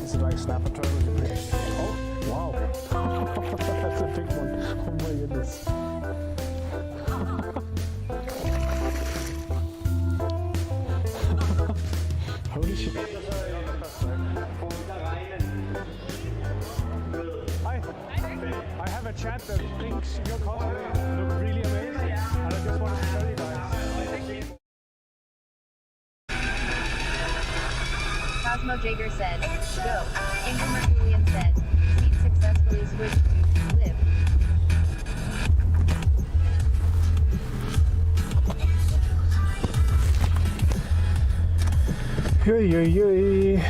Is it like snapper turtle? Oh, wow. That's a big one. Oh my goodness. Holy shit. Hi. I have a chat that thinks your cosplay look really amazing. And I just wanted to tell you guys. CosmoJaeger said, go. Angel Merculian said, Seed successfully switched to live. Hey.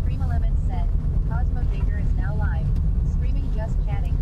Stream11 said, CosmoJaeger is now live. Streaming just chatting.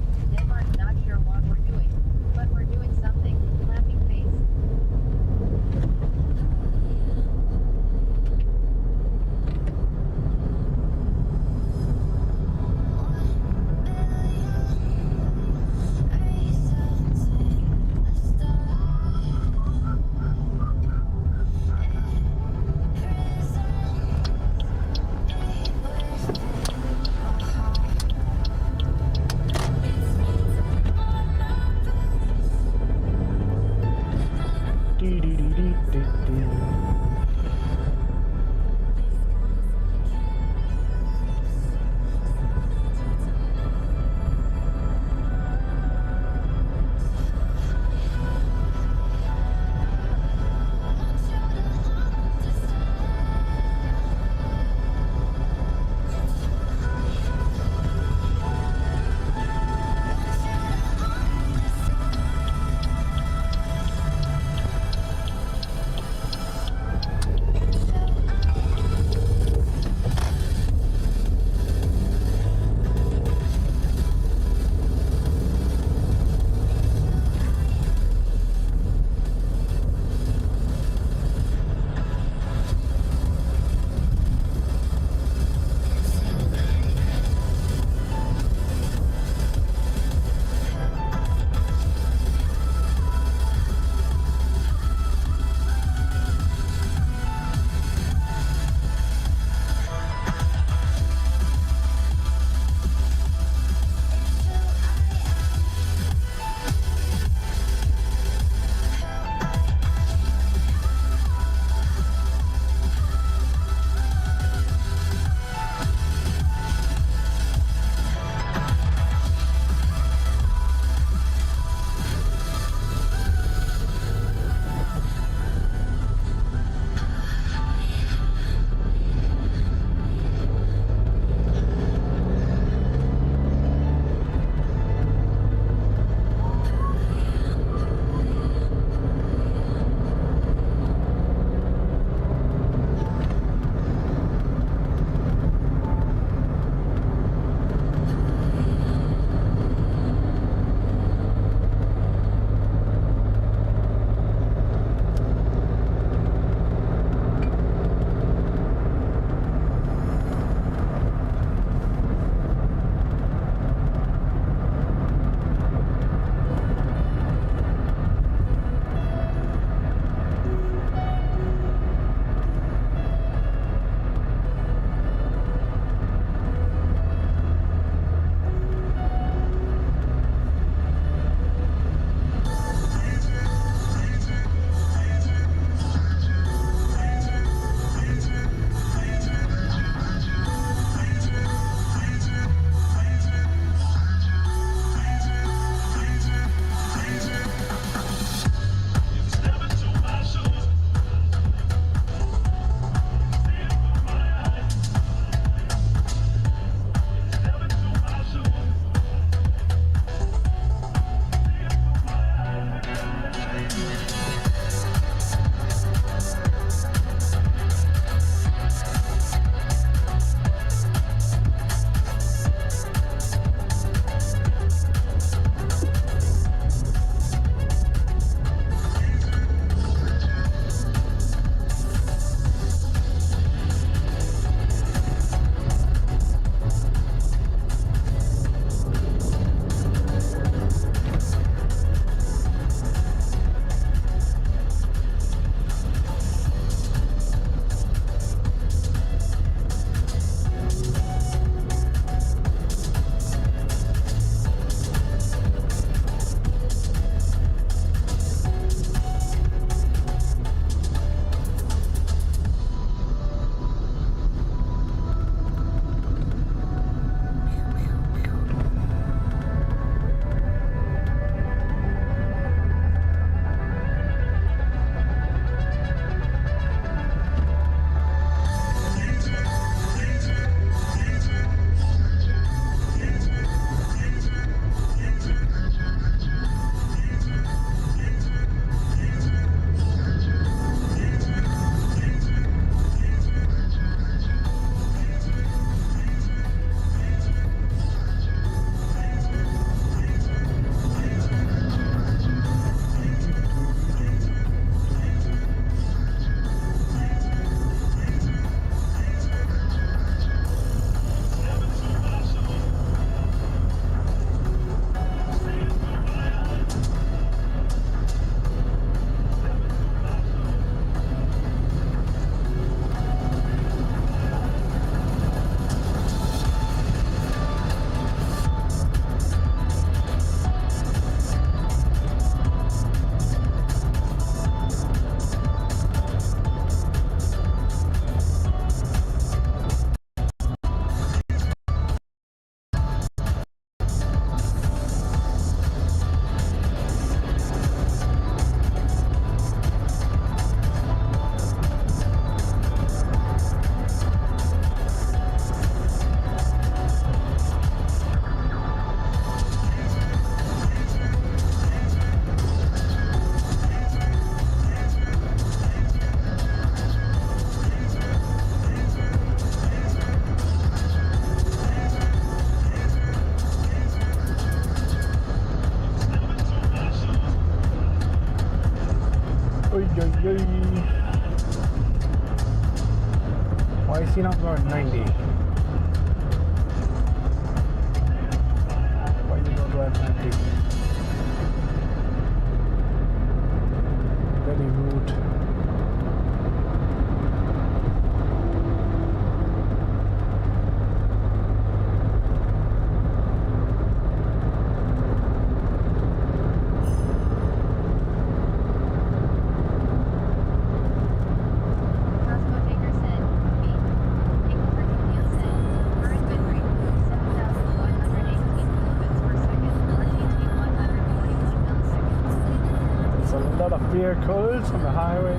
Why is he not going 90? Why you don't drive 90? Very rude. CosmoJaeger said, Incoherent said, current bit rate, 7,118 kilobits per second, RTT 141 milliseconds. There's a lot of vehicles on the highway.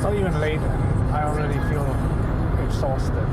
Not even late, I already feel exhausted.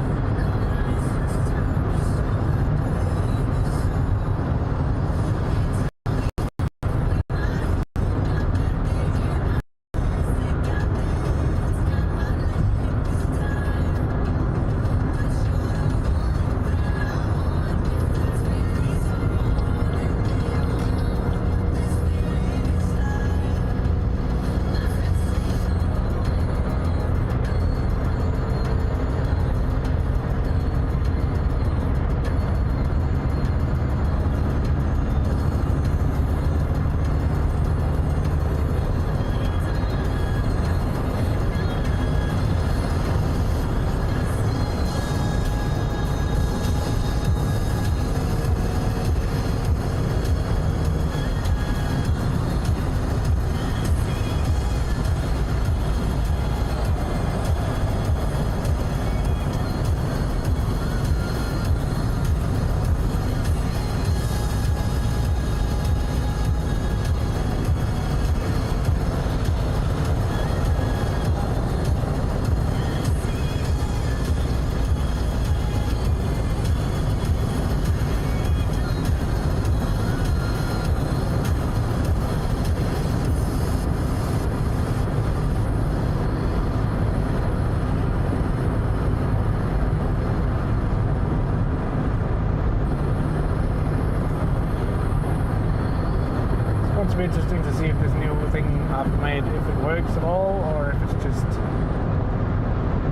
Be interesting to see if this new thing I've made, if it works at all, or if it's just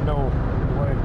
no work.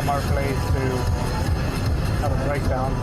from our place to have a breakdown.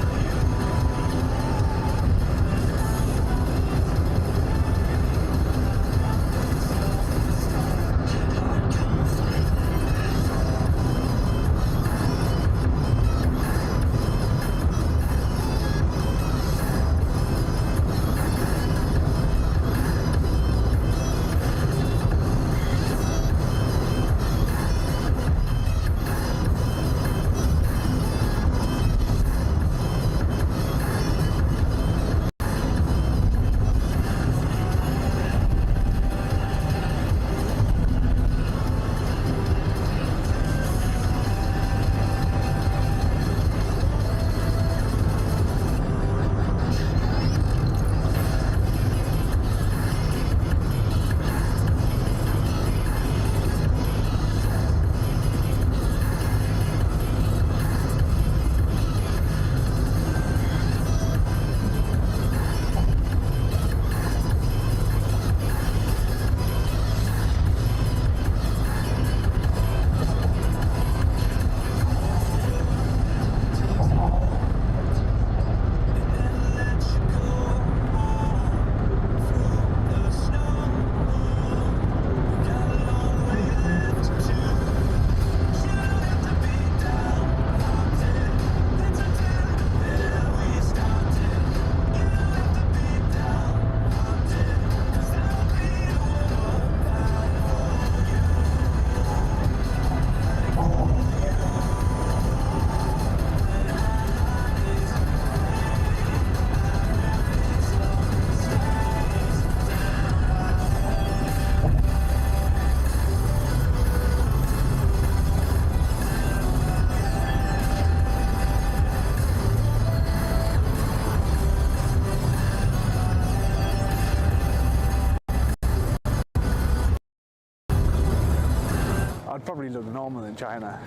I'd probably look normal in China.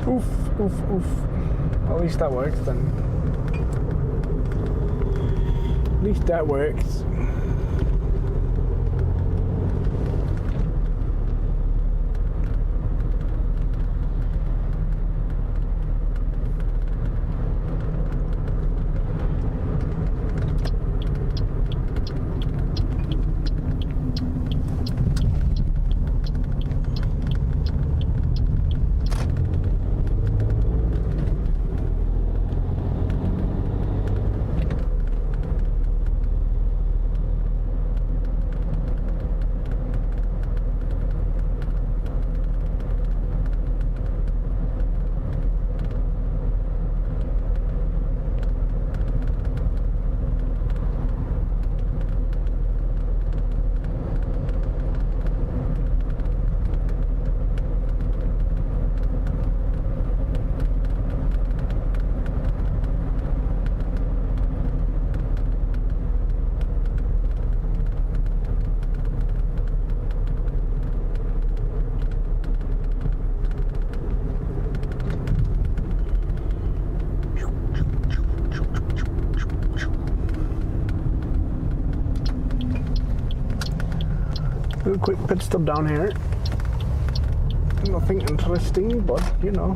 Oof, oof, oof. At least that works then. At least that works. Do a quick pit stop down here. Nothing interesting, but you know.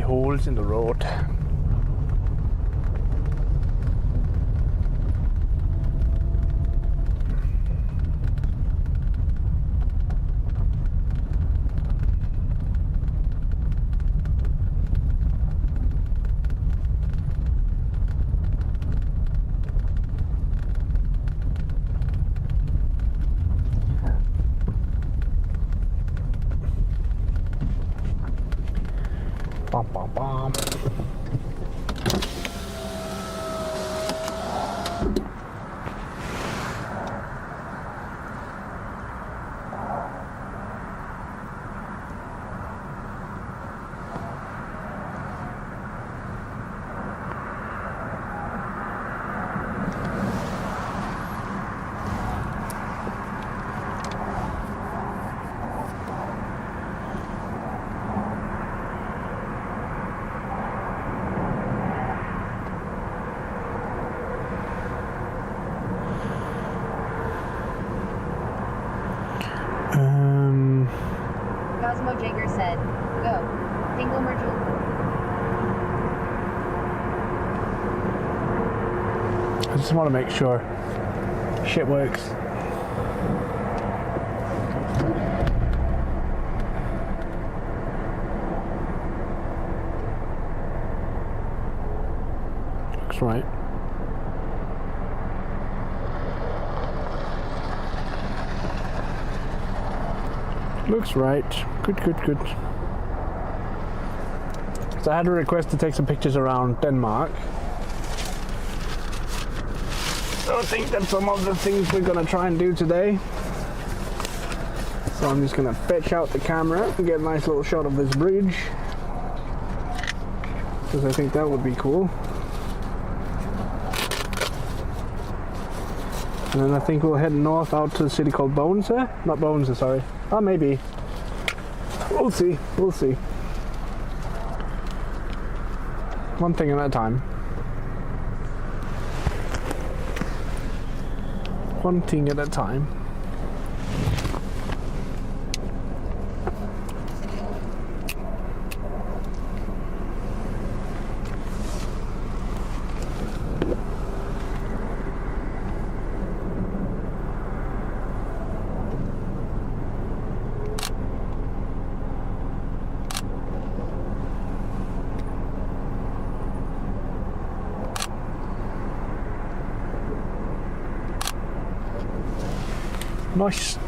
Holes in the road. Bum, bum, bum. CosmoJaeger said, go. Tingle Merjul. I just want to make sure shit works. Looks right. Looks right. Good, good, good. So I had a request to take some pictures around Denmark. So I think that's some of the things we're gonna try and do today. So I'm just gonna fetch out the camera and get a nice little shot of this bridge, because I think that would be cool. And then I think we'll head north out to a city called Bones. Not Bones, sorry. Oh, maybe. We'll see. We'll see. One thing at a time. One thing at a time. Nice.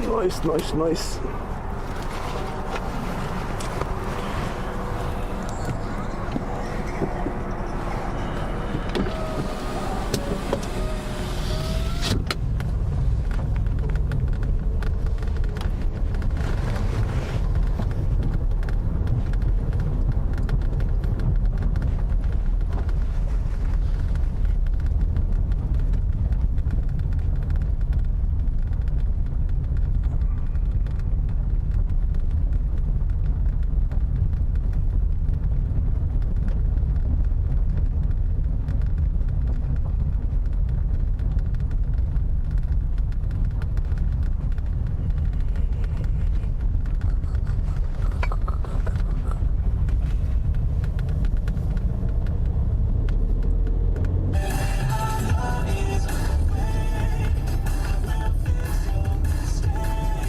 Nice, nice, nice.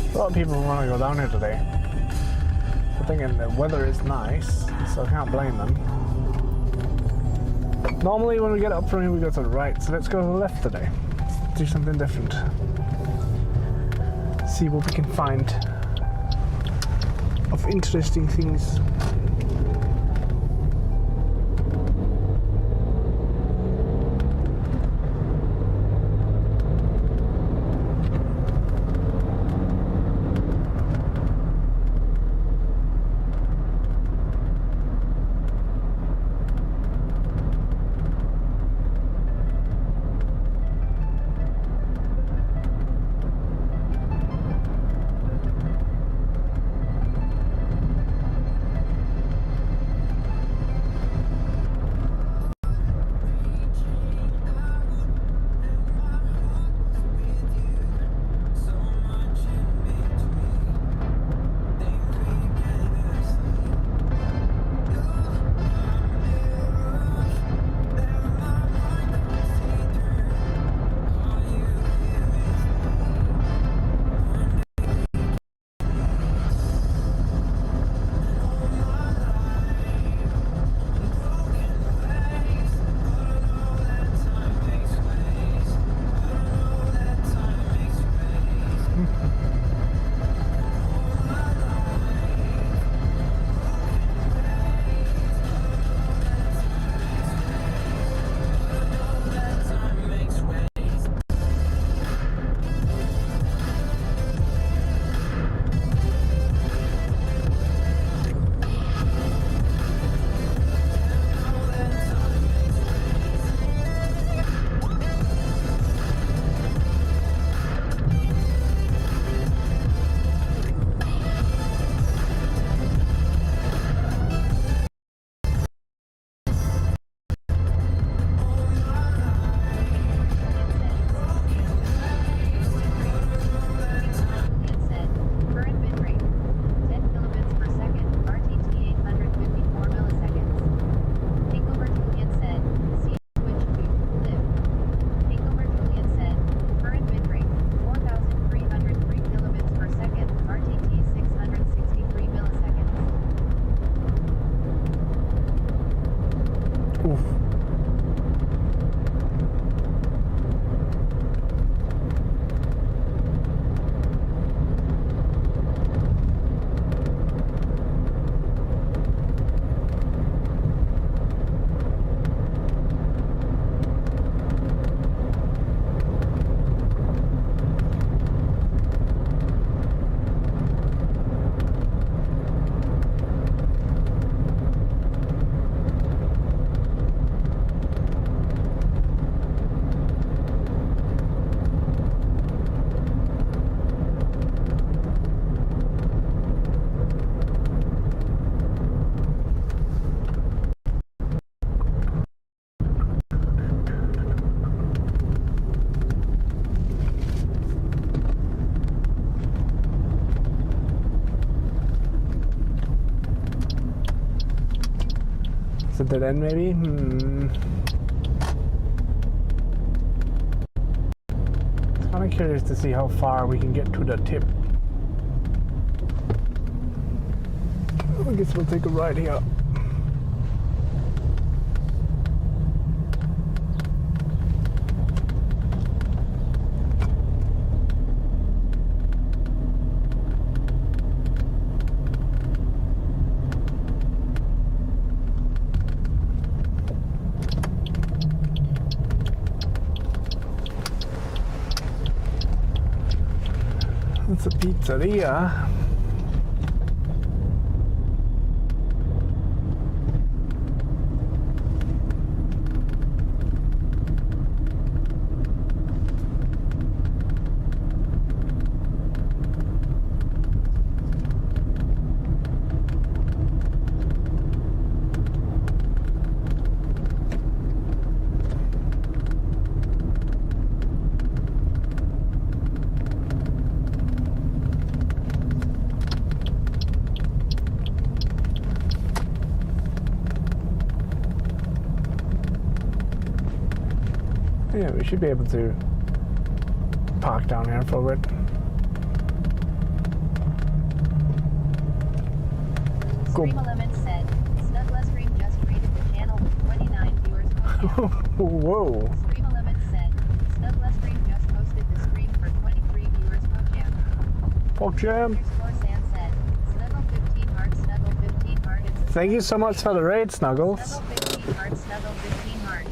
A lot of people want to go down here today. I'm thinking the weather is nice, so I can't blame them. Normally when we get up from here we go to the right, so let's go to the left today. Let's do something different. See what we can find of interesting things. Is it dead end maybe? Kind of curious to see how far we can get to the tip. I guess we'll take a ride here. It's a pizzeria. Yeah, we should be able to park down here for a bit. Stream Element said, Snuggler Stream just rated the channel with 29 viewers. Whoa. Stream Element said, Snuggler Stream just posted the stream for 23 viewers. PogJam. Sam said, Snuggle 15 heart, Snuggle 15 heart. Thank you so much for the raid, Snuggles. Snuggle 15 heart, Snuggle 15 heart.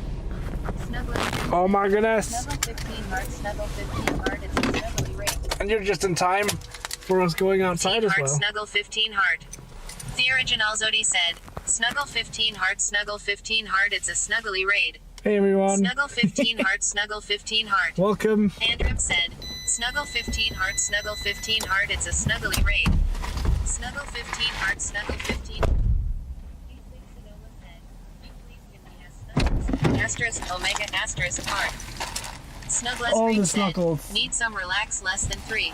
Oh my goodness. Snuggle 15 heart, Snuggle 15 heart. It's a snuggly rate. And you're just in time for us going outside as well. Snuggle 15 heart. The original Zodi said, Snuggle 15 heart, Snuggle 15 heart. It's a snuggly raid. Hey everyone. Snuggle 15 heart, Snuggle 15 heart. Welcome. Andrew said, Snuggle 15 heart, Snuggle 15 heart. It's a snuggly raid. Snuggle 15 heart, Snuggle 15. Asterisk Omega asterisk heart. Snuggler All Stream the said, snuggles. Need some relax less than 3.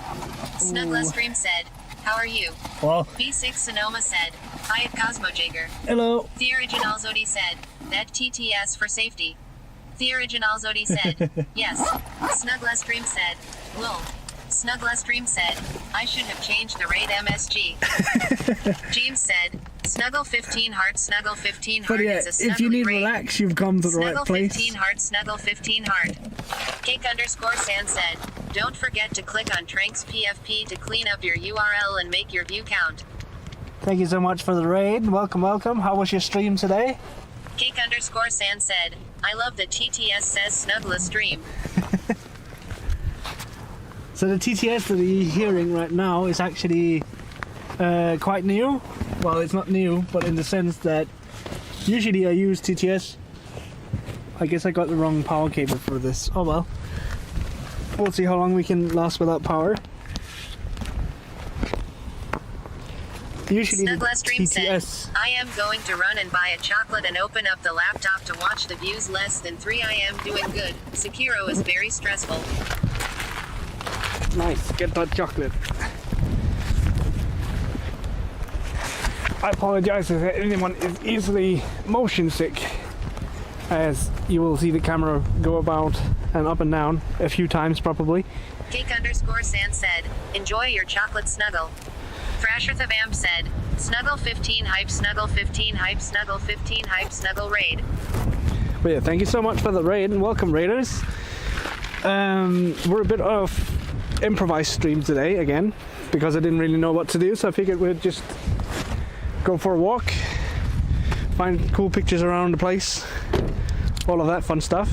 Snuggler Stream said, How are you? Well, B6 Sonoma said, Hi at CosmoJaeger. hello. The original Zodi said, That TTS for safety. The original Zodi said, Yes. Snuggler Stream said, Lol. Snuggler Stream said, I should have changed the raid MSG. James said, Snuggle 15 heart, Snuggle 15 heart. But yeah, It's a snuggly if you need raid. relax, you've come to the Snuggle right place. 15 heart, Snuggle 15 heart. Cake underscore San said, Don't forget to click on Trank's PFP to clean up your URL and make your view count. Thank you so much for the raid. Welcome, welcome. How was your stream today? Cake underscore San said, I love the TTS says Snuggler stream. So the TTS that you're hearing right now is actually quite new. Well, it's not new, but in the sense that usually I use TTS. I guess I got the wrong power cable for this. Oh well. We'll see how long we can last without power. Usually the Snuggler stream said, TTS. I am going to run and buy a chocolate and open up the laptop to watch the views less than 3. I am doing good. Sekiro is very stressful. Nice, get that chocolate. I apologize if anyone is easily motion sick, as you will see the camera go about and up and down a few times probably. Cake underscore San said, enjoy your chocolate snuggle. Thrasher the Vamp said, Snuggle 15 hype, Snuggle 15 hype, Snuggle 15 hype, Snuggle raid. But yeah, thank you so much for the raid and welcome raiders. We're a bit of improvised stream today again because I didn't really know what to do, so I figured we'd just go for a walk, find cool pictures around the place, all of that fun stuff.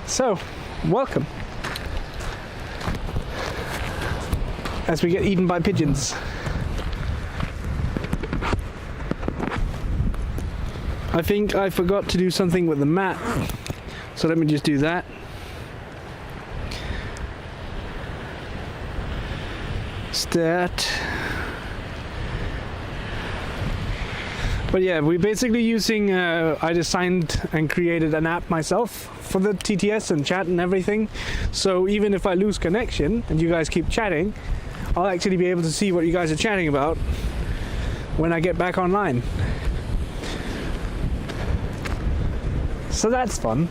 So, welcome. As we get eaten by pigeons. I think I forgot to do something with the mat, so let me just do that. That. But yeah, we're basically using I designed and created an app myself for the TTS and chat and everything, so even if I lose connection and you guys keep chatting, I'll actually be able to see what you guys are chatting about when I get back online. So that's fun.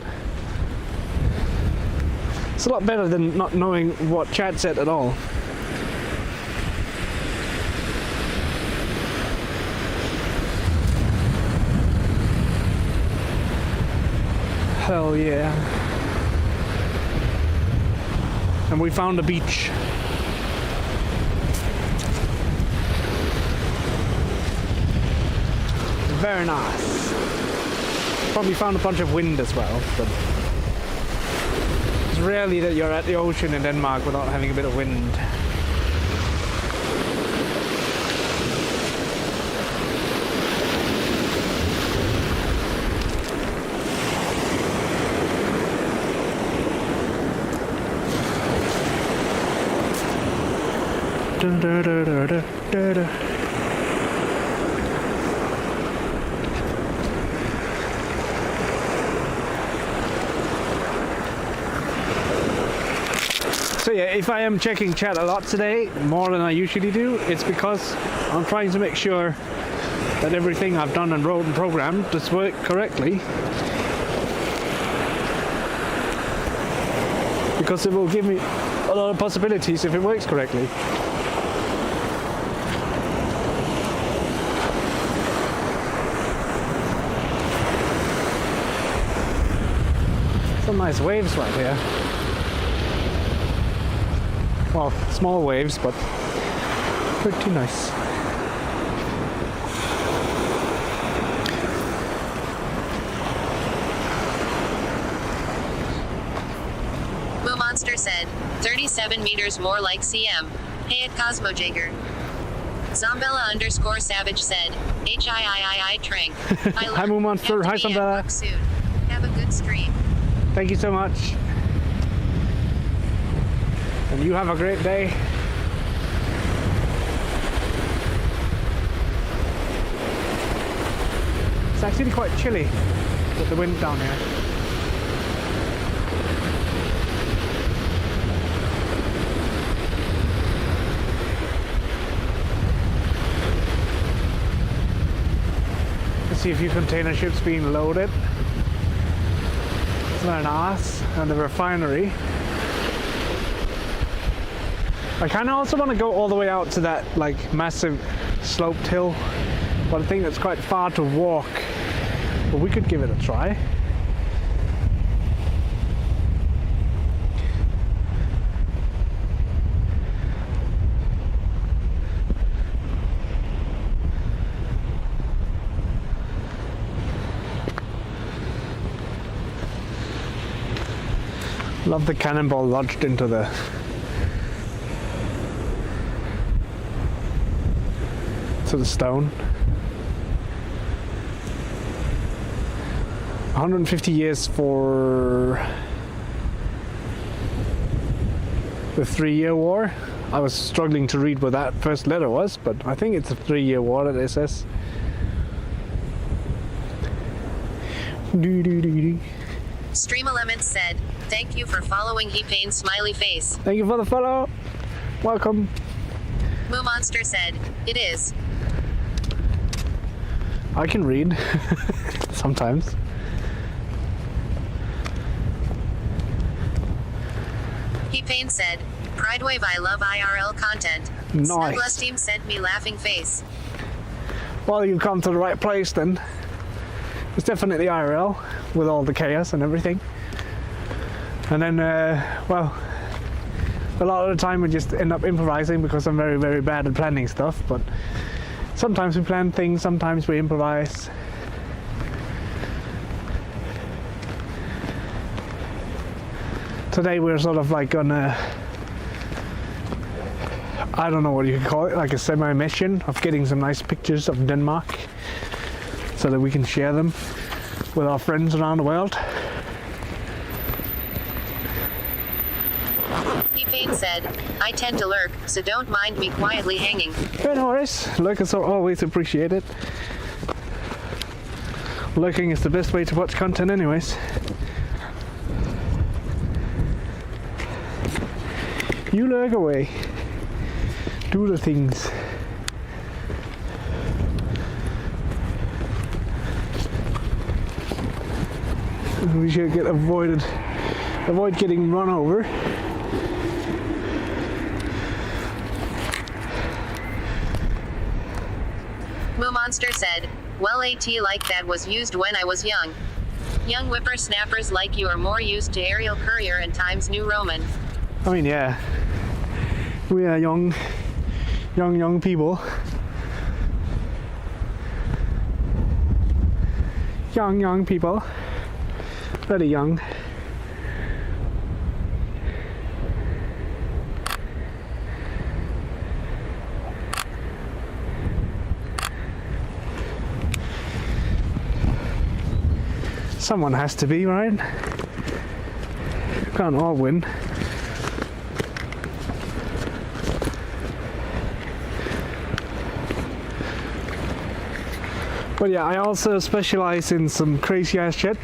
It's a lot better than not knowing what chat said at all. Hell yeah. And we found a beach. Very nice. Probably found a bunch of wind as well, but it's rarely that you're at the ocean in Denmark without having a bit of wind. Da, da, da, da, da, da. So yeah, if I am checking chat a lot today, more than I usually do, it's because I'm trying to make sure that everything I've done and wrote and programmed does work correctly. Because it will give me a lot of possibilities if it works correctly. Some nice waves right here. Well, small waves, but pretty nice. Will Monster said, 37 meters more like CM. Hey at CosmoJaeger. Zombella_Savage said, HIIII Trank. Hi Moo Monster, hi Zombella. Soon. Have a good stream. Thank you so much. And you have a great day. It's actually quite chilly with the wind down here. Let's see a few container ships being loaded. It's very nice, and the refinery. I kind of also want to go all the way out to that like massive sloped hill, but I think it's quite far to walk, but we could give it a try. Love the cannonball lodged into the stone. 150 years for the 3-year war. I was struggling to read what that first letter was, but I think it's a 3-year war that it says. Stream Elements said, thank you for following He-Pain smiley face. Thank you for the follow. Welcome. Moo Monster said, it is. I can read sometimes. He-Pain said, Pridewave I love IRL content. Nice. Snuggles team sent me laughing face. Well, you come to the right place then. It's definitely IRL with all the chaos and everything. And then, well, a lot of the time we just end up improvising because I'm very, very bad at planning stuff. But sometimes we plan things, sometimes we improvise. Today we're sort of like on a, I don't know what you can call it, like a semi-mission of getting some nice pictures of Denmark so that we can share them with our friends around the world. He-Pain said, I tend to lurk, so don't mind me quietly hanging. Yeah, no worries. Lurkers are always appreciated. Lurking is the best way to watch content anyways. You lurk away. Do the things. We should avoid getting run over. Moo Monster said, well, AT like that was used when I was young. Young whippersnappers like you are more used to aerial courier and Times New Roman. I mean, yeah, we are young people. Young people. Very young. Someone has to be, right? Can't all win. But yeah, I also specialize in some crazy ass shit,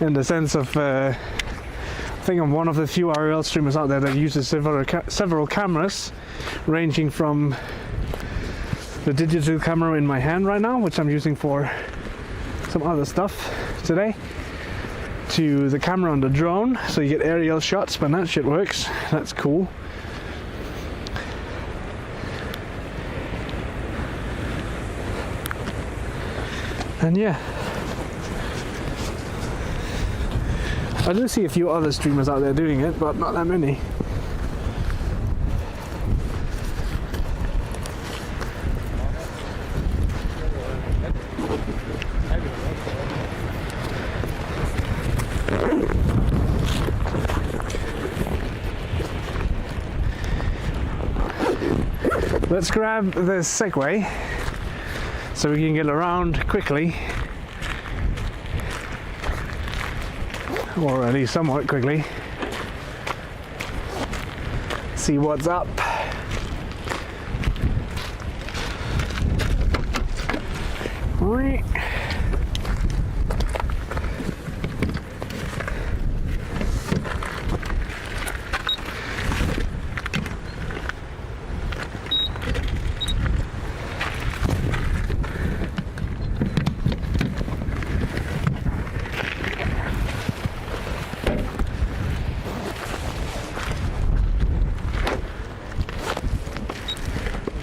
in the sense of I think I'm one of the few RL streamers out there that uses several cameras, ranging from the digital camera in my hand right now, which I'm using for some other stuff today, to the camera on the drone, so you get aerial shots when that shit works. That's cool. And yeah, I do see a few other streamers out there doing it, but not that many. Let's grab this Segway so we can get around quickly, or at least somewhat quickly. See what's up.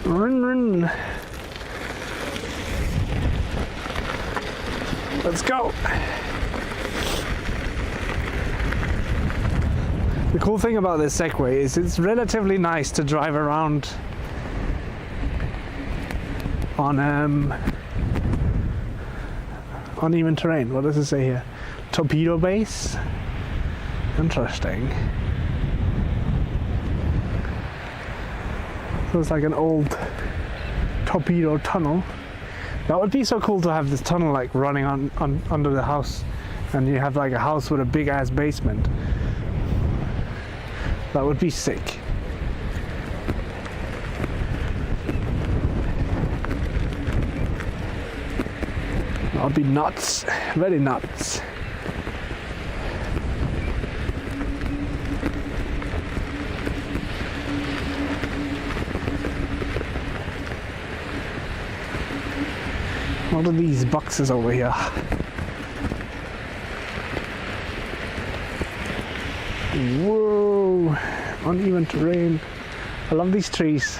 Run. Let's go. The cool thing about this Segway is it's relatively nice to drive around on uneven terrain. What does it say here? Torpedo base? Interesting. So it's like an old torpedo tunnel. That would be so cool to have this tunnel like running under the house, and you have like a house with a big ass basement. That would be sick. That would be nuts. Very nuts. What are these boxes over here? Whoa! Uneven terrain. I love these trees.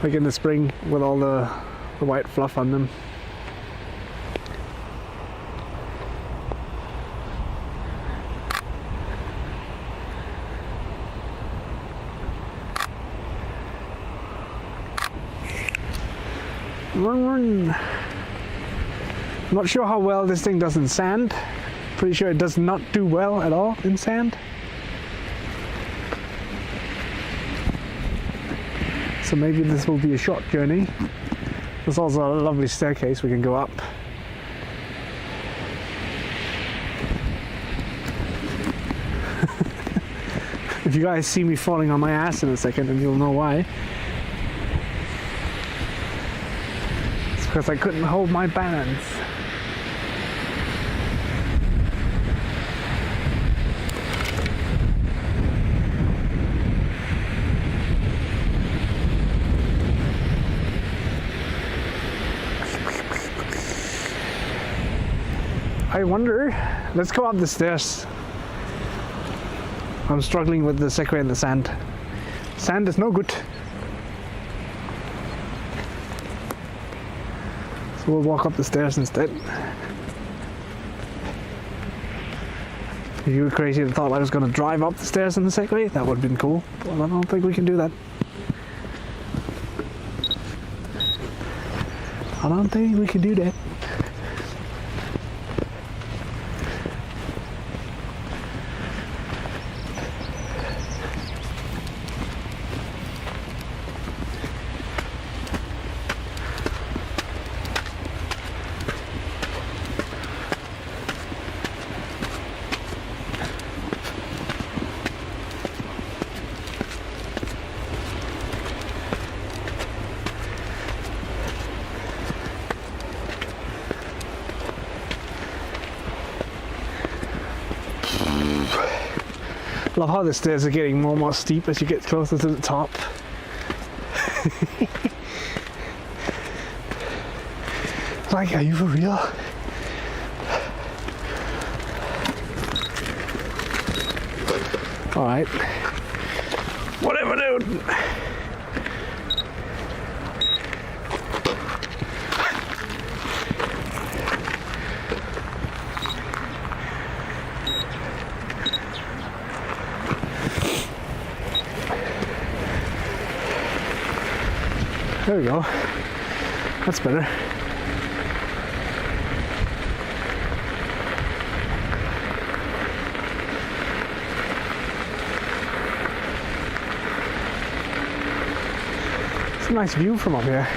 Like in the spring with all the white fluff on them. Run. I'm not sure how well this thing does in sand. Pretty sure it does not do well at all in sand. So maybe this will be a short journey. There's also a lovely staircase we can go up. If you guys see me falling on my ass in a second, then you'll know why. It's because I couldn't hold my balance. I wonder let's go up the stairs. I'm struggling with the Segway in the sand. Sand is no good. So we'll walk up the stairs instead. If you were crazy and thought I was going to drive up the stairs in the Segway, that would have been cool. But I don't think we can do that. I don't think we can do that. Love how the stairs are getting more and more steep as you get closer to the top. Like, are you for real? Alright. Whatever, dude. There we go. That's better. It's a nice view from up here.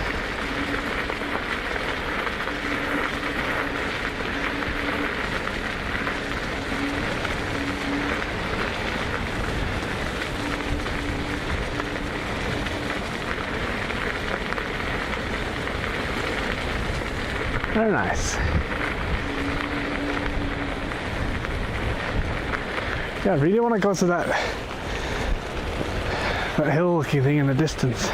Very nice. Yeah, I really want to go to that hill-looking thing in the distance.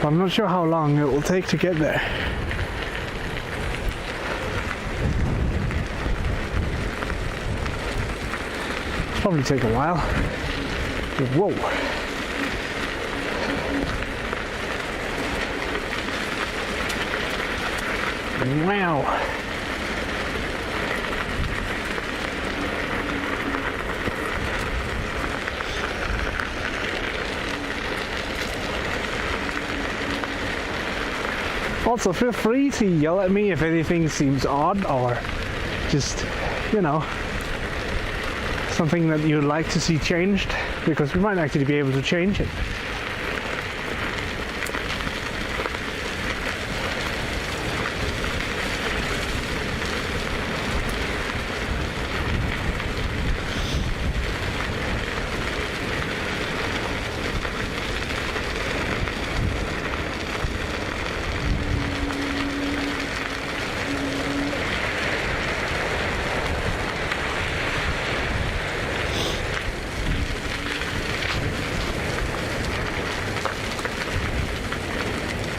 But I'm not sure how long it will take to get there. It'll probably take a while. Whoa. Wow. Also, feel free to yell at me if anything seems odd or just, you know, something that you'd like to see changed, because we might actually be able to change it.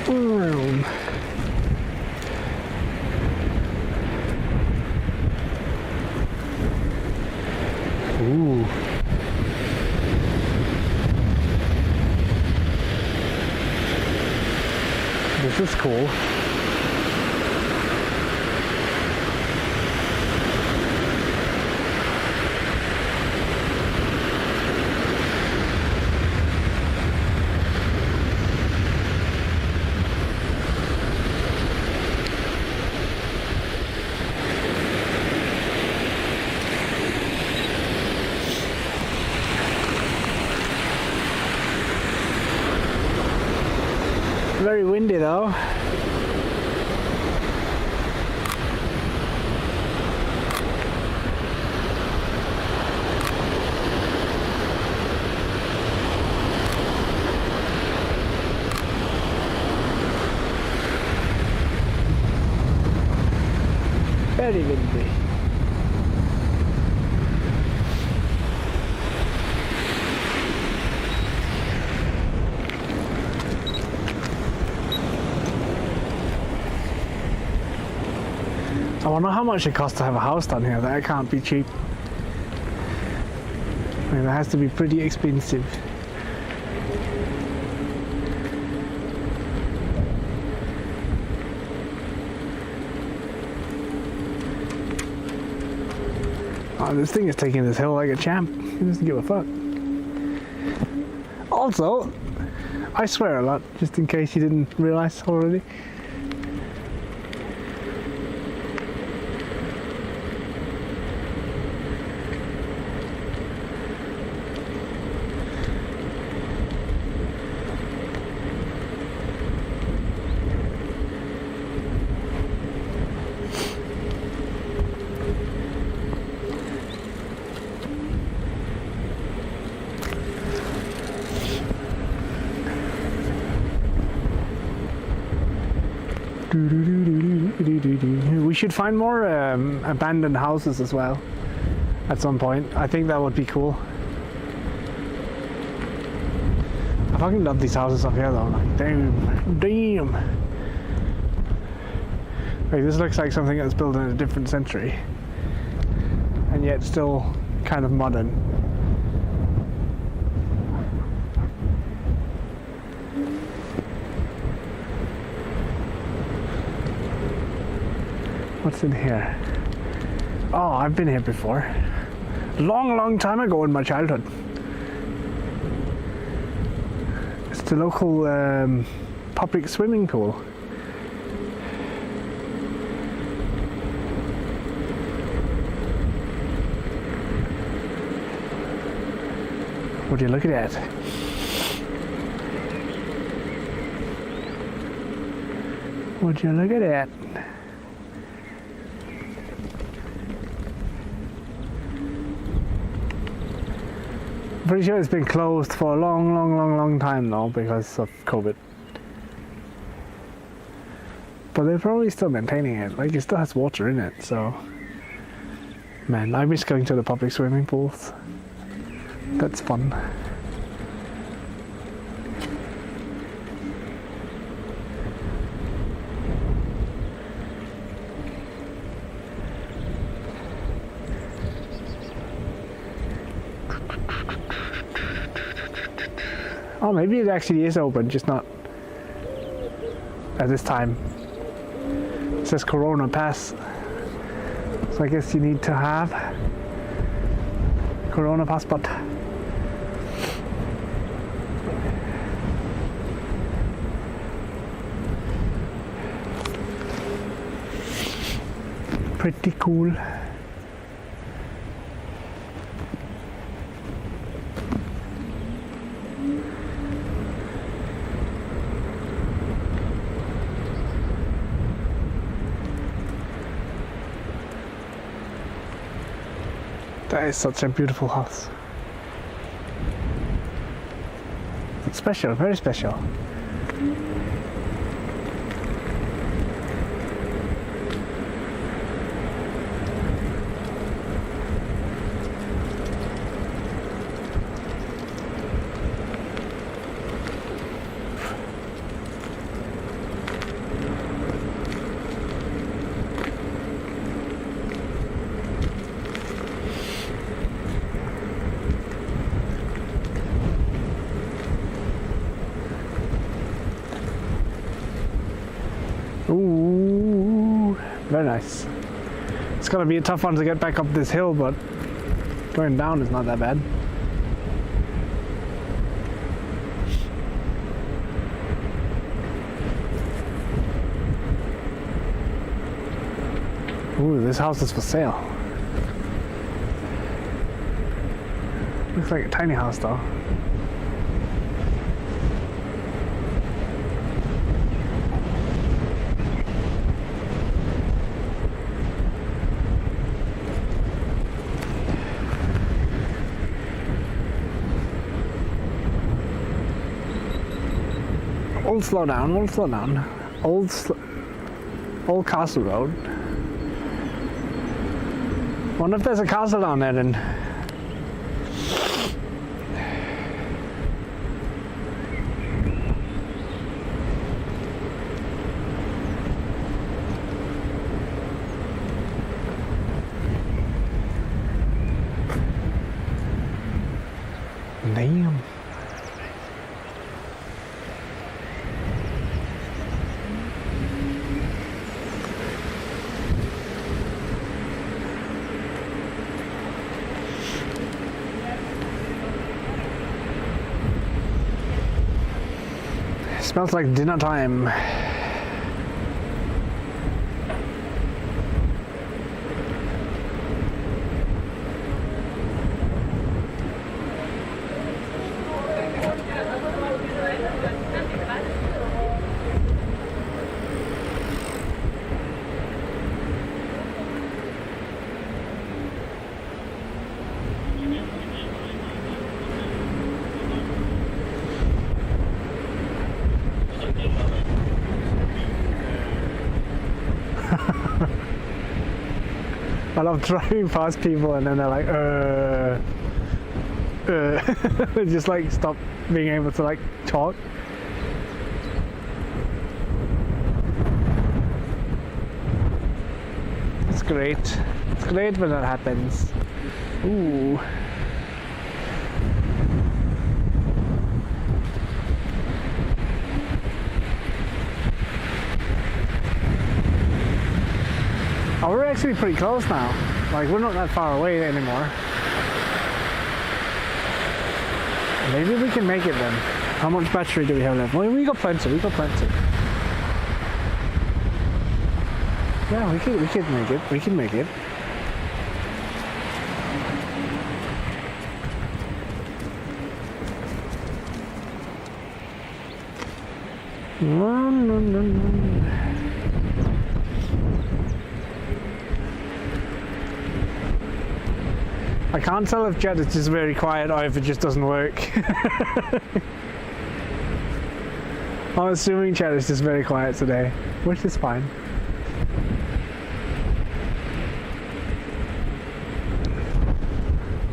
Ooh. This is cool. Very windy though. Very windy. I wonder how much it costs to have a house down here. That can't be cheap. I mean, that has to be pretty expensive. Oh, this thing is taking this hill like a champ. He doesn't give a fuck. Also, I swear a lot, just in case you didn't realize already. We should find more abandoned houses as well at some point. I think that would be cool. I fucking love these houses up here though. Like, damn. Like, this looks like something that's built in a different century, and yet still kind of modern. What's in here? Oh, I've been here before. Long time ago in my childhood. It's the local public swimming pool. Would you look at that? Would you look at that? Pretty sure it's been closed for a long time now because of COVID. But they're probably still maintaining it. Like, it still has water in it, so... Man, I miss going to the public swimming pools. That's fun. Oh, maybe it actually is open, just not at this time. It says Corona Pass. So I guess you need to have Corona passport. Pretty cool. That is such a beautiful house. It's special, very special. Ooh, very nice. It's gonna be a tough one to get back up this hill, but going down is not that bad. Ooh, this house is for sale. Looks like a tiny house though. We'll slow down, we'll slow down. Old Castle Road. Wonder if there's a castle down there then. Smells like dinner time. I love driving past people and then they're like, they just like stop being able to like talk. It's great. It's great when that happens. Ooh. Oh, we're actually pretty close now. Like, we're not that far away anymore. Maybe we can make it then. How much battery do we have left? Well, we got plenty, we got plenty. Yeah, we can make it, we can make it. I can't tell if Jet is just very quiet or if it just doesn't work. I'm assuming Jet is just very quiet today, which is fine.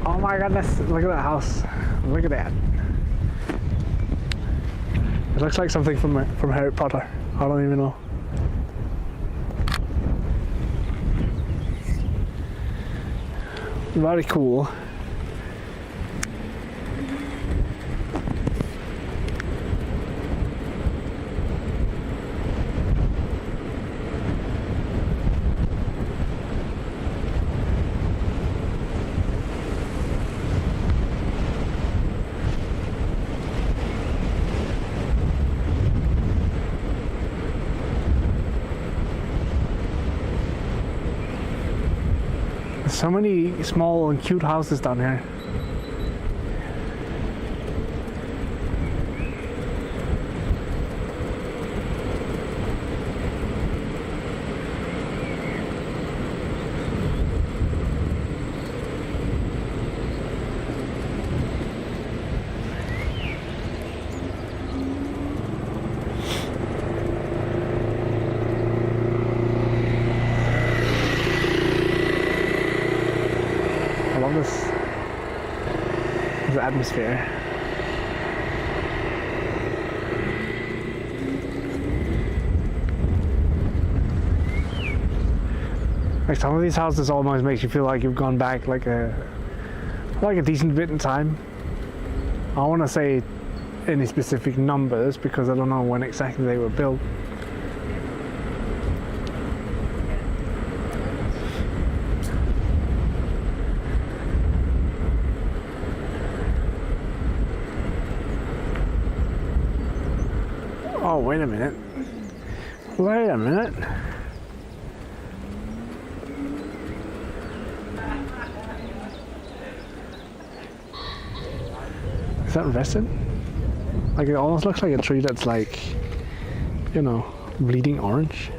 Oh my goodness, look at that house. Look at that. It looks like something from Harry Potter. I don't even know. Very cool. So many small and cute houses down here. This atmosphere. Like some of these houses almost makes you feel like you've gone back like a decent bit in time. I want to say any specific numbers because I don't know when exactly they were built. Oh, wait a minute. Wait a minute. Is that resin? Like it almost looks like a tree that's like, you know, bleeding orange.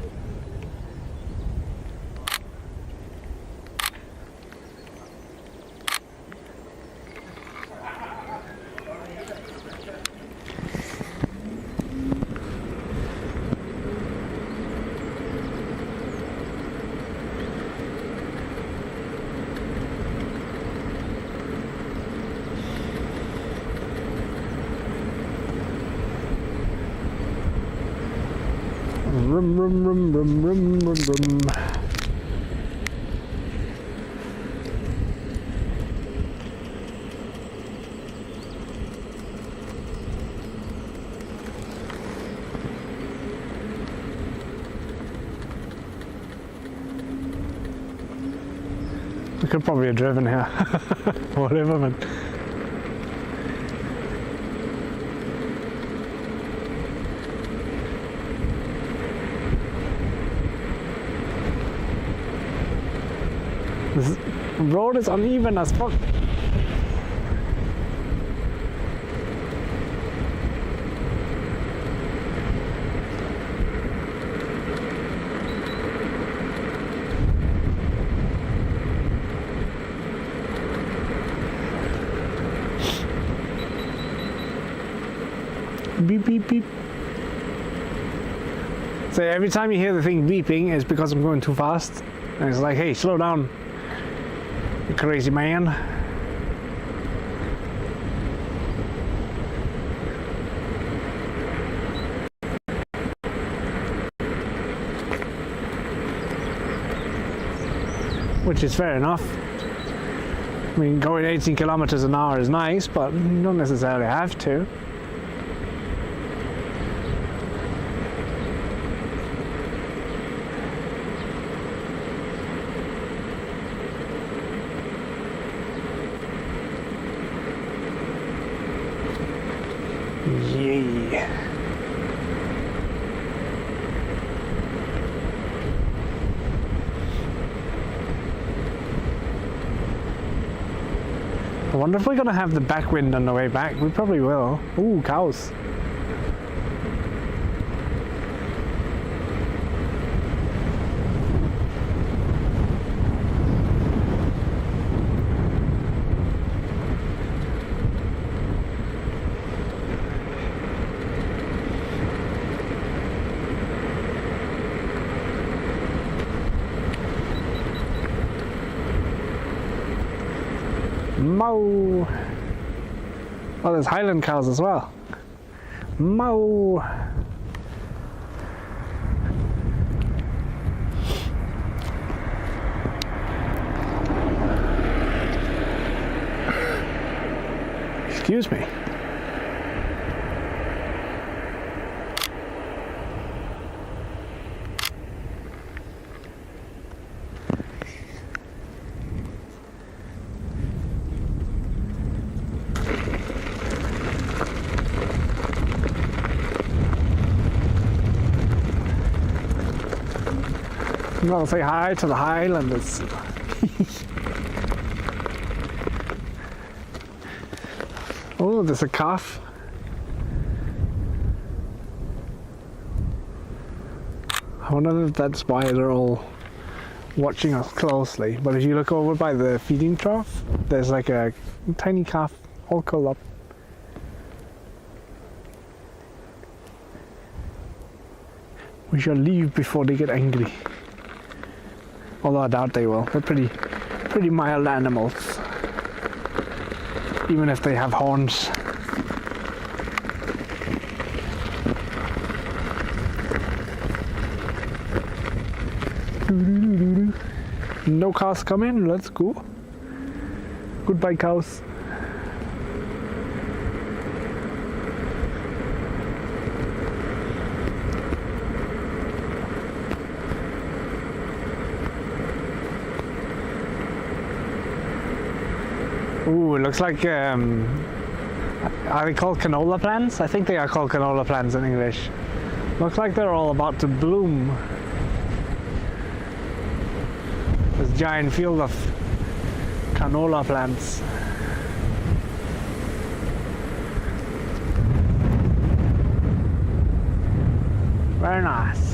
Rum, rum, rum, rum, rum, rum, rum. We could probably have driven here. Whatever, man. This road is uneven as fuck. Beep, beep, beep. So every time you hear the thing beeping, it's because I'm going too fast. And it's like, hey, slow down, you crazy man. Which is fair enough. I mean, going 18 kilometers an hour is nice, but you don't necessarily have to. Yay. I wonder if we're gonna have the back wind on the way back. We probably will. Ooh, cows. Moo! Oh, there's Highland cows as well. Moo! Excuse me. I'm gonna say hi to the Highlanders. Oh, there's a calf. I wonder if that's why they're all watching us closely. But if you look over by the feeding trough, there's like a tiny calf all curled up. We shall leave before they get angry. Although I doubt they will. They're pretty mild animals. Even if they have horns. No cows coming, let's go. Goodbye cows. Ooh, it looks like, are they called canola plants? I think they are called canola plants in English. Looks like they're all about to bloom. This giant field of canola plants. Very nice.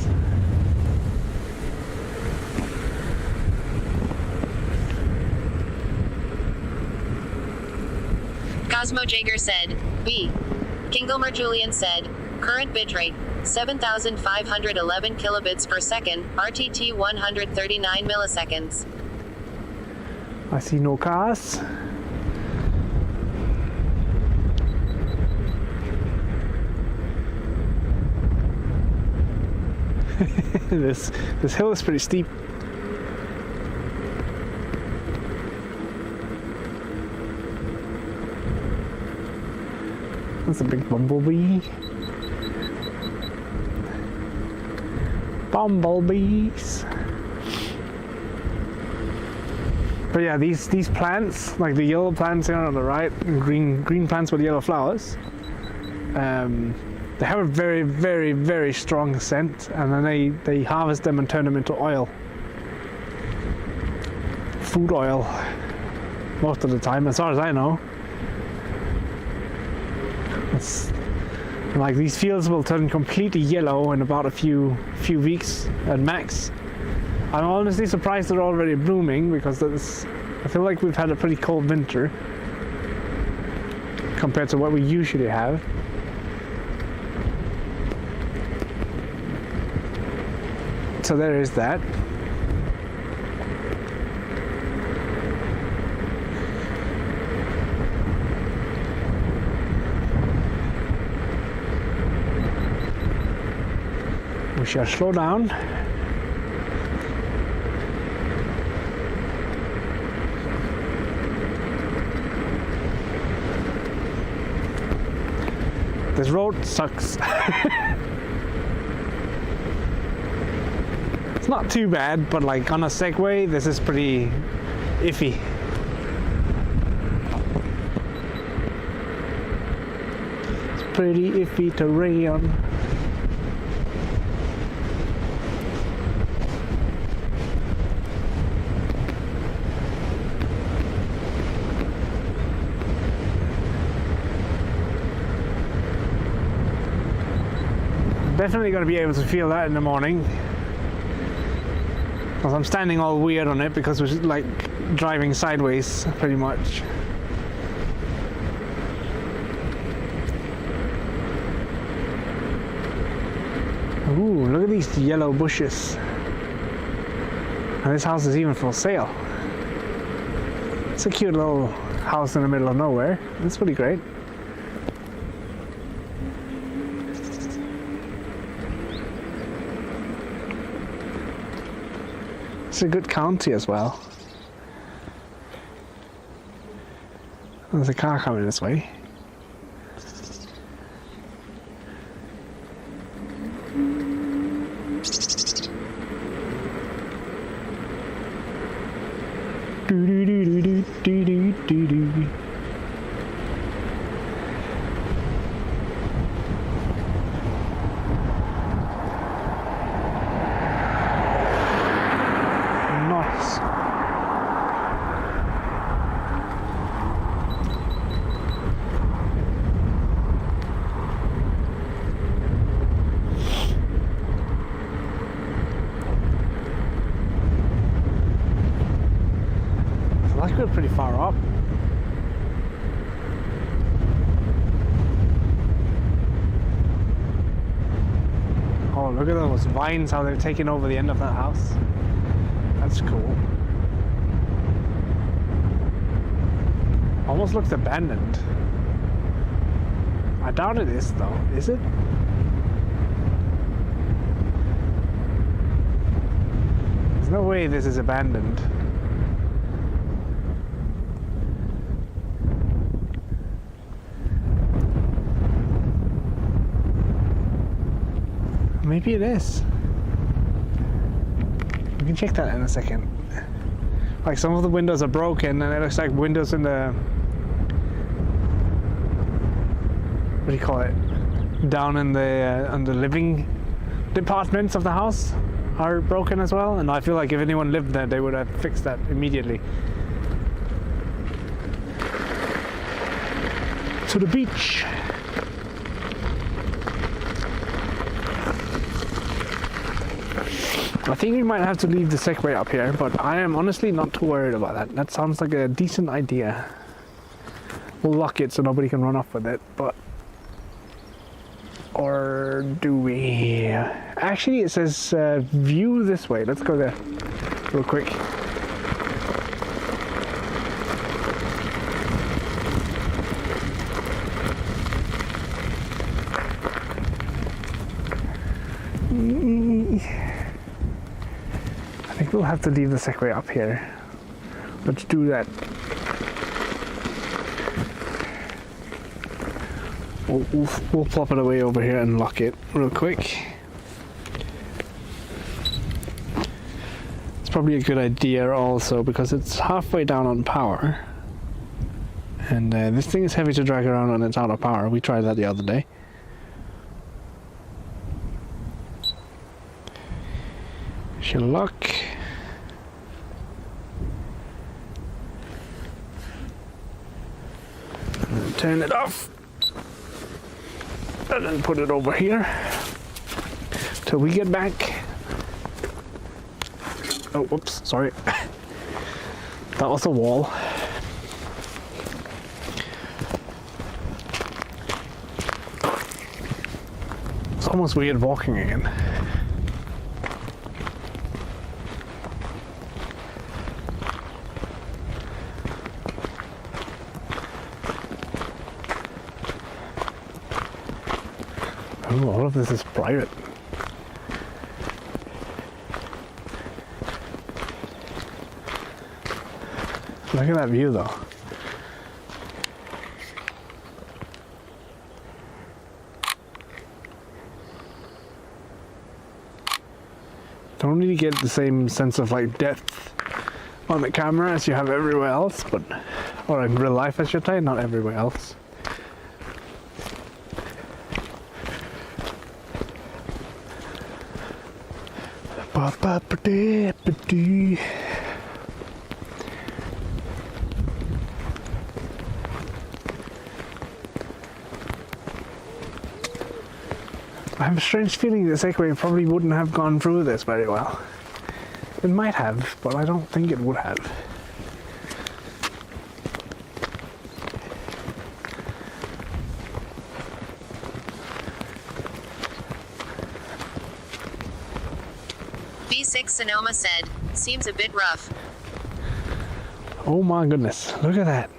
CosmoJaeger said, B. Kingelmer Julian said, current bitrate, 7,511 kilobits per second, RTT 139 milliseconds. I see no cars. This hill is pretty steep. That's a big bumblebee. Bumblebees. But yeah, these plants, like the yellow plants here on the right, and green plants with yellow flowers, they have a very, very, very strong scent, and then they harvest them and turn them into oil. food oil most of the time, as far as I know. It's like these fields will turn completely yellow in about a few weeks at max. I'm honestly surprised they're already blooming, because I feel like we've had a pretty cold winter compared to what we usually have. So there is that. We shall slow down. This road sucks. It's not too bad, but like on a Segway, this is pretty iffy. It's pretty iffy terrain. Definitely going to be able to feel that in the morning, because I'm standing all weird on it because we're like driving sideways pretty much. Ooh, look at these yellow bushes. And this house is even for sale. It's a cute little house in the middle of nowhere. It's pretty great. It's a good county as well. There's a car coming this way. Do do do do do do do do. We're pretty far up. Oh, look at those vines, how they're taking over the end of that house. That's cool. Almost looks abandoned. I doubt it is though, is it? There's no way this is abandoned. Maybe it is. We can check that in a second. Like some of the windows are broken, and it looks like windows in the, what do you call it? Down in the living departments of the house are broken as well. And I feel like if anyone lived there, they would have fixed that immediately. To the beach. I think we might have to leave the Segway up here, but I am honestly not too worried about that. That sounds like a decent idea. We'll lock it so nobody can run off with it, but... Or do we? Actually, it says view this way. Let's go there real quick. I think we'll have to leave the Segway up here. Let's do that. We'll plop it away over here and lock it real quick. It's probably a good idea also because it's halfway down on power. And this thing is heavy to drag around when it's out of power. We tried that the other day. She'll lock. turn it off and then put it over here till we get back. Oh, whoops, sorry. That was a wall. It's almost weird walking again. Oh, all of this is private. Look at that view though. Don't really get the same sense of like depth on the camera as you have everywhere else, but or in real life I should say, not everywhere else. I have a strange feeling that Segway probably wouldn't have gone through this very well. It might have, but I don't think it would have. V6 Sonoma said, seems a bit rough. Oh my goodness, look at that.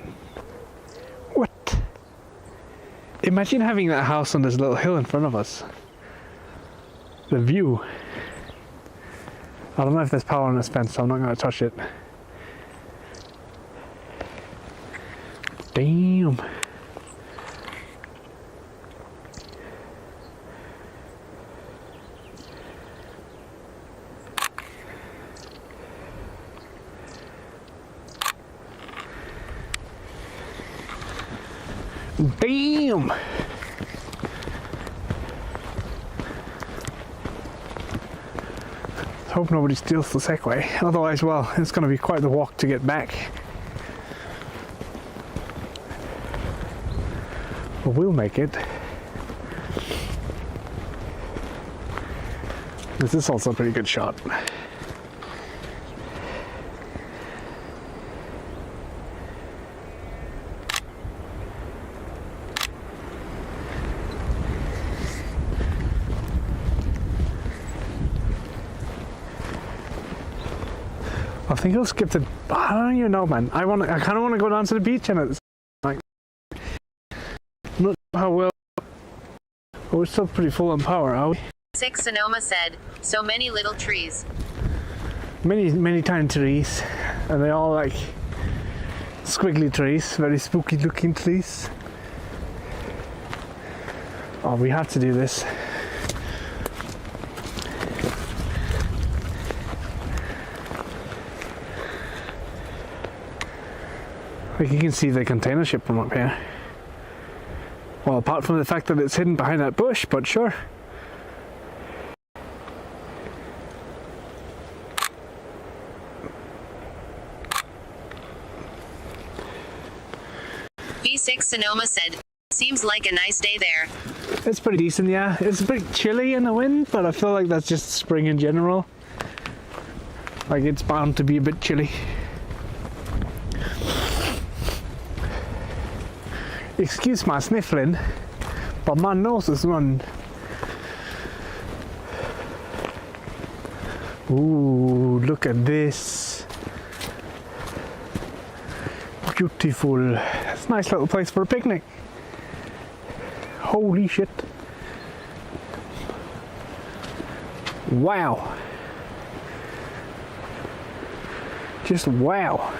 What? Imagine having that house on this little hill in front of us. The view. I don't know if there's power on this fence, so I'm not going to touch it. Damn. Damn. Hope nobody steals the Segway, otherwise, well, it's going to be quite the walk to get back. But we'll make it. This is also a pretty good shot. I think I'll skip the. I don't even know, man. I kind of want to go down to the beach and it's like, I'm not sure how well. But we're still pretty full on power, are we? 6 Sonoma said, so many little trees. Many tiny trees, and they're all like squiggly trees, very spooky looking trees. Oh, we have to do this. Like you can see the container ship from up here. Well, apart from the fact that it's hidden behind that bush, but sure. V6 Sonoma said, seems like a nice day there. It's pretty decent, yeah. It's a bit chilly in the wind, but I feel like that's just spring in general. Like it's bound to be a bit chilly. Excuse my sniffling, but my nose is running. Ooh, look at this. Beautiful. It's a nice little place for a picnic. Holy shit. Wow. Just wow.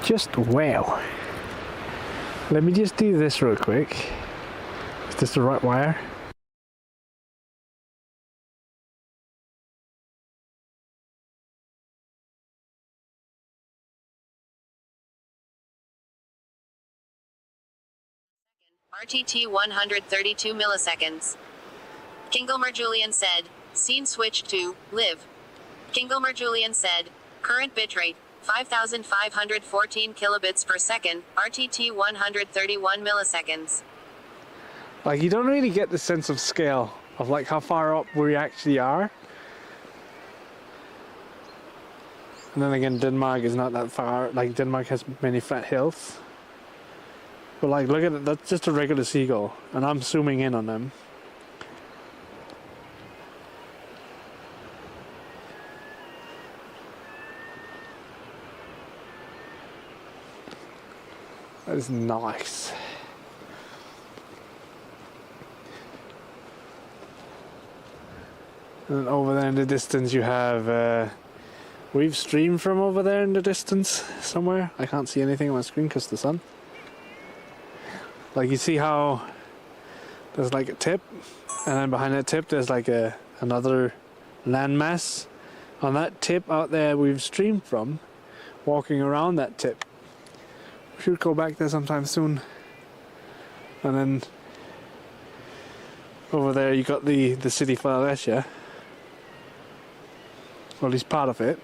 Just wow. Let me just do this real quick. Is this the right wire? RTT 132 milliseconds. Kinglemer Julian said, scene switched to live. Kinglemer Julian said, current bitrate 5514 kilobits per second, RTT 131 milliseconds. Like, you don't really get the sense of scale of like how far up we actually are. And then again, Denmark is not that far. Like, Denmark has many flat hills. But like, look at it, that's just a regular seagull, and I'm zooming in on them. That is nice. And over there in the distance you have we've streamed from over there in the distance somewhere. I can't see anything on my screen because of the sun. Like, you see how there's like a tip, and then behind that tip there's like another landmass. On that tip out there we've streamed from, walking around that tip. We should go back there sometime soon. And then over there you got the city Fredericia. Or at least part of it.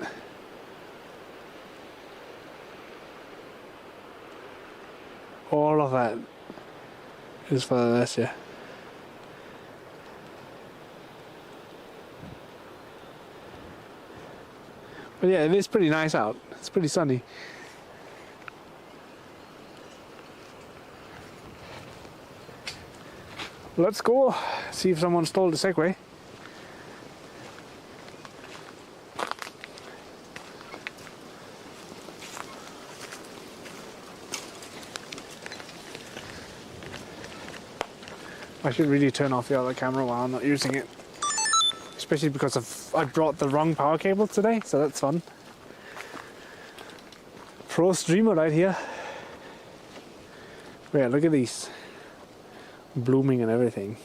All of that is Fredericia. But yeah, it is pretty nice out. It's pretty sunny. Let's go see if someone stole the Segway. I should really turn off the other camera while I'm not using it. Especially because I brought the wrong power cable today, so that's fun. Pro streamer right here. Yeah, look at these. Blooming and everything.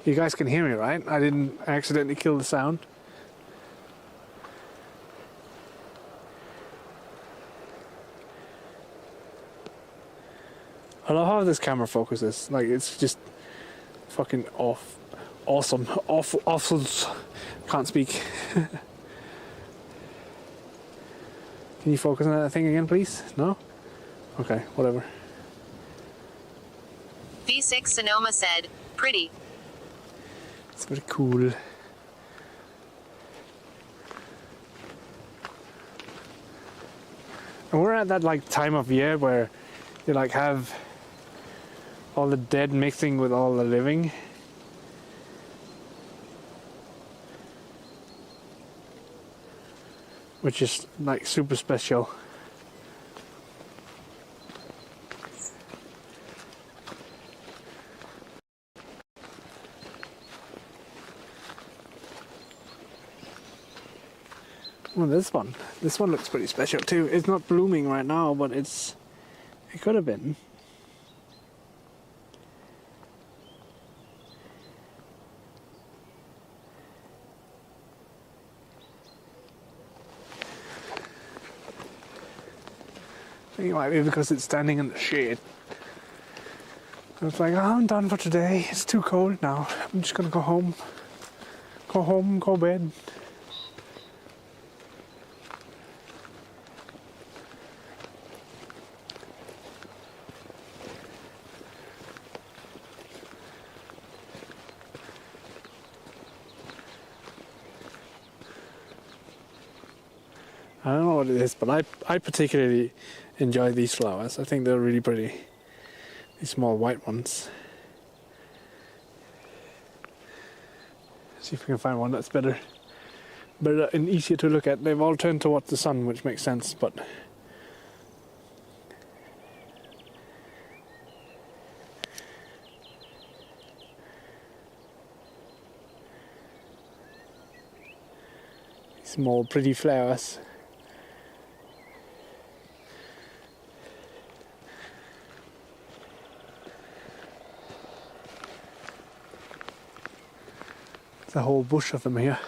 You guys can hear me, right? I didn't accidentally kill the sound. I love how this camera focuses. Like, it's just fucking awesome. Awesome. Can't speak. Can you focus on that thing again, please? No? Okay, whatever. V6 Sonoma said, pretty. It's very cool. And we're at that like time of year where you like have all the dead mixing with all the living. Which is like super special. Well, this one looks pretty special too. It's not blooming right now, but it could have been. I think it might be because it's standing in the shade. It's like, oh, I'm done for today. It's too cold now. I'm just gonna go home. Go home, go bed. I don't know what it is, but I particularly enjoy these flowers. I think they're really pretty. These small white ones. See if we can find one that's better and easier to look at. They've all turned towards the sun, which makes sense, but small pretty flowers. A whole bush of them here.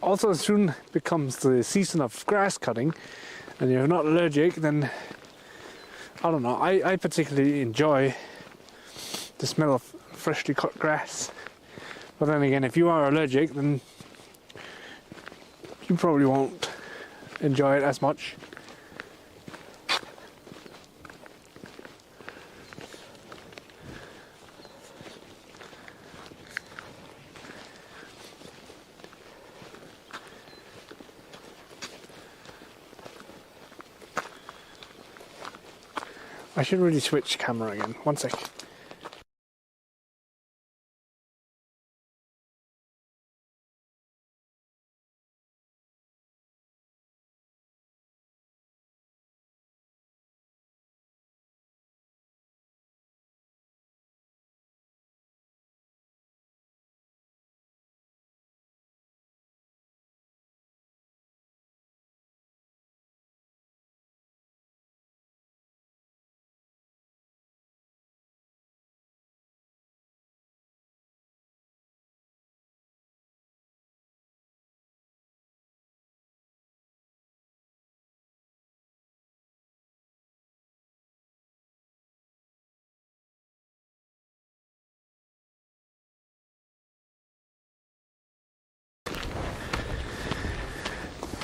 Also, soon becomes the season of grass cutting, and you're not allergic, then I don't know. I particularly enjoy the smell of freshly cut grass. But then again, if you are allergic, then you probably won't enjoy it as much. I should really switch camera again. One sec.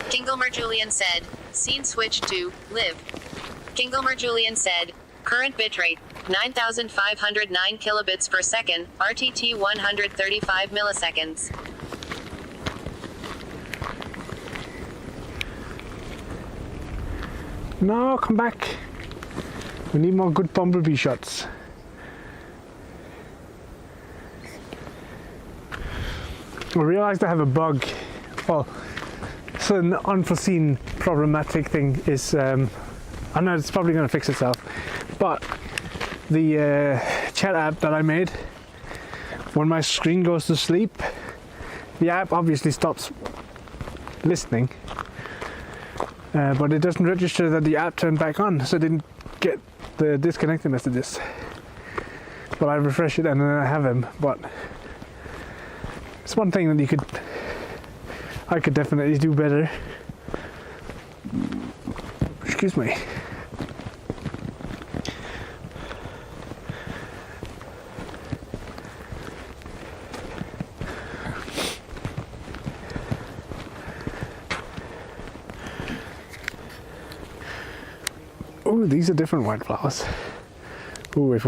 Kingelmer Julian said, scene switch to live. Kingelmer Julian said, current bitrate 9,509 kilobits per second, RTT 135 milliseconds. No, come back. We need more good bumblebee shots. I realized I have a bug. Well, so an unforeseen problematic thing is, I know it's probably going to fix itself, but the chat app that I made, when my screen goes to sleep, the app obviously stops listening, but it doesn't register that the app turned back on, so I didn't get the disconnected messages. But I refresh it and then I have them, but it's one thing that I could definitely do better. Excuse me. Oh, these are different white flowers. Oh, if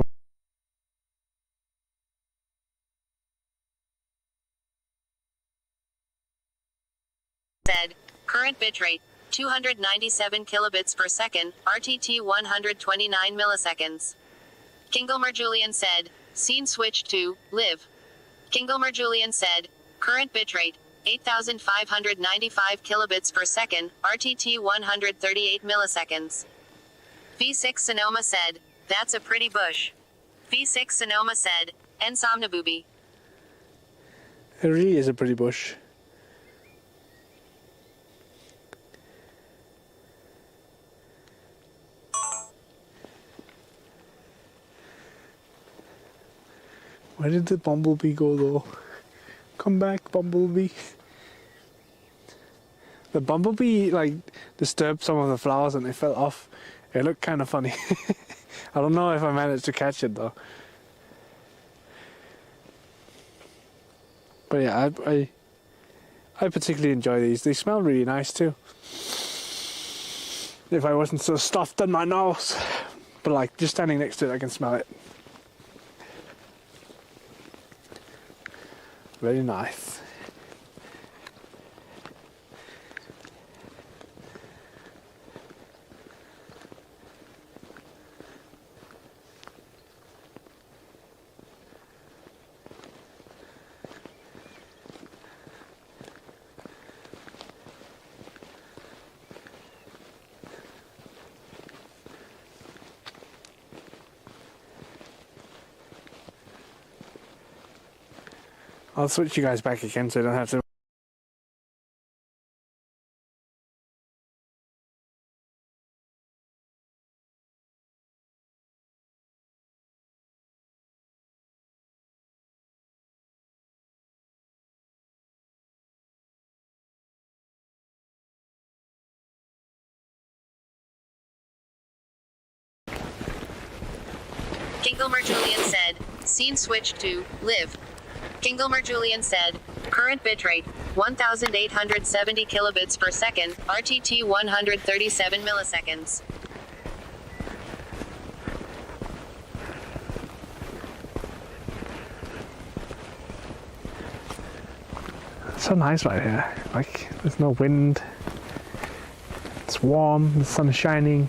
Said, current bitrate 297 kilobits per second, RTT 129 milliseconds. Kingelmer Julian said, scene switch to live. Kingelmer Julian said, current bitrate 8,595 kilobits per second, RTT 138 milliseconds. V6 Sonoma said, that's a pretty bush. V6 Sonoma said, Ensomnabooby. it really is a pretty bush. Where did the bumblebee go though? Come back, bumblebee. The bumblebee like disturbed some of the flowers and they fell off. It looked kind of funny. I don't know if I managed to catch it though. But yeah, I particularly enjoy these. They smell really nice too. If I wasn't so stuffed in my nose. But like just standing next to it I can smell it. Very nice. I'll switch you guys back again so I don't have to Kinglemer Julian said, scene switched to live. Kinglemer Julian said, current bitrate 1870 kilobits per second, RTT 137 milliseconds. It's so nice right here. Like, there's no wind. It's warm, the sun is shining.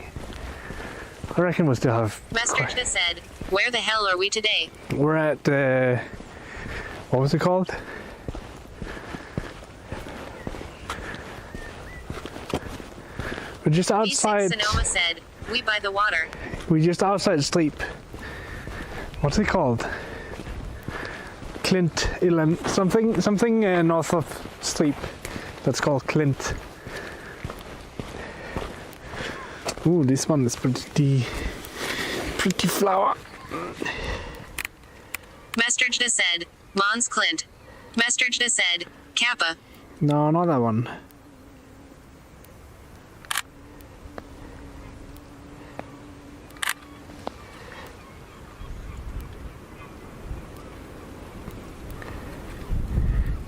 I reckon we'll still have... Masterchda said, where the hell are we today? We're at, what was it called? We're just outside... Sonoma said, we by the water. We're just outside Sleep. What's it called? Clint Island, something north of Sleep. That's called Clint. Ooh, this one is pretty flower. Masterchda said, Mons Clint. Masterchda said, Kappa. No, not that one.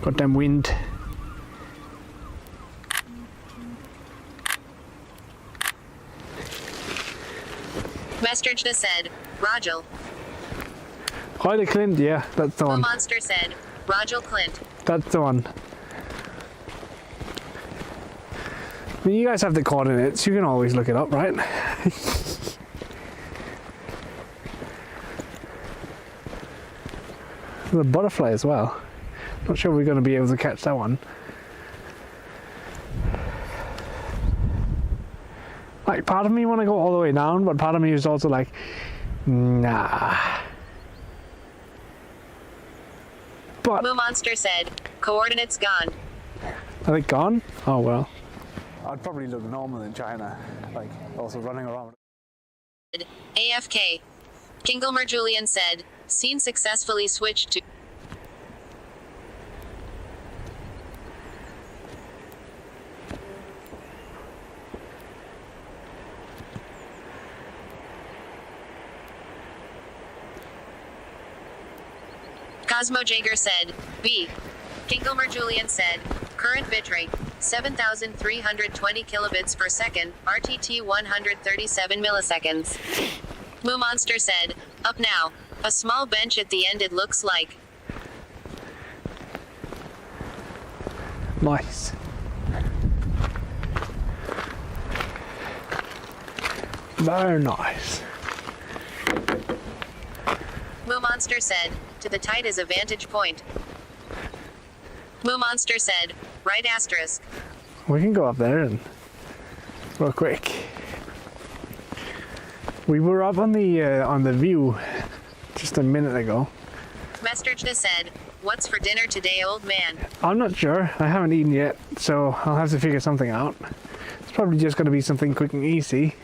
Goddamn wind. Masterchda said, Rogel. Oh, the Clint, yeah, that's the one. Monster said, Rogel Clint. That's the one. I mean, you guys have the coordinates, you can always look it up, right? The butterfly as well. Not sure we're going to be able to catch that one. Like, part of me want to go all the way down, but part of me is also like, nah. But Moo Monster said, coordinates gone. are they gone? Oh well. I'd probably look normal in China, like also running around. AFK. Kinglemer Julian said, scene successfully switched to CosmoJaeger said, B. Kinglemer Julian said, current bitrate 7,320 kilobits per second, RTT 137 milliseconds. Moo Monster said, up now. A small bench at the end it looks like. Nice. Very nice. Moo Monster said, to the tight is a vantage point. Moo Monster said, right asterisk. We can go up there and real quick. We were up on the view just a minute ago. Masterchda said, what's for dinner today, old man? I'm not sure. I haven't eaten yet, so I'll have to figure something out. It's probably just going to be something quick and easy.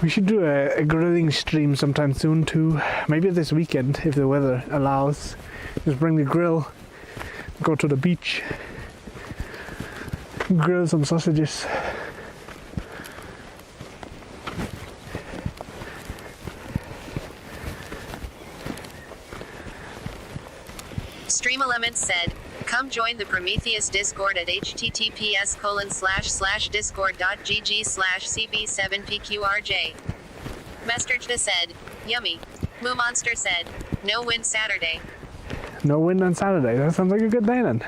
We should do a grilling stream sometime soon too. Maybe this weekend if the weather allows. Just bring the grill, go to the beach, grill some sausages. Stream Elements said, come join the Prometheus Discord at https://discord.gg/cb7pqrj. Masterchda said, yummy. Moo Monster said, no wind Saturday. No wind on Saturday. That sounds like a good day then.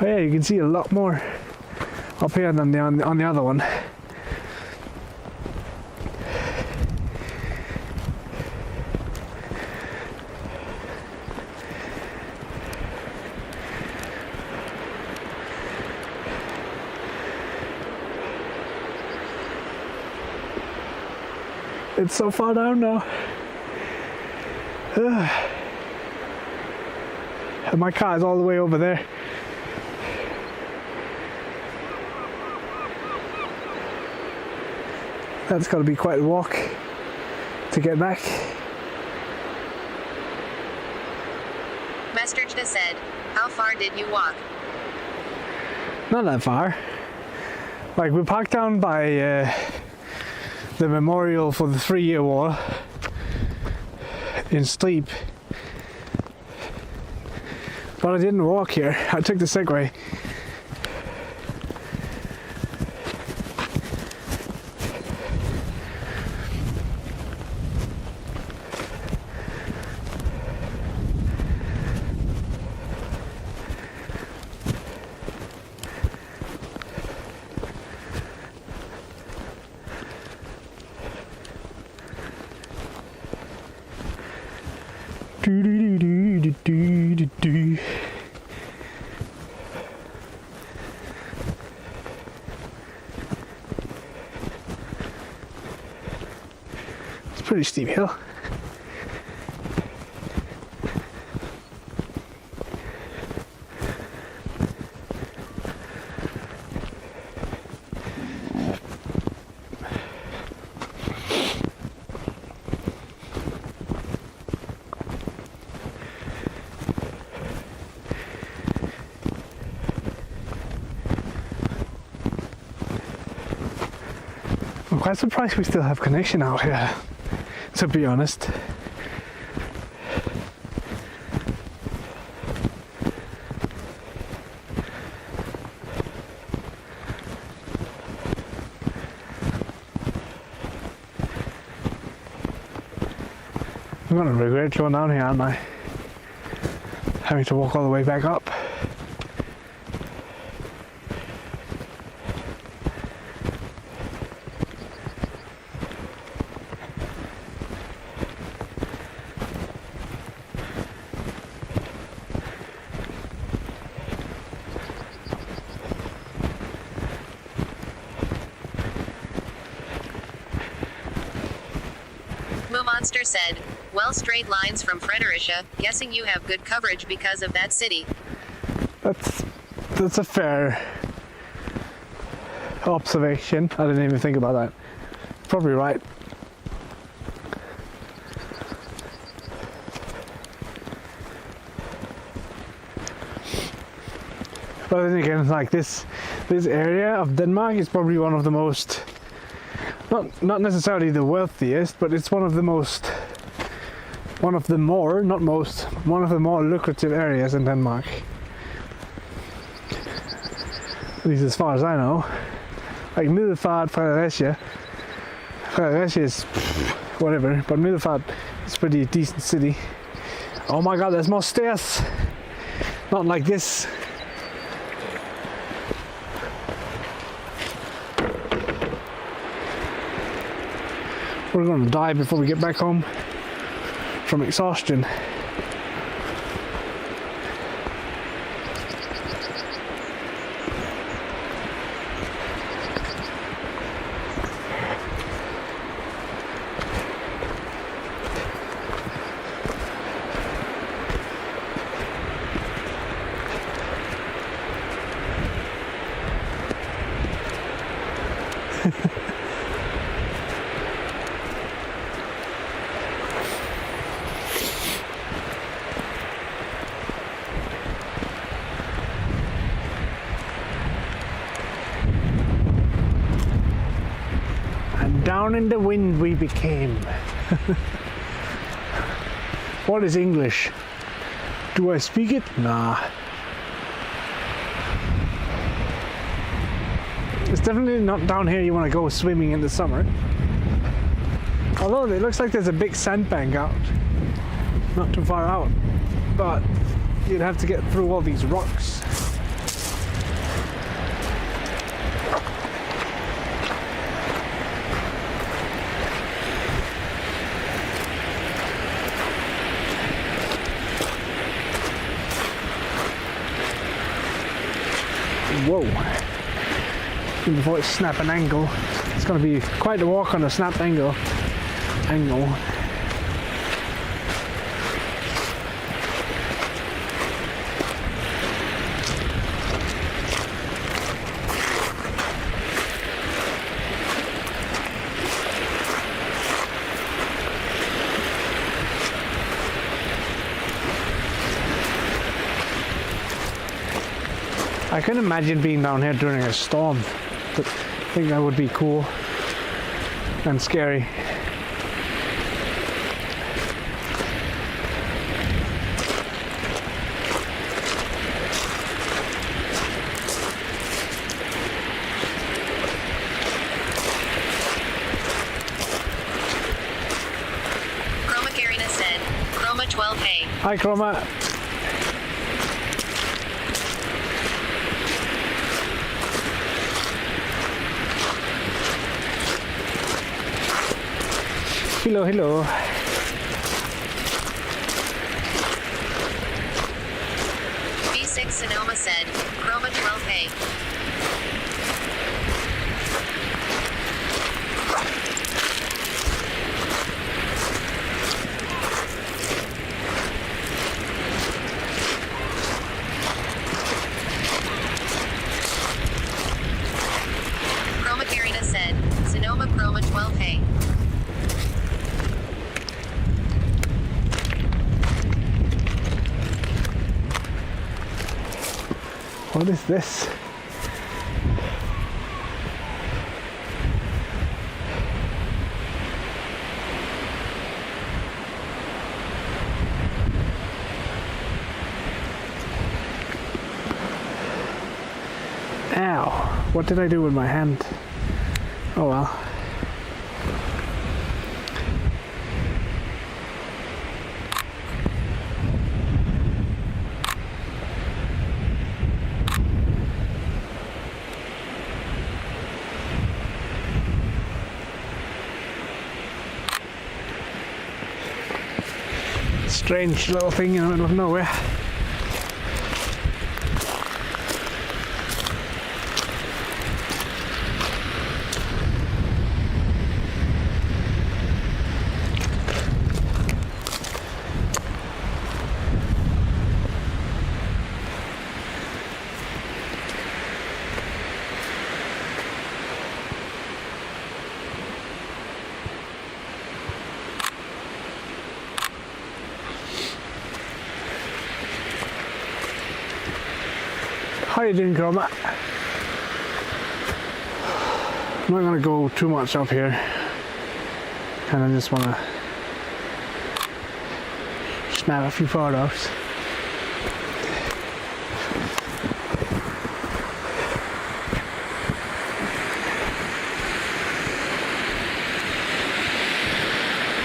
Oh yeah, you can see a lot more up here than on the other one. It's so far down now. And my car is all the way over there. That's got to be quite a walk to get back. Masterchda said, how far did you walk? Not that far. Like, we parked down by the memorial for the 3-year war in Steep. But I didn't walk here, I took the Segway. It's a pretty steep hill. I'm quite surprised we still have connection out here, to be honest. I'm gonna regret going down here, aren't I? Having to walk all the way back up. Monster said, well, straight lines from Fredericia, guessing you have good coverage because of that city. That's a fair observation. I didn't even think about that. Probably right. But then again, like this area of Denmark is probably one of the most, not necessarily the wealthiest, but it's one of the more lucrative areas in Denmark. At least as far as I know. Like Middelfart, Fredericia is whatever, but Middelfart is a pretty decent city. Oh my god, there's more stairs! Not like this. We're gonna die before we get back home from exhaustion. Down in the wind we became. What is English? Do I speak it? Nah. It's definitely not down here you want to go swimming in the summer. Although it looks like there's a big sandbank out. Not too far out. But you'd have to get through all these rocks. Whoa. Even before it snap an angle. It's going to be quite a walk on a snap angle. I I can imagine being down here during a storm. But I think that would be cool and scary. Hi Chroma. Hello, hello. B6 Sonoma said, Chroma 12A. Chroma 12A. What is this? Ow! What did I do with my hand? Oh well. Strange little thing in the middle of nowhere. How you doing, Chroma? I'm not gonna go too much up here. Kinda just wanna snap a few photos.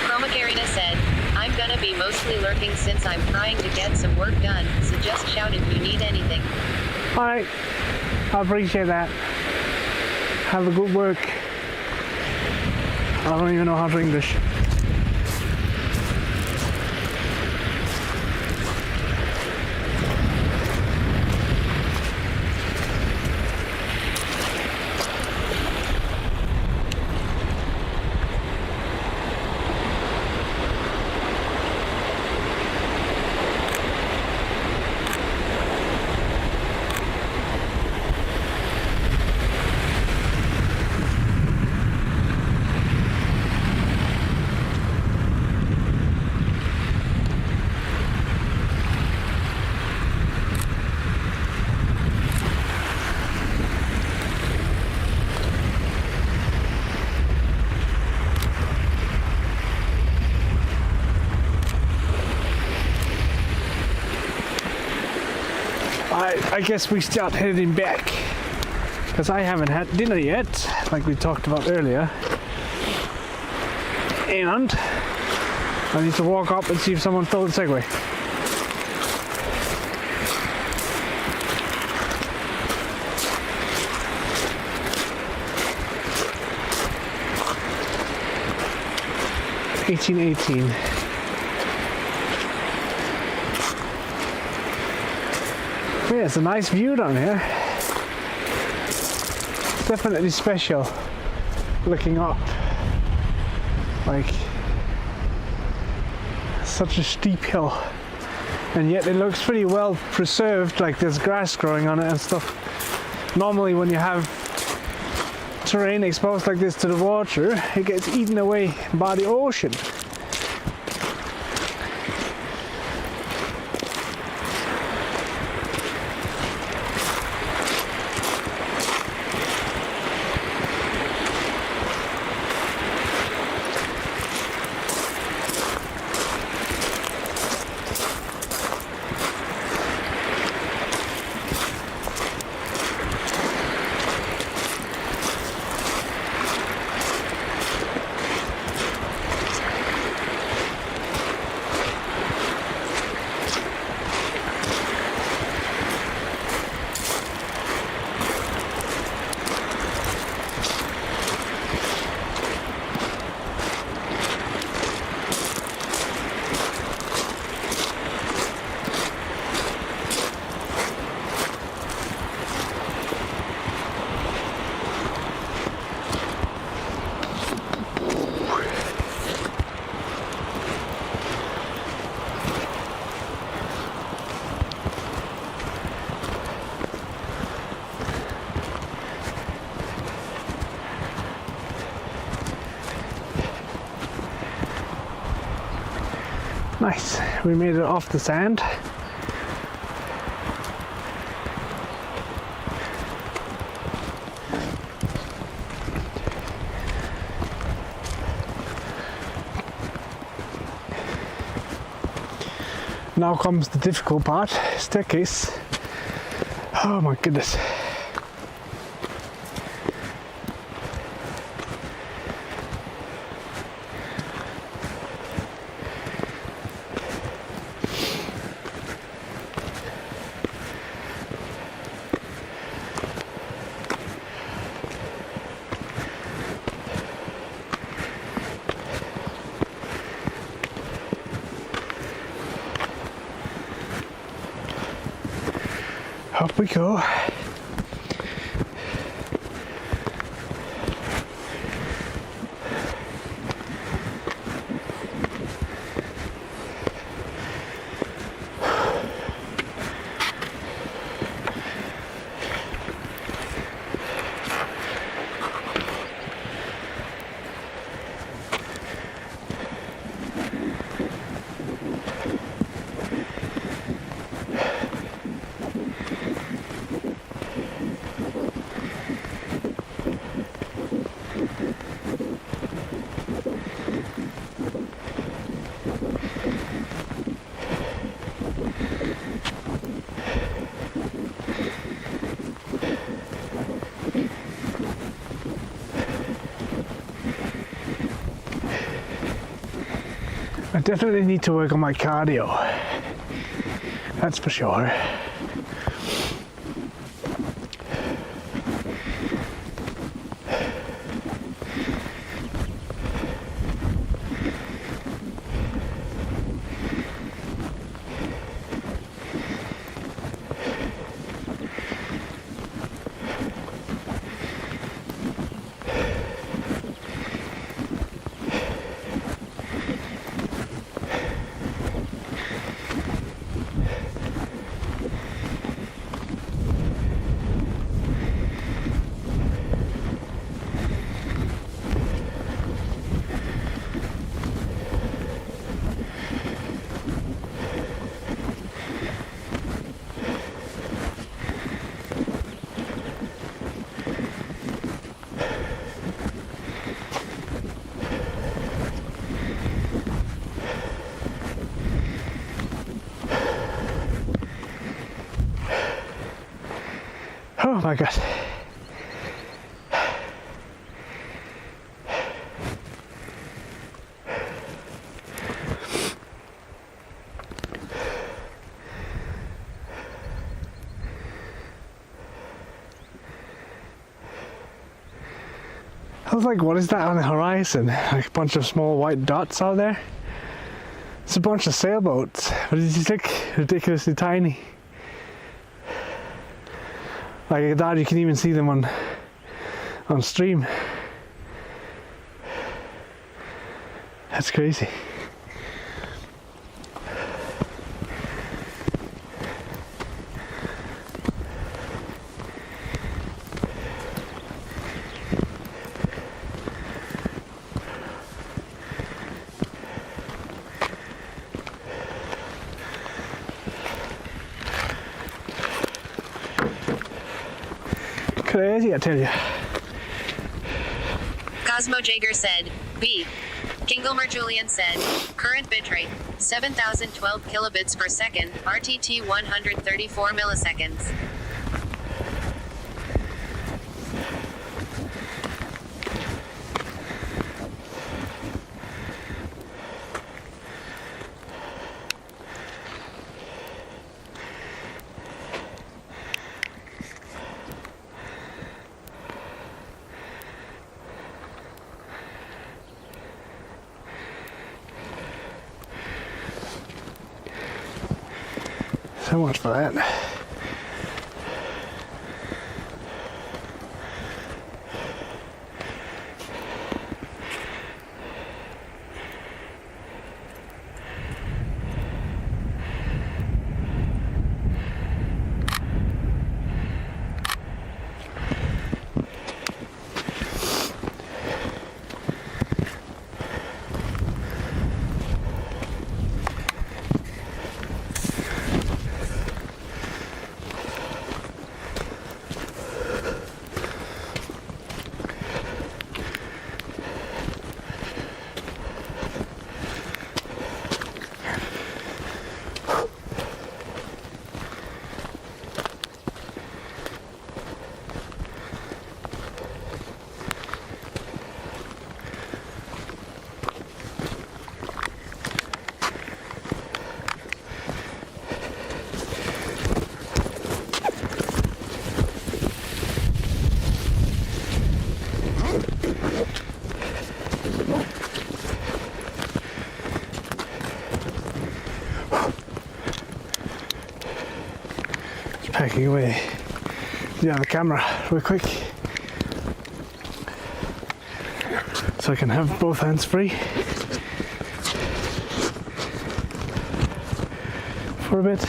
Chroma said, I'm gonna be mostly lurking since I'm trying to get some work done, so just shout if you need anything. Alright, I appreciate that. Have a good work. I don't even know how to English. I guess we start heading back because I haven't had dinner yet, like we talked about earlier, and I need to walk up and see if someone stole the Segway. $18.18. Yeah, it's a nice view down here. It's definitely special looking up. Like such a steep hill, and yet it looks pretty well preserved, like there's grass growing on it and stuff. Normally when you have terrain exposed like this to the water, it gets eaten away by the ocean. Nice, we made it off the sand. Now comes the difficult part, staircase. Oh my goodness. Up we go. I definitely need to work on my cardio, that's for sure. Oh my god. I was like, what is that on the horizon? Like a bunch of small white dots out there? It's a bunch of sailboats, but it's just like ridiculously tiny. Like that, you can even see them on stream. That's crazy. Crazy, I tell you. CosmoJaeger said, B. Kinglemer Julian said, current bitrate, 7012 kilobits per second, RTT 134 milliseconds. So much for that. hacking away the other camera real quick, so I can have both hands free for a bit.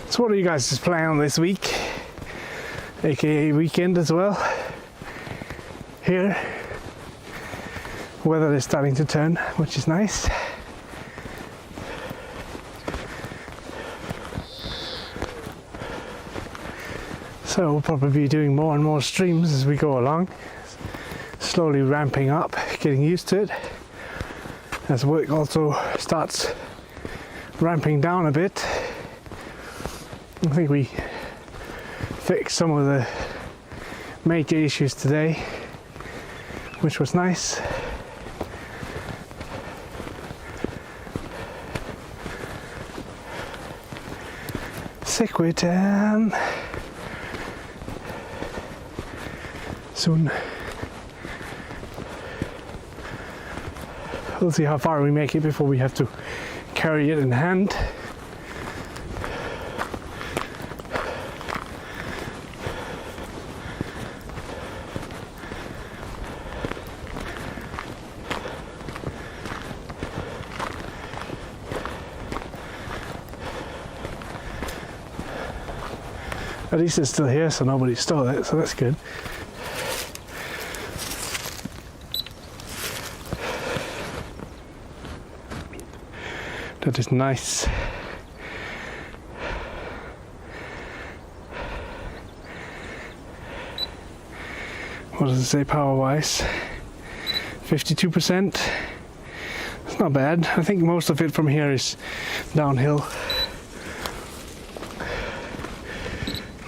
So what are you guys just planning on this week, aka weekend as well? Here, weather is starting to turn, which is nice. So we'll probably be doing more and more streams as we go along, slowly ramping up, getting used to it, as work also starts ramping down a bit. I think we fixed some of the major issues today, which was nice. Sequitan soon. We'll see how far we make it before we have to carry it in hand. At least it's still here, so nobody stole it, so that's good. That is nice. What does it say power-wise? 52%. It's not bad. I think most of it from here is downhill.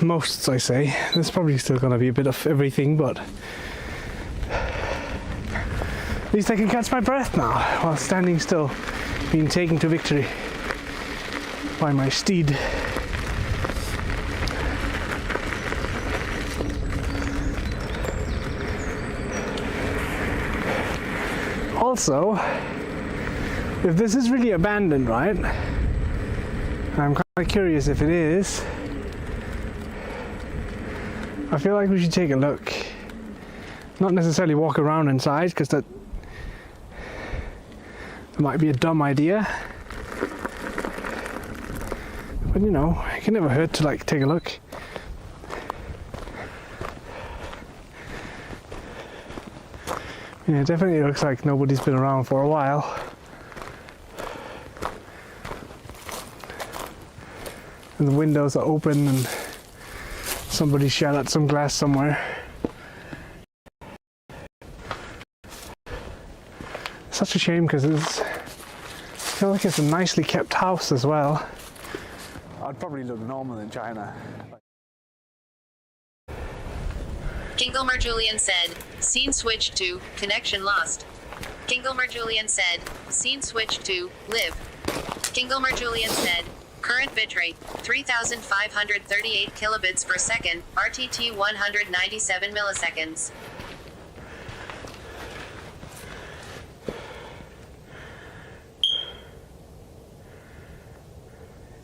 Most, I say. There's probably still gonna be a bit of everything, but at least I can catch my breath now while standing still, being taken to victory by my steed. Also, if this is really abandoned, right? I'm kind of curious if it is. I feel like we should take a look. Not necessarily walk around inside, because that might be a dumb idea. But you know, it can never hurt to like take a look. Yeah, it definitely looks like nobody's been around for a while. And the windows are open and somebody shot at some glass somewhere. Such a shame, because I feel like it's a nicely kept house as well. I'd probably look normal in China. Kingelmer Julian said, scene switched to, connection lost. Kingelmer Julian said, scene switched to, live. Kingelmer Julian said, current bitrate, 3,538 kilobits per second, RTT 197 milliseconds.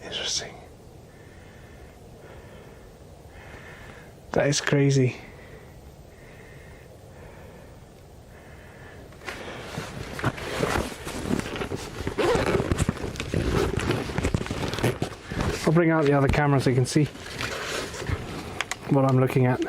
Interesting. That is crazy. I'll bring out the other camera so you can see what I'm looking at.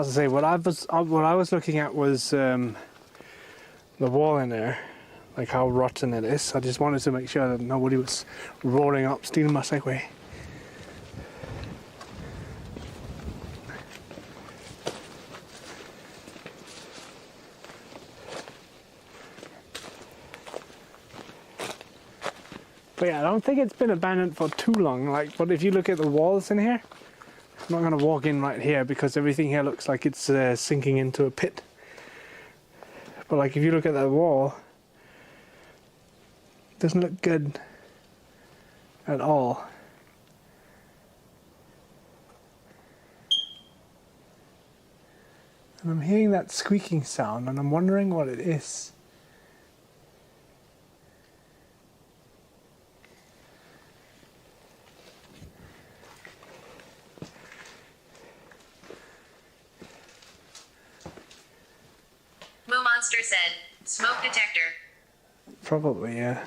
about to say, what I was looking at was the wall in there, like how rotten it is. I just wanted to make sure that nobody was rolling up, stealing my Segway. But yeah, I don't think it's been abandoned for too long. Like, but if you look at the walls in here, I'm not going to walk in right here because everything here looks like it's sinking into a pit. But like, if you look at that wall, it doesn't look good at all. And I'm hearing that squeaking sound, and I'm wondering what it is. Monster said, smoke detector. Probably, yeah.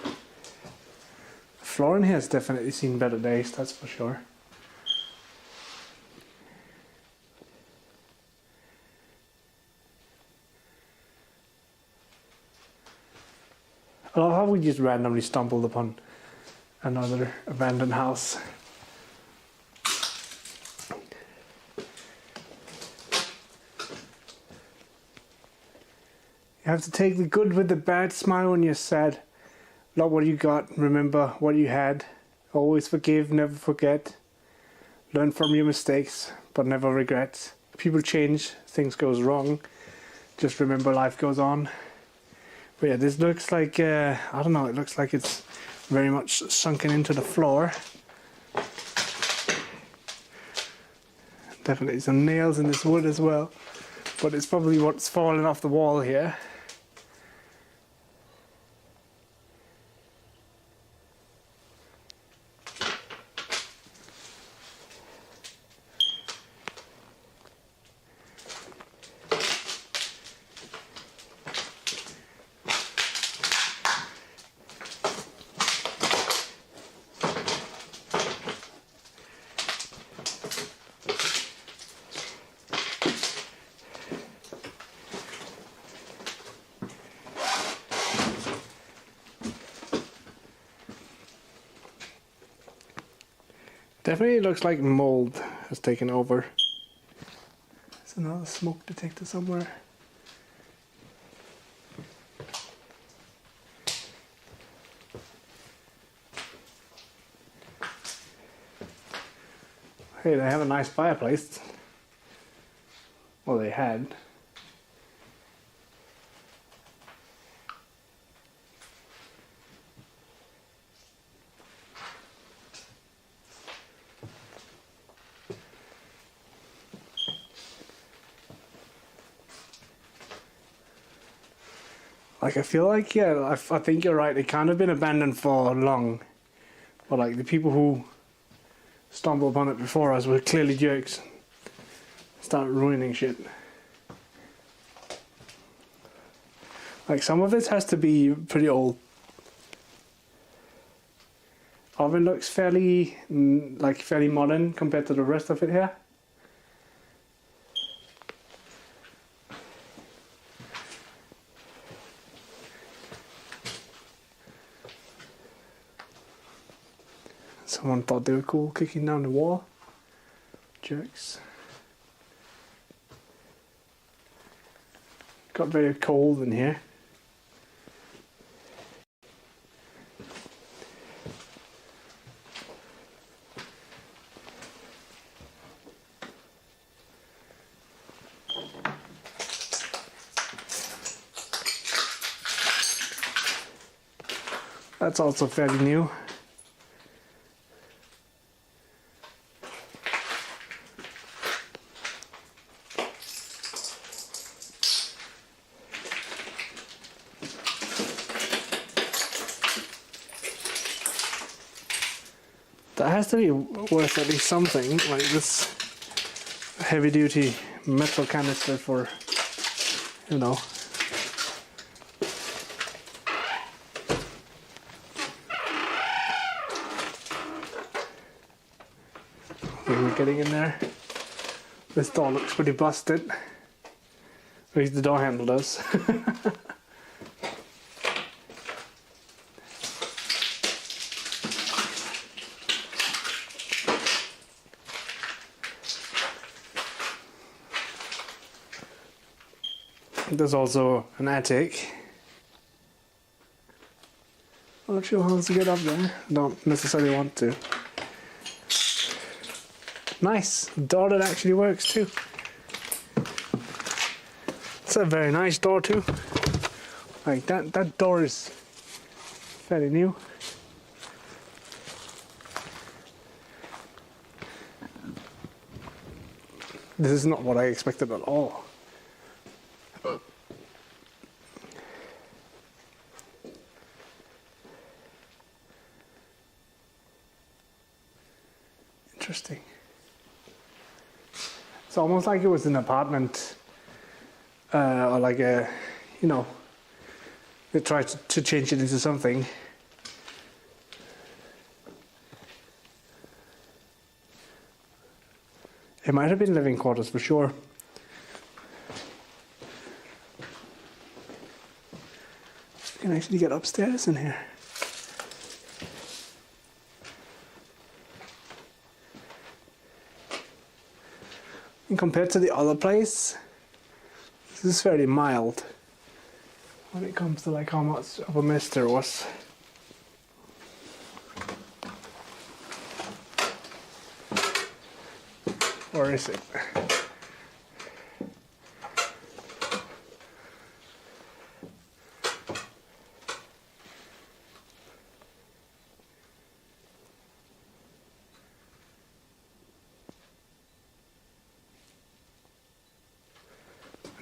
The floor in here has definitely seen better days, that's for sure. I love how we just randomly stumbled upon another abandoned house. You have to take the good with the bad, smile when you're sad. Love what you got, remember what you had. Always forgive, never forget. Learn from your mistakes, but never regret. People change, things goes wrong. Just remember life goes on. But yeah, this looks like, I don't know, it looks like it's very much sunken into the floor. Definitely some nails in this wood as well. But it's probably what's fallen off the wall here. Definitely looks like mold has taken over. There's another smoke detector somewhere. Hey, they have a nice fireplace. Well, they had. Like, I feel like, yeah, I think you're right, it can't have been abandoned for long. But like, the people who stumbled upon it before us were clearly jerks. Start ruining shit. Like, some of it has to be pretty old. Oven looks fairly, like, fairly modern compared to the rest of it here. Someone thought they were cool kicking down the wall. Jerks. Got very cold in here. That's also fairly new. That has to be worth at least something, like this heavy duty metal canister for, you know. when we're getting in there. This door looks pretty busted. At least the door handle does. There's also an attic. I'm not sure how to get up there. Don't necessarily want to. Nice door that actually works too. It's a very nice door too. Like that door is fairly new. This is not what I expected at all. Interesting. It's almost like it was an apartment, or like a, you know, they tried to change it into something. It might have been living quarters for sure. We can actually get upstairs in here. And compared to the other place, this is fairly mild when it comes to like how much of a mess there was. Or is it?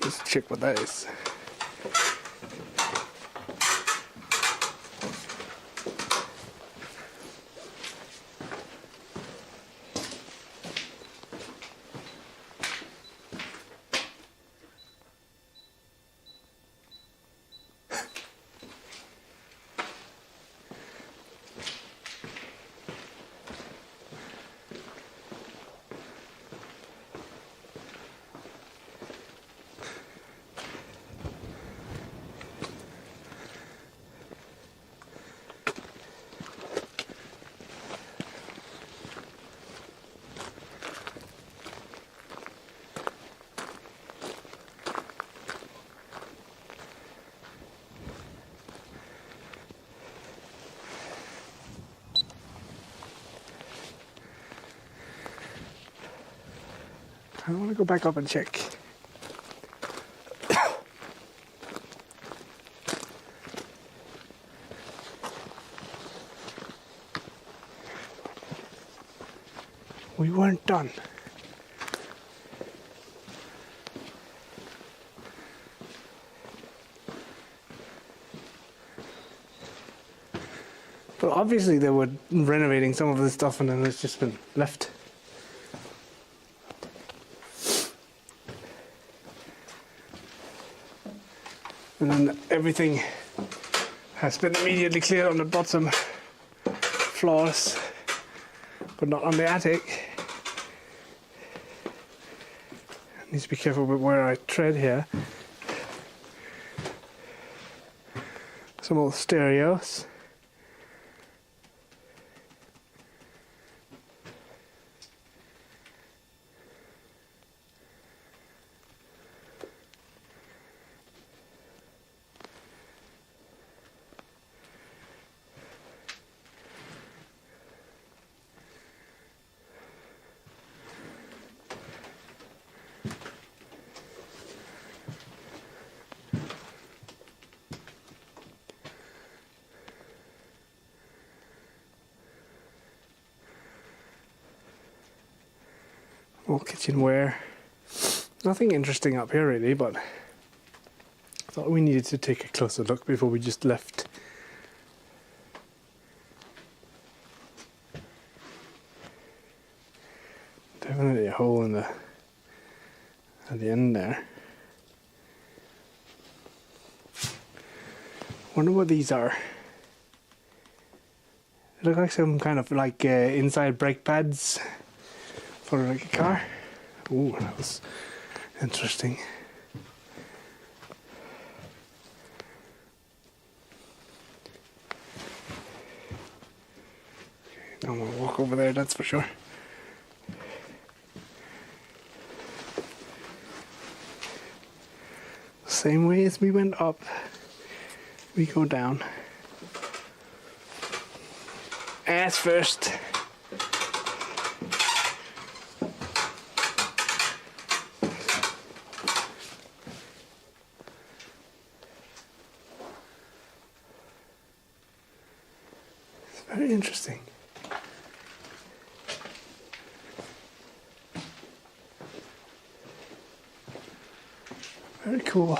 Let's check what that is. I want to go back up and check. We weren't done. But obviously they were renovating some of the stuff and then it's just been left. And then everything has been immediately cleared on the bottom floors, but not on the attic. I need to be careful with where I tread here. Some old stereos. All kitchenware. Nothing interesting up here really, but I thought we needed to take a closer look before we just left. Definitely a hole in the at the end there. Wonder what these are. They look like some kind of like inside brake pads for like a car. Ooh, that was interesting. Okay, I'm gonna walk over there, that's for sure. Same way as we went up, we go down. Ass first. It's very interesting. Very cool.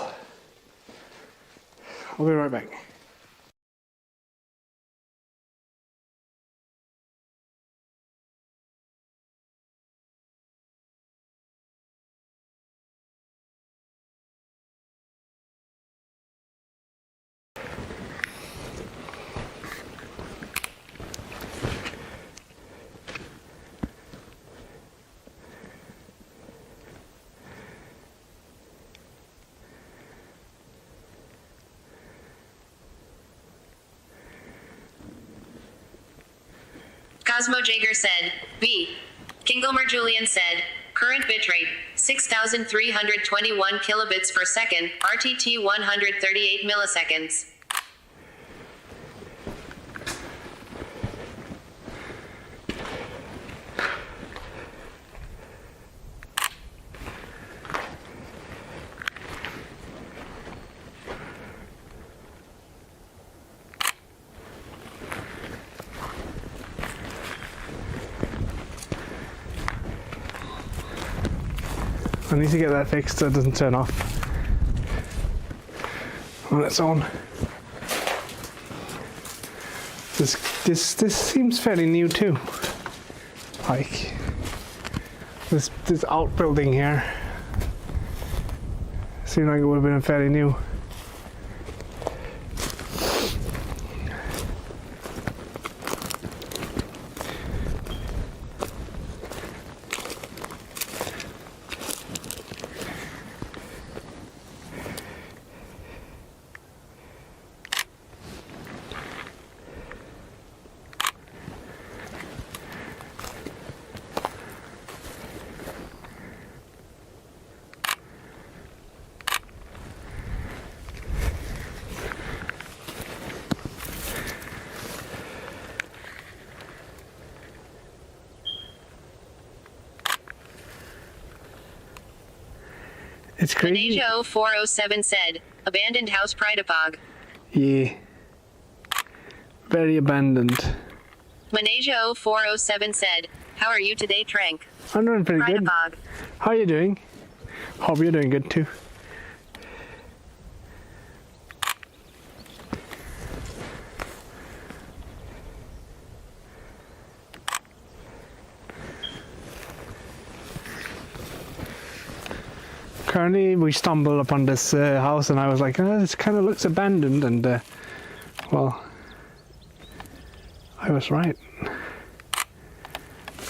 I'll be right back. CosmoJaeger said, B. Kingomer Julian said, current bitrate, 6,321 kilobits per second, RTT 138 milliseconds. I need to get that fixed so it doesn't turn off when it's on. This seems fairly new too. Like this outbuilding here seemed like it would have been fairly new. It's crazy. Manejo 407 said, abandoned house Pridapog. Yeah. Very abandoned. Manejo 407 said, how are you today, Trank? I'm doing pretty good. Pridapog. How are you doing? Hope you're doing good too. Currently, we stumbled upon this house, and I was like, oh, this kind of looks abandoned, and well, I was right.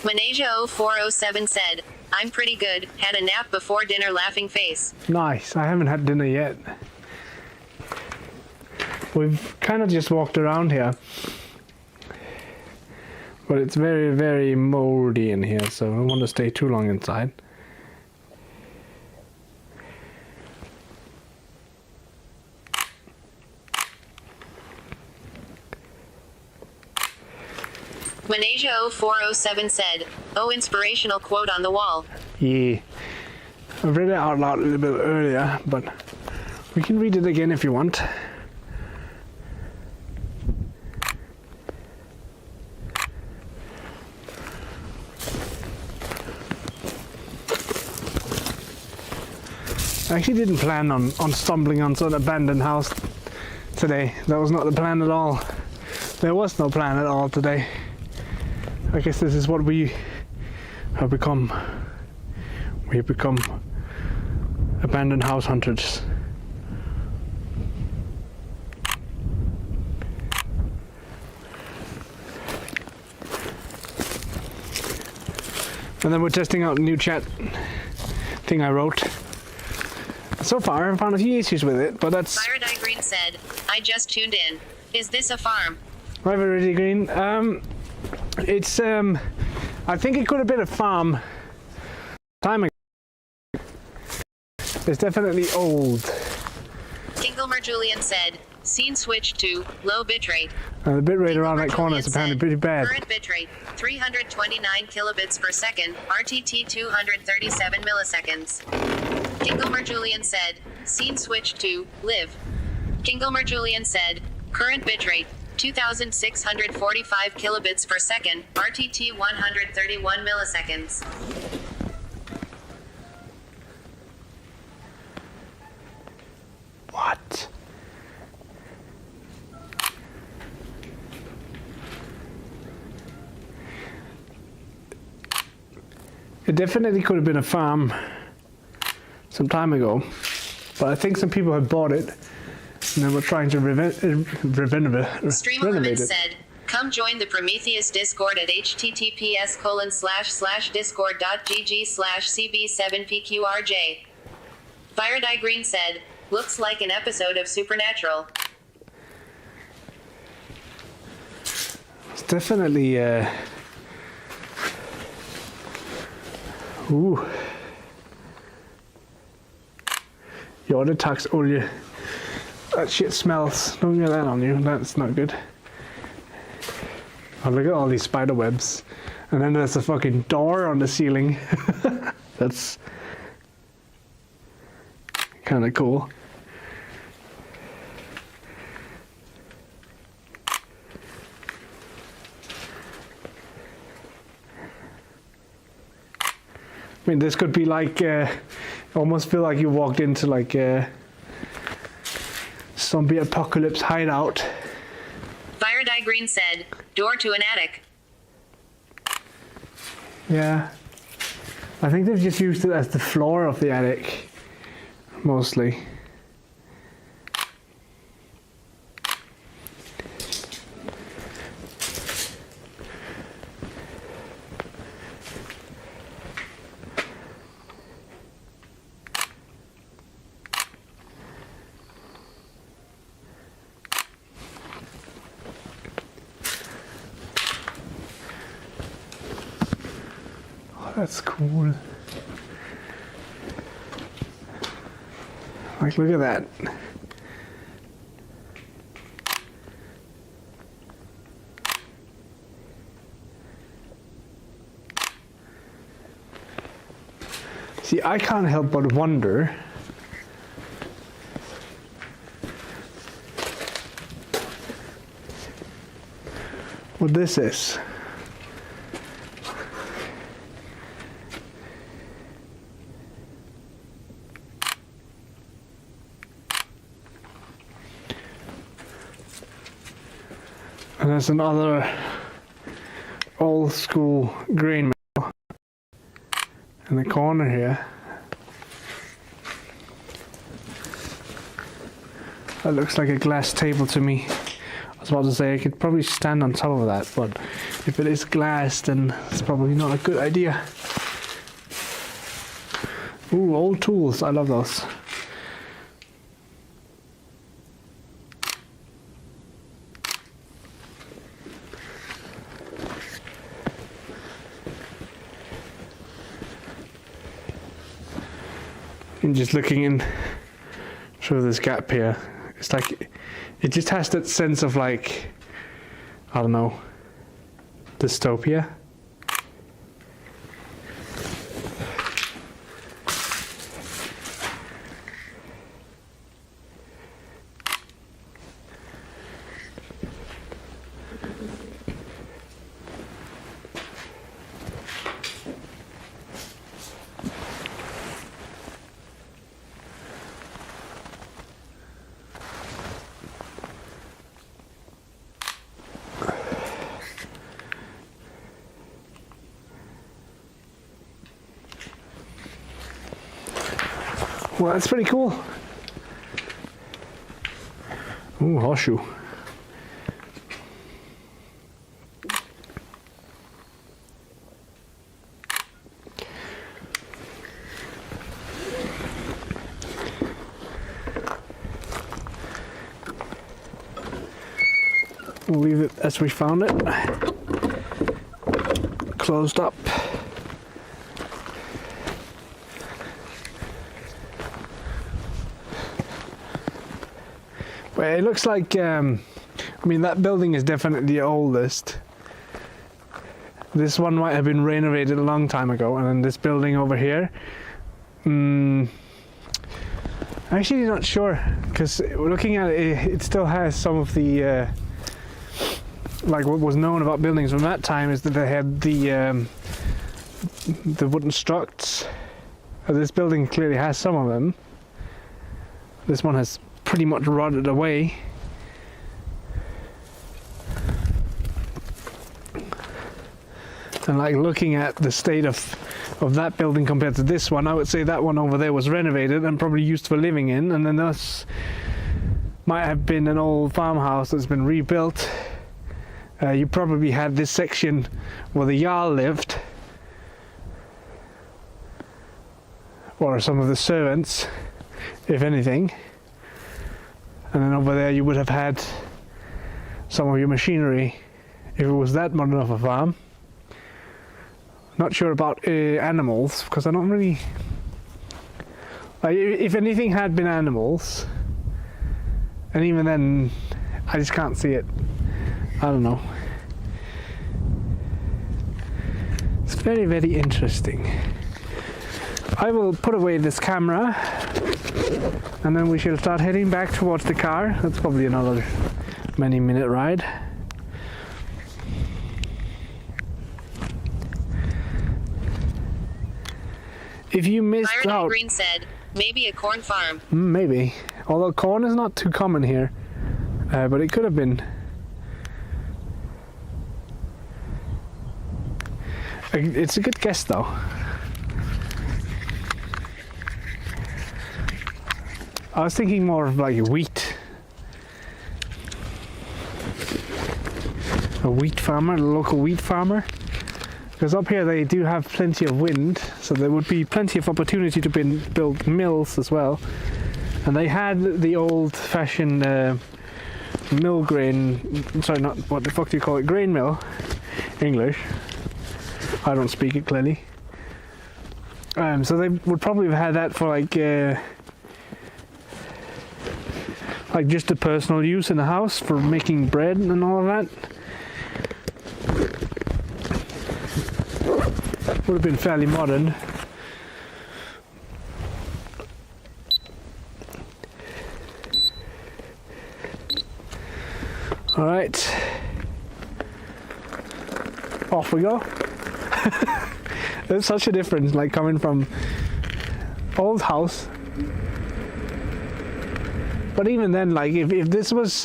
Manejo 407 said, I'm pretty good, had a nap before dinner, laughing face. Nice. I haven't had dinner yet. We've kind of just walked around here, but it's very, very moldy in here, so I don't want to stay too long inside. Manejo 407 said, oh, inspirational quote on the wall. Yeah. I read it out loud a little bit earlier, but we can read it again if you want. I actually didn't plan on stumbling on an abandoned house today. That was not the plan at all. There was no plan at all today. I guess this is what we have become. We have become abandoned house hunters. And then we're testing out a new chat thing I wrote. So far, I found a few issues with it, but that's... Fire Die Green said, I just tuned in. Is this a farm? Rivalry Green. It's I think it could have been a farm time ago. It's definitely old. Kinglemer Julian said, scene switched to low bitrate. The bitrate around Kinglemer that corner is Julian apparently said, pretty bad. Current bitrate 329 kilobits per second, RTT 237 milliseconds. Kinglemer Julian said, scene switched to live. Kinglemer Julian said, current bitrate 2,645 kilobits per second, RTT 131 milliseconds. What? It definitely could have been a farm some time ago, but I think some people had bought it and then we're trying to renovate Streamer it. said, come join the Prometheus Discord at https://discord.gg/cb7pqrj. Fire Die Green said, looks like an episode of Supernatural. It's definitely ooh. Ja, det tax olje. That shit smells. Don't get that on you. That's not good. Oh, look at all these spider webs. And then there's a fucking door on the ceiling. That's kind of cool. I mean, this could be like, almost feel like you walked into like a zombie apocalypse hideout. Fire Die Green said, door to an attic. Yeah. I think they've just used it as the floor of the attic, mostly. That's cool. Like, look at that. See, I can't help but wonder what this is. And there's another old school grain mill in the corner here. That looks like a glass table to me. I was about to say I could probably stand on top of that, but if it is glass, then it's probably not a good idea. Ooh, old tools. I love those. And just looking in through this gap here, it's like it just has that sense of like, I don't know, dystopia. Well, that's pretty cool. Ooh, horseshoe. We'll leave it as we found it. Closed up. Well, it looks like, I mean, that building is definitely the oldest. This one might have been renovated a long time ago, and then this building over here, I'm actually not sure, because looking at it, it still has some of the, like what was known about buildings from that time is that they had the wooden struts. This building clearly has some of them. This one has pretty much rotted away. And like looking at the state of that building compared to this one, I would say that one over there was renovated and probably used for living in, and then this might have been an old farmhouse that's been rebuilt. You probably had this section where the Jarl lived, or some of the servants, if anything. And then over there you would have had some of your machinery, if it was that modern of a farm. Not sure about animals, because I don't really... Like, if anything had been animals, and even then, I just can't see it. I don't know. It's very, very interesting. I will put away this camera, and then we shall start heading back towards the car. That's probably another many-minute ride. Fire If you missed out... Green said, maybe a corn farm. Maybe. Although corn is not too common here. But it could have been. It's a good guess though. I was thinking more of like wheat. A wheat farmer, a local wheat farmer. Because up here they do have plenty of wind, so there would be plenty of opportunity to build mills as well. And they had the old-fashioned mill grain, sorry, not, what the fuck do you call it, grain mill, English. I don't speak it clearly. So they would probably have had that for like just a personal use in the house for making bread and all of that. Would have been fairly modern. All right, off we go. There's such a difference, like coming from old house. But even then, like if this was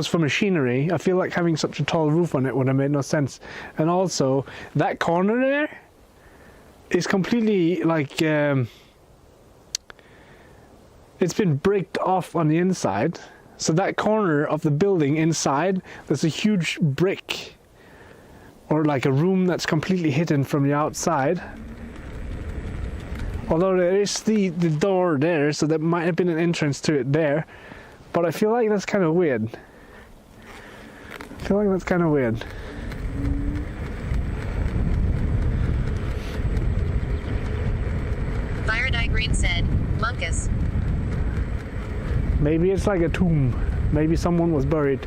for machinery, I feel like having such a tall roof on it would have made no sense. And also, that corner there is completely like it's been bricked off on the inside. So that corner of the building inside, there's a huge brick, or like a room that's completely hidden from the outside. Although there is the door there, so there might have been an entrance to it there. But I feel like that's kind of weird. Fire Green said, Monkus. Maybe it's like a tomb. Maybe someone was buried.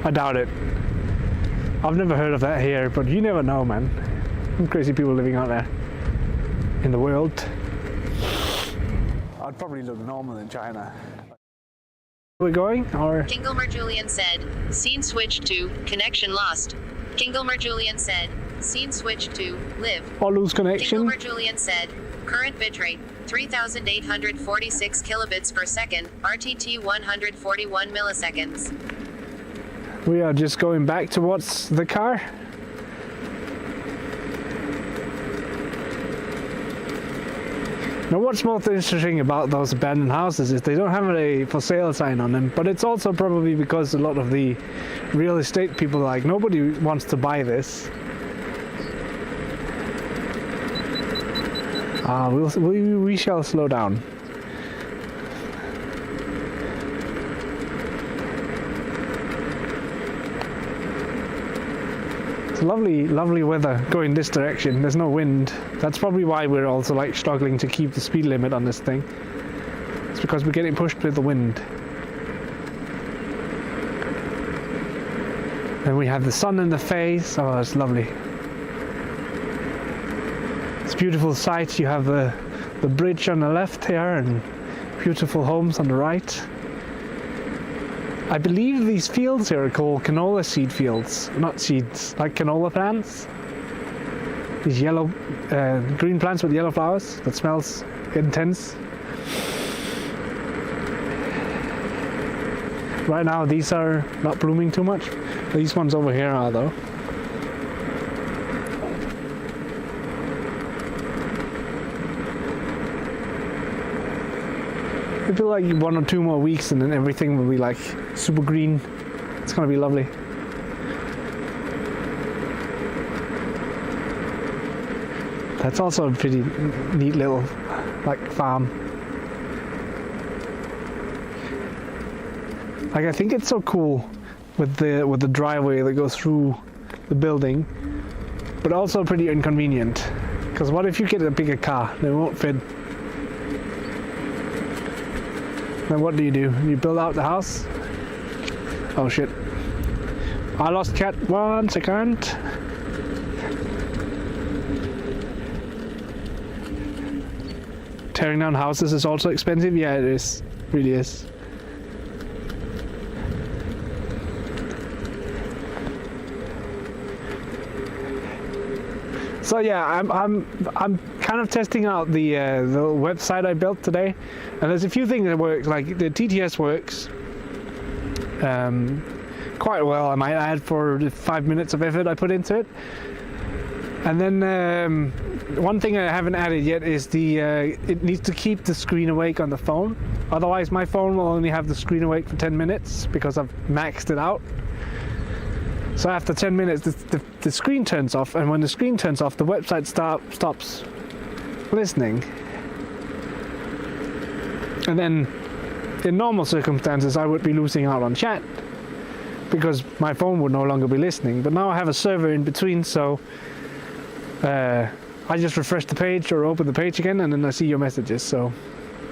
I doubt it. I've never heard of that here, but you never know, man. Some crazy people living out there in the world. I'd probably look normal in China. We're going, or? Kinglemer Julian said, scene switched to, connection lost. Kinglemer Julian said, scene switched to, live. Or lose connection. Kinglemer Julian said, current bitrate, 3,846 kilobits per second, RTT 141 milliseconds. We are just going back towards the car. Now what's most interesting about those abandoned houses is they don't have a for sale sign on them, but it's also probably because a lot of the real estate people are like, nobody wants to buy this. We shall slow down. It's lovely, lovely weather going this direction. There's no wind. That's probably why we're also like struggling to keep the speed limit on this thing. It's because we're getting pushed with the wind. And we have the sun in the face. Oh, it's lovely. It's a beautiful sight. You have the bridge on the left here and beautiful homes on the right. I believe these fields here are called canola seed fields. Not seeds, like canola plants. These yellow, green plants with yellow flowers that smells intense. Right now these are not blooming too much. These ones over here are though. I feel like 1 or 2 more weeks and then everything will be like super green. It's gonna be lovely. That's also a pretty neat little like farm. Like I think it's so cool with the driveway that goes through the building, but also pretty inconvenient. Because what if you get a bigger car? They won't fit. Then what do? You build out the house? Oh shit. I lost chat 1 second. Tearing down houses is also expensive? Yeah, it is. It really is. So yeah, I'm kind of testing out the website I built today, and there's a few things that work. Like the TTS works quite well, I might add, for the 5 minutes of effort I put into it. And then one thing I haven't added yet is it needs to keep the screen awake on the phone. Otherwise, my phone will only have the screen awake for 10 minutes because I've maxed it out. So after 10 minutes, the screen turns off, and when the screen turns off, the website stops listening. And then, in normal circumstances, I would be losing out on chat because my phone would no longer be listening. But now I have a server in between, so I just refresh the page or open the page again, and then I see your messages. So,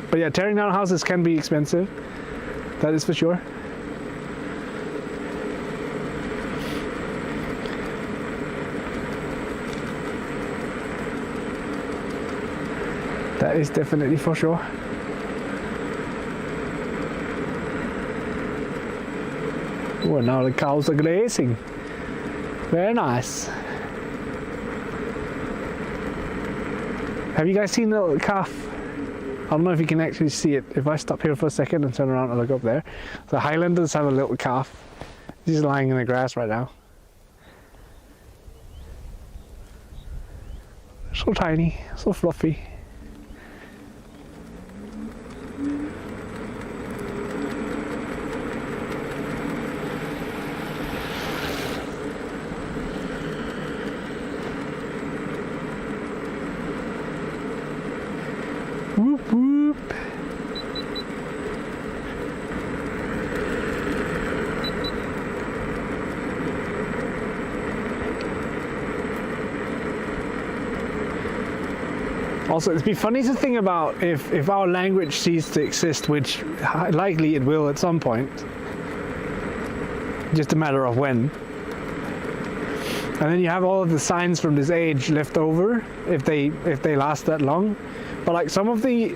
but yeah, tearing down houses can be expensive. That is for sure. That is definitely for sure. Oh, and now the cows are grazing. Very nice. Have you guys seen the little calf? I don't know if you can actually see it. If I stop here for a second and turn around and look up there. The Highlanders have a little calf. He's lying in the grass right now. So tiny, so fluffy. Whoop whoop. Also, it'd be funny to think about if our language ceased to exist, which likely it will at some point. Just a matter of when. And then you have all of the signs from this age left over if they last that long. But like some of the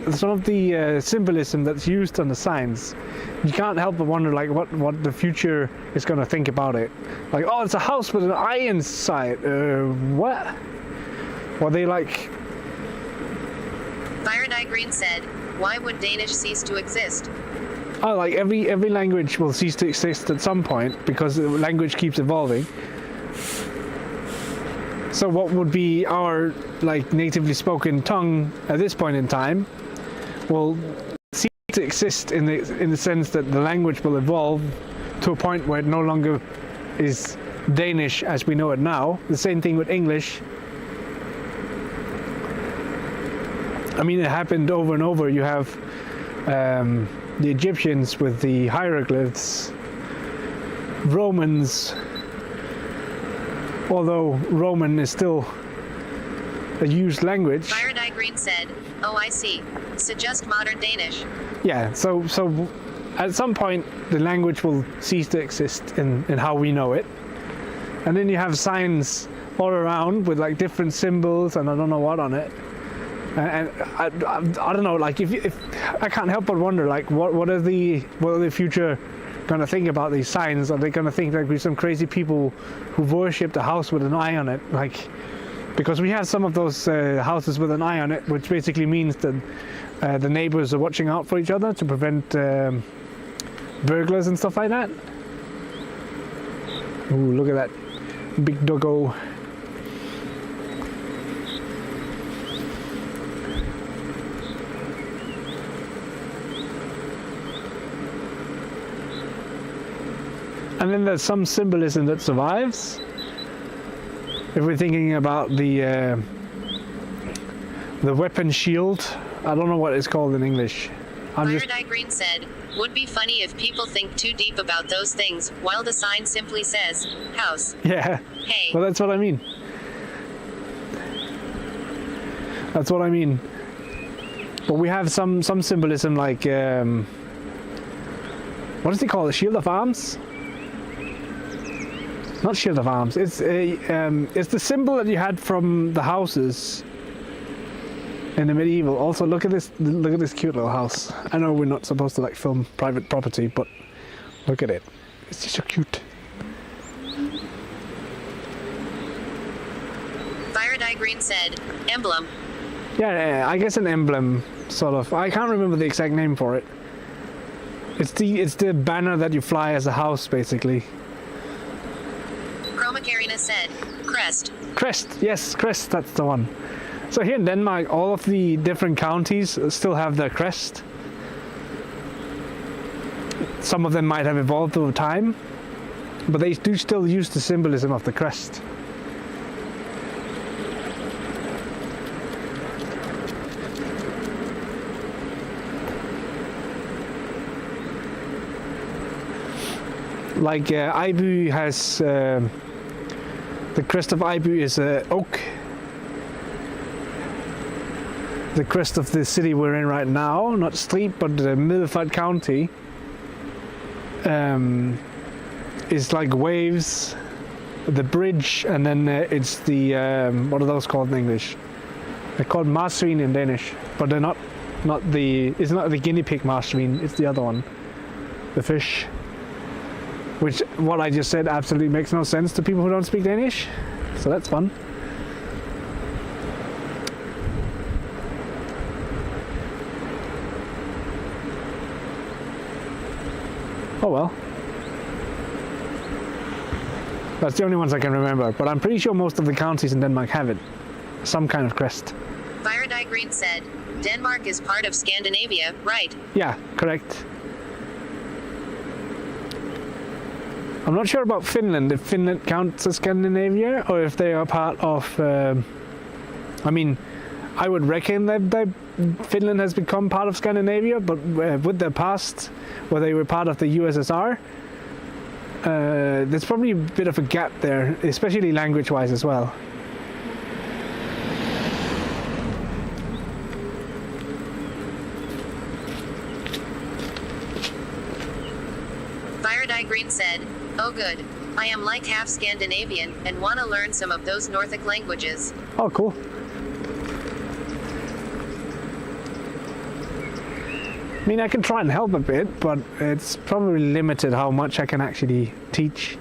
symbolism that's used on the signs, you can't help but wonder like what the future is going to think about it. Like, oh, it's a house with an eye inside. What? Or they like. Fire Die Green said, "Why would Danish cease to exist?" Oh, like every language will cease to exist at some point because the language keeps evolving. So what would be our like natively spoken tongue at this point in time will cease to exist in the sense that the language will evolve to a point where it no longer is Danish as we know it now. The same thing with English. I mean, it happened over and over. You have the Egyptians with the hieroglyphs, Romans, although Roman is still a used language. Firedye Green said, "Oh, I see. Suggest modern Danish." Yeah, so at some point the language will cease to exist in how we know it. And then you have signs all around with like different symbols and I don't know what on it. And I don't know, like if I can't help but wonder, like what are the future gonna think about these signs? Are they gonna think like we're some crazy people who worship a house with an eye on it? Like, because we have some of those houses with an eye on it, which basically means that the neighbors are watching out for each other to prevent burglars and stuff like that. Ooh, look at that big doggo. And then there's some symbolism that survives. If we're thinking about the weapon shield, I don't know what it's called in English. Firedye Green said, "Would be funny if people think too deep about those things, while the sign simply says, house." Yeah. Hey. Well, that's what I mean. That's what I mean. But we have some symbolism like, what does he call it? Shield of arms? Not shield of arms. It's the symbol that you had from the houses in the medieval. Also, look at this cute little house. I know we're not supposed to like film private property, but look at it. It's just so cute. Firedye Green said, "Emblem." Yeah, I guess an emblem, sort of. I can't remember the exact name for it. It's the banner that you fly as a house, basically. Chromacarina said, "Crest." Crest, yes, crest, that's the one. So here in Denmark, all of the different counties still have their crest. Some of them might have evolved over time, but they do still use the symbolism of the crest. Like Ejby has, the crest of Ejby is oak. The crest of the city we're in right now, not street, but Middelfart County, is like waves, the bridge, and then it's the, what are those called in English? They're called marsvin in Danish, but they're not it's not the guinea pig marsvin, it's the other one, the fish. Which, what I just said absolutely makes no sense to people who don't speak Danish, so that's fun. Oh well. That's the only ones I can remember, but I'm pretty sure most of the counties in Denmark have it. Some kind of crest. Firedye Green said, "Denmark is part of Scandinavia, right?" Yeah, correct. I'm not sure about Finland, if Finland counts as Scandinavia, or if they are part of... I mean, I would reckon that Finland has become part of Scandinavia, but with their past, where they were part of the USSR, there's probably a bit of a gap there, especially language-wise as well. Firedye Green said, "Oh good. I am like half Scandinavian and want to learn some of those Nordic languages." Oh, cool. I mean, I can try and help a bit, but it's probably limited how much I can actually teach.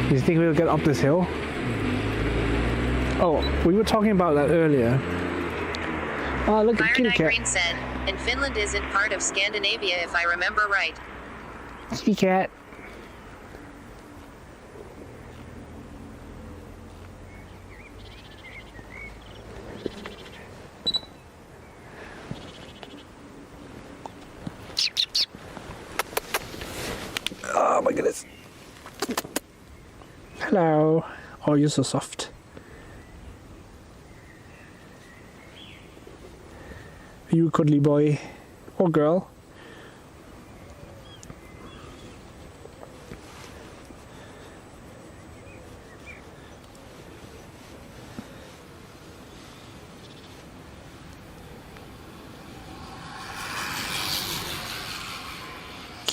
Do you think we'll get up this hill? Oh, we were talking about that earlier. Oh, look at kitty Firedye cat. Green said, "And Finland isn't part of Scandinavia if I remember right." Kitty cat. Oh my goodness. Hello. Oh, you're so soft. Are you a cuddly boy or girl?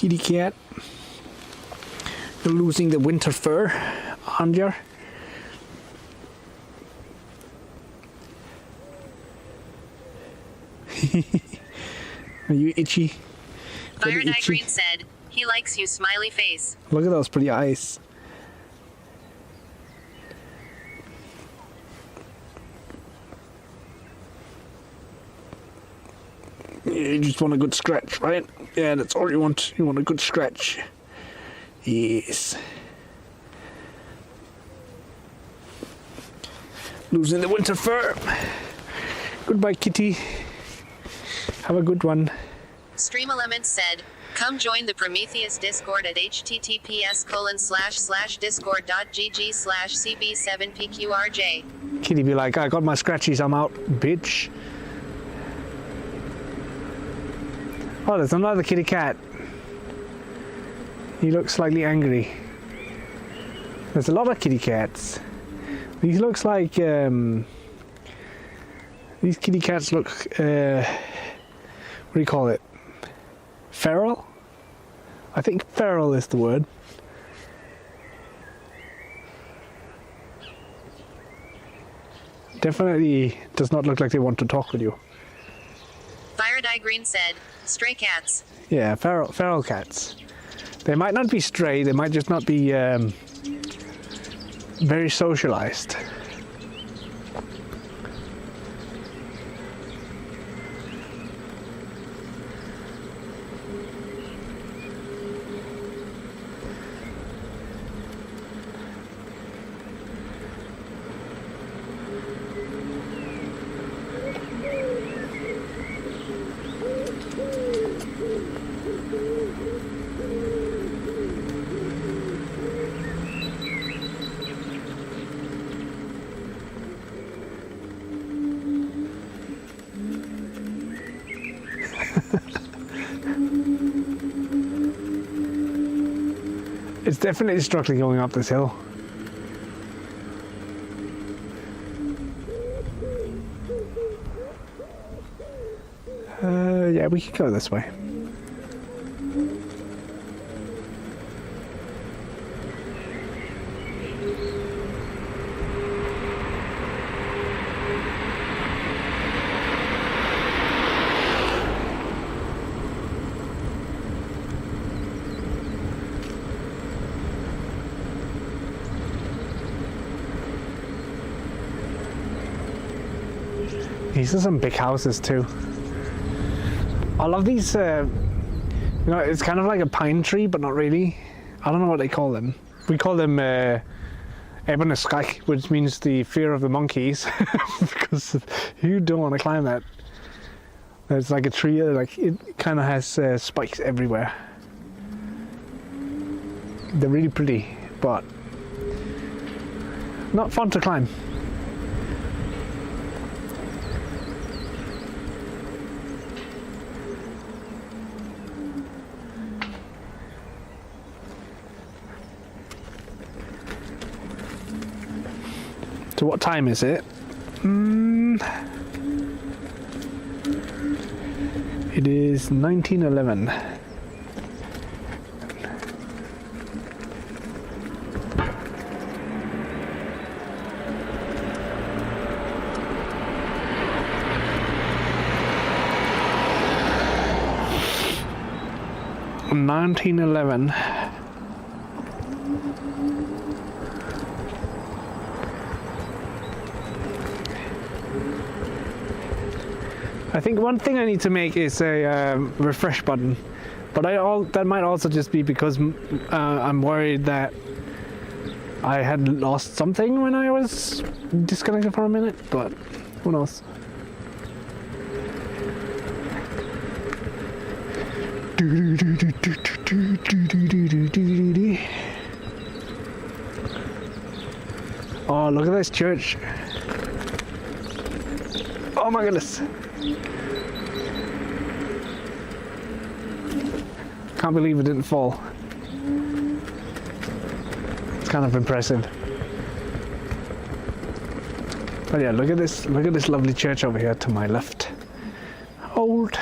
Kitty cat. You're losing the winter fur, aren't you? Are you itchy? Fire Dye Green said, he likes you, smiley face. Look at those pretty eyes. You just want a good scratch, right? Yeah, that's all you want. You want a good scratch. Yes. Losing the winter fur. Goodbye, kitty. Have a good one. Stream Elements said, come join the Prometheus Discord at https://discord.gg/cb7pqrj. Kitty be like, I got my scratchies, I'm out, bitch. Oh, there's another kitty cat. He looks slightly angry. There's a lot of kitty cats. These looks like these kitty cats look what do you call it? Feral? I think feral is the word. Definitely does not look like they want to talk with you. Fire Dye Green said, stray cats. Yeah, feral cats. They might not be stray, they might just not be very socialized. It's definitely struggling going up this hill. Yeah, we could go this way. These are some big houses too. I love these, you know, it's kind of like a pine tree, but not really. I don't know what they call them. We call them Ebbeneskræk, which means the fear of the monkeys, because you don't want to climb that. There's like a tree, like it kind of has spikes everywhere. They're really pretty, but not fun to climb. So what time is it? It is 1911. I think one thing I need to make is a refresh button, but that might also just be because I'm worried that I had lost something when I was disconnected for a minute, but who knows. Oh, look at this church. Oh my goodness. Can't believe it didn't fall. It's kind of impressive. But yeah, look at this lovely church over here to my left. Old.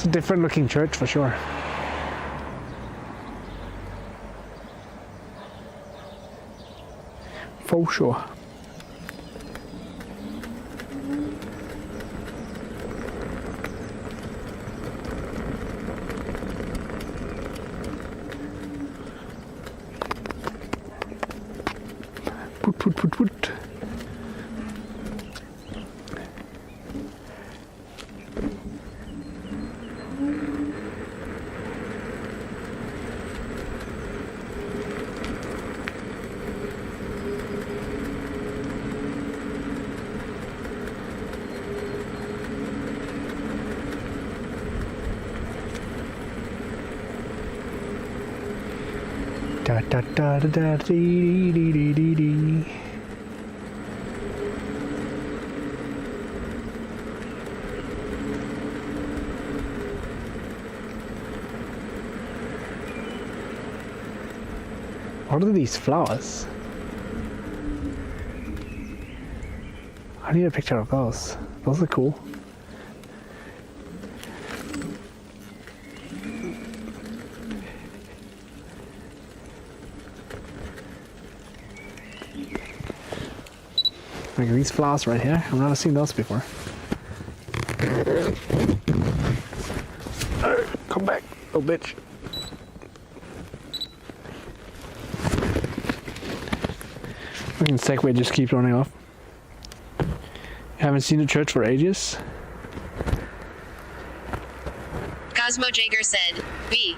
It's a different looking church for sure. For sure. Put. Da da da da da dee dee dee dee dee. What are these flowers? I need a picture of those. Those are cool. Look at these flowers right here. I've never seen those before. Come back, little bitch. Fucking Segway just keeps running off. You haven't seen the church for ages? CosmoJaeger said, B.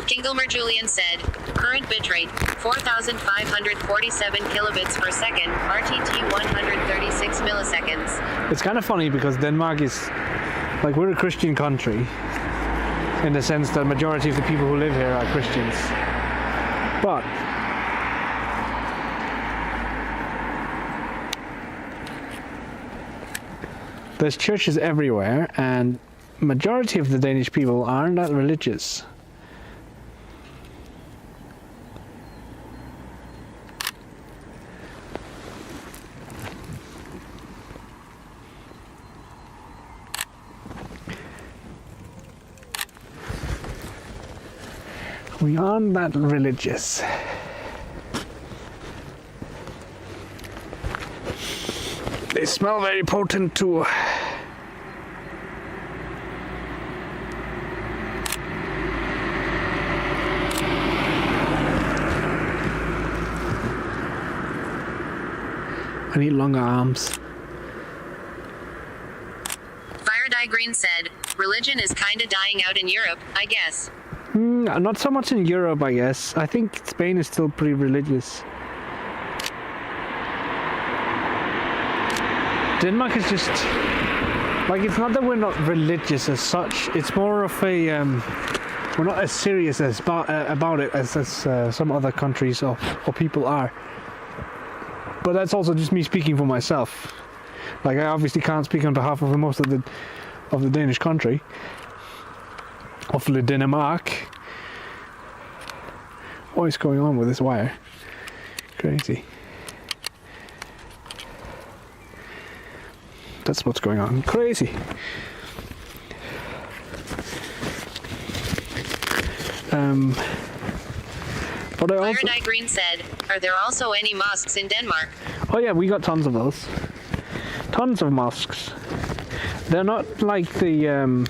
Kinglemer Julian said, current bitrate, 4,547 kilobits per second, RTT 136 milliseconds. It's kind of funny because Denmark is, like, we're a Christian country in the sense that the majority of the people who live here are Christians. But there's churches everywhere, and majority of the Danish people aren't that religious. We aren't that religious. They smell very potent too. I need longer arms. Firedye Green said, religion is kinda dying out in Europe, I guess. Not so much in Europe, I guess. I think Spain is still pretty religious. Denmark is just like, it's not that we're not religious as such. It's more of a we're not as serious as about it as some other countries or people are. But that's also just me speaking for myself. Like, I obviously can't speak on behalf of most of the Danish country. Of the Denmark. What is going on with this wire? Crazy. That's what's going on. Crazy. But I also... Firedye Green said, are there also any mosques in Denmark? Oh yeah, we got tons of those. Tons of mosques. They're not like the...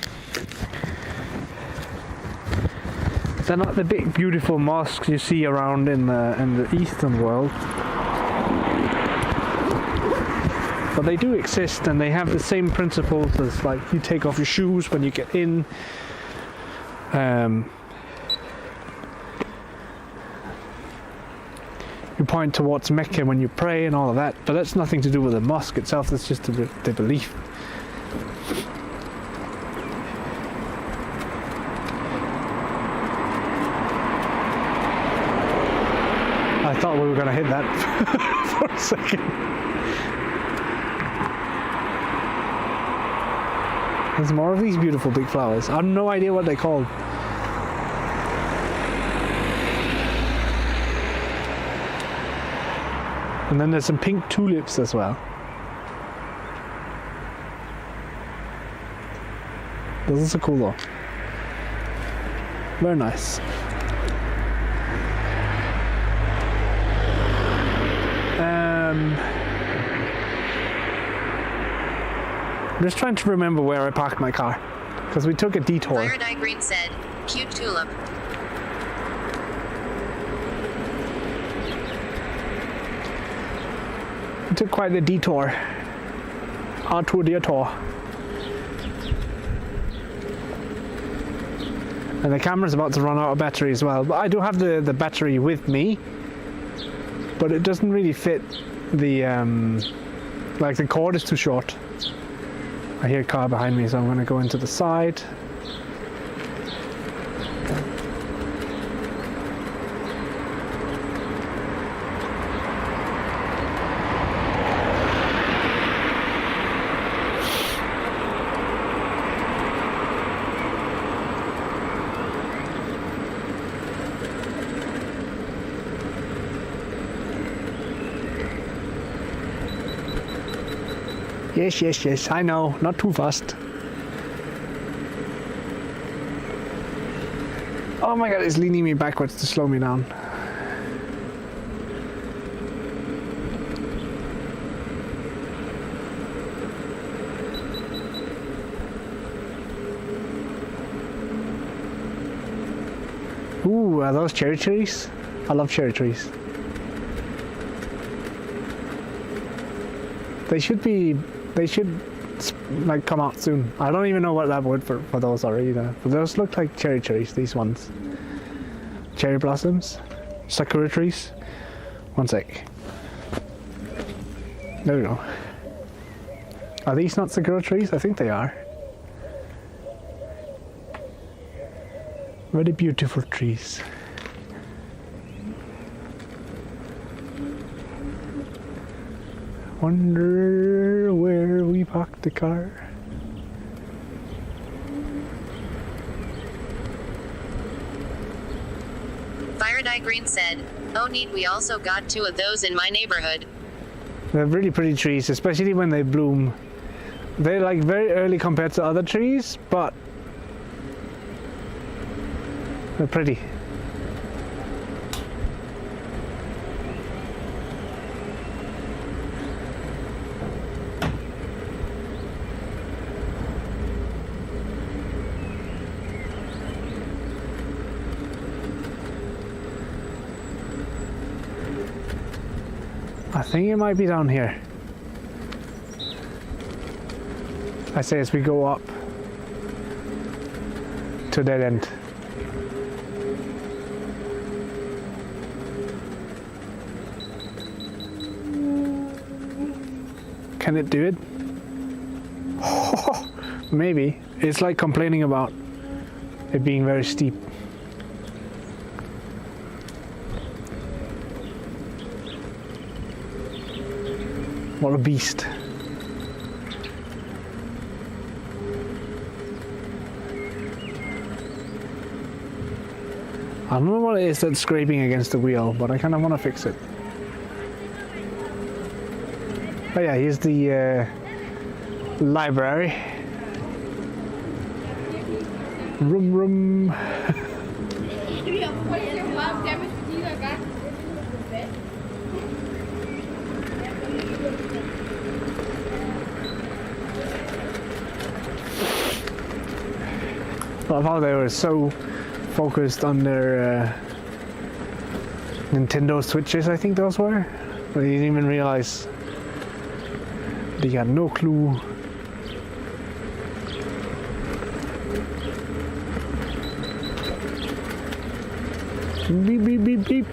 They're not the big beautiful mosques you see around in the Eastern world. But they do exist, and they have the same principles as, like, you take off your shoes when you get in. You point towards Mecca when you pray and all of that. But that's nothing to do with the mosque itself, that's just the belief. I thought we were going to hit that for a second. There's more of these beautiful big flowers. I have no idea what they're called. And then there's some pink tulips as well. Those are so cool though. Very nice. I'm just trying to remember where I parked my car, because we took a detour. Fire Dye Green said, cute tulip. We took quite a detour. Our tour detour. And the camera's about to run out of battery as well. But I do have the battery with me, but it doesn't really fit the like the cord is too short. I hear a car behind me, so I'm going to go into the side. Yes, I know, not too fast. Oh my god, it's leaning me backwards to slow me down. Ooh, are those cherry trees? I love cherry trees. They should like come out soon. I don't even know what that word for those are either. But those look like cherry trees, these ones. Cherry blossoms. Sakura trees. One sec. There we go. Are these not sakura trees? I think they are. Very beautiful trees. Wonder where we parked the car. Fire Dye Green said, oh neat, we also got 2 of those in my neighborhood. They're really pretty trees, especially when they bloom. They're like very early compared to other trees, but they're pretty. I think it might be down here. I say as we go up to that end. Can it do it? Maybe. It's like complaining about it being very steep. What a beast. I don't know what it is that's scraping against the wheel, but I kind of want to fix it. Oh yeah, here's the library. Room. I love how they were so focused on their Nintendo Switches, I think those were. They didn't even realize. They had no clue. Beep, beep, beep, beep.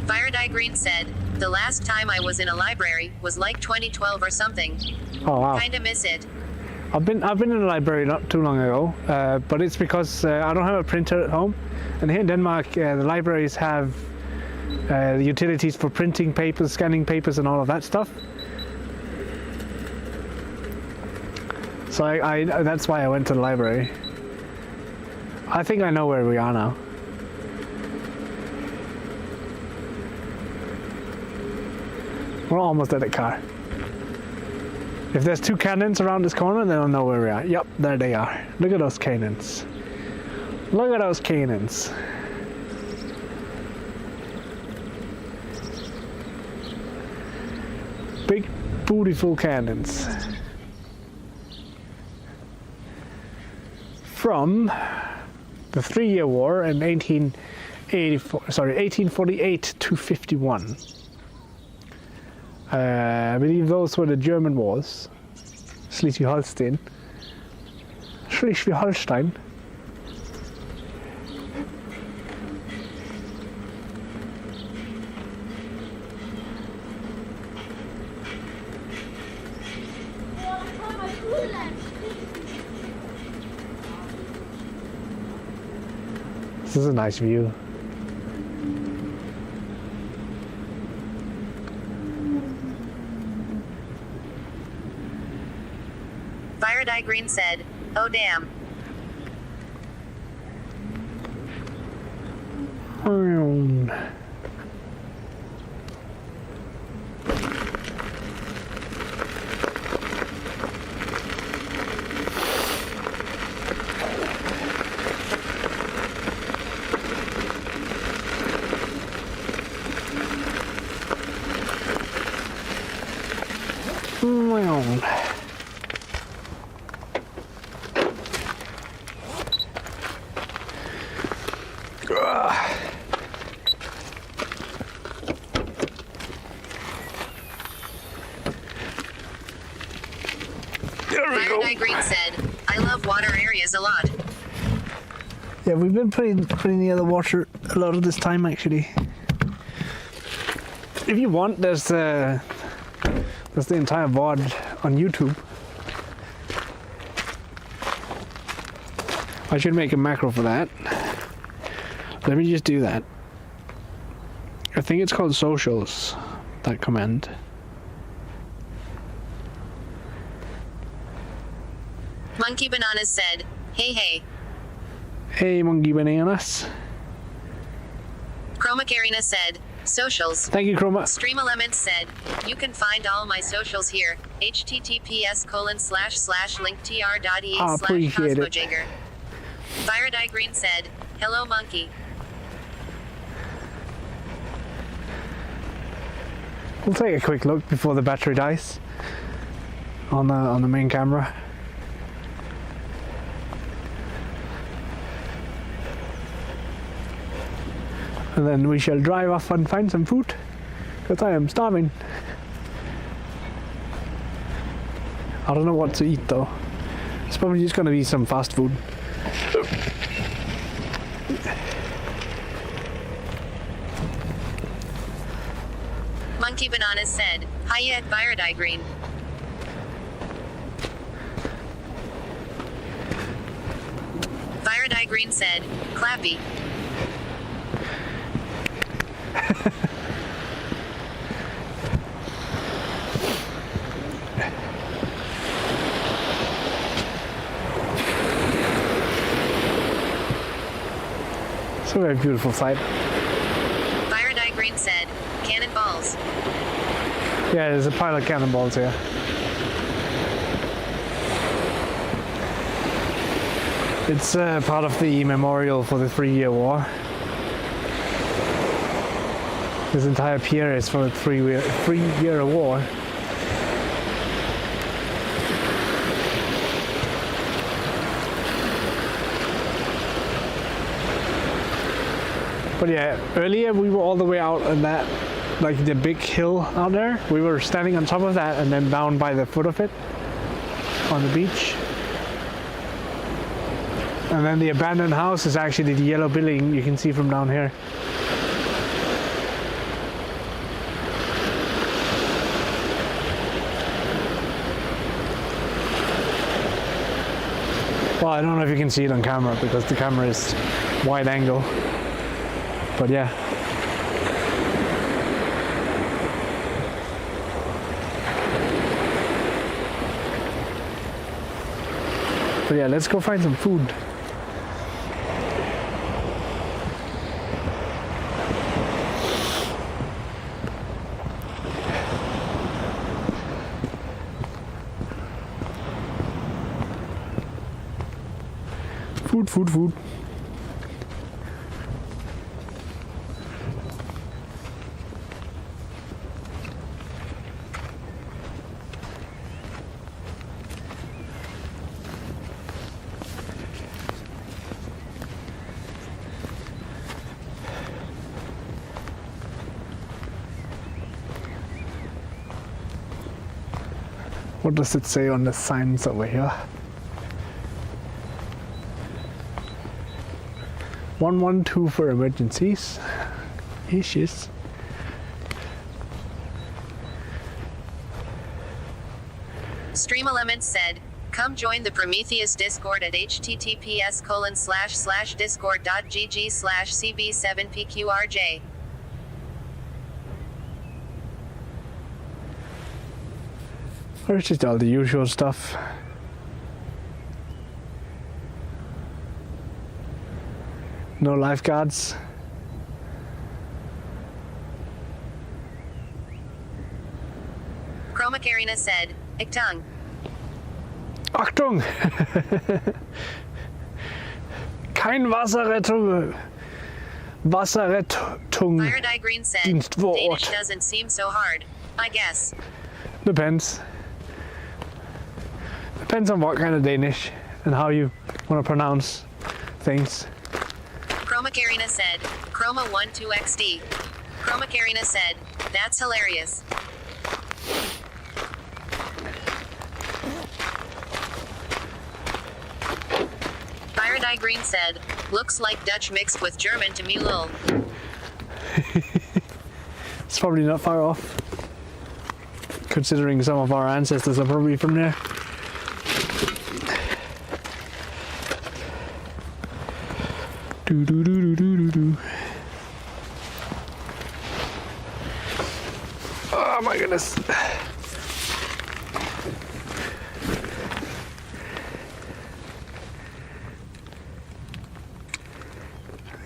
Fire Dye Green said, the last time I was in a library was like 2012 or something. Oh wow. Kinda miss it. I've been in a library not too long ago, but it's because I don't have a printer at home, and here in Denmark the libraries have the utilities for printing papers, scanning papers, and all of that stuff. So I that's why I went to the library. I think I know where we are now. We're almost at the car. If there's two cannons around this corner, then I'll know where we are. Yep, there they are. Look at those cannons. Look at those cannons. Big, beautiful cannons. From the 3-year war in 1848 to 51. I believe those were the German wars. Schleswig-Holstein. Schleswig-Holstein. This is a nice view. Faraday Green said, "Oh damn." Faraday Green said, "I love water areas a lot." Yeah, we've been pretty near the water a lot of this time actually. If you want, there's the entire VOD on YouTube. I should make a macro for that. Let me just do that. I think it's called socials, that command. Monkey Bananas said, "Hey hey." Hey, Monkey Bananas. Chroma Karina said, "Socials." Thank you, Chroma. Stream Elements said, "You can find all my socials here. https://linktr.ee/CosmoJaeger." Faraday Green said, "Hello monkey." We'll take a quick look before the battery dies on the main camera. And then we shall drive off and find some food, because I am starving. I don't know what to eat though. It's probably just gonna be some fast food. Monkey Bananas said, "Hiya at Faraday Green." Faraday Green said, "Clappy." It's a very beautiful sight. Faraday Green said, "Cannonballs." Yeah, there's a pile of cannonballs here. It's part of the memorial for the 3-year war. This entire pier is for the 3-year war. But yeah, earlier we were all the way out on that, like the big hill out there. We were standing on top of that and then down by the foot of it on the beach. And then the abandoned house is actually the yellow building you can see from down here. Well, I don't know if you can see it on camera because the camera is wide angle. But yeah. But yeah, let's go find some food. Food, food, food. What does it say on the signs over here? 112 for emergencies. Issues. Stream Elements said, come join the Prometheus Discord at https://discord.gg/cb7pqrj. Or it's just all the usual stuff. No lifeguards. Chroma Karina said, Ichtung. Achtung! Kein Wasserrettung. Wasserrettung. Fire Die Green said, Dienst vor Ort. Danish doesn't seem so hard, I guess. Depends. Depends on what kind of Danish and how you want to pronounce things. Chroma Karina said, Chroma 12XD. Chroma Karina said, that's hilarious. Fire Die Green said, looks like Dutch mixed with German to me lol. It's probably not far off, considering some of our ancestors are probably from there. Do do do do do do do. Oh my goodness.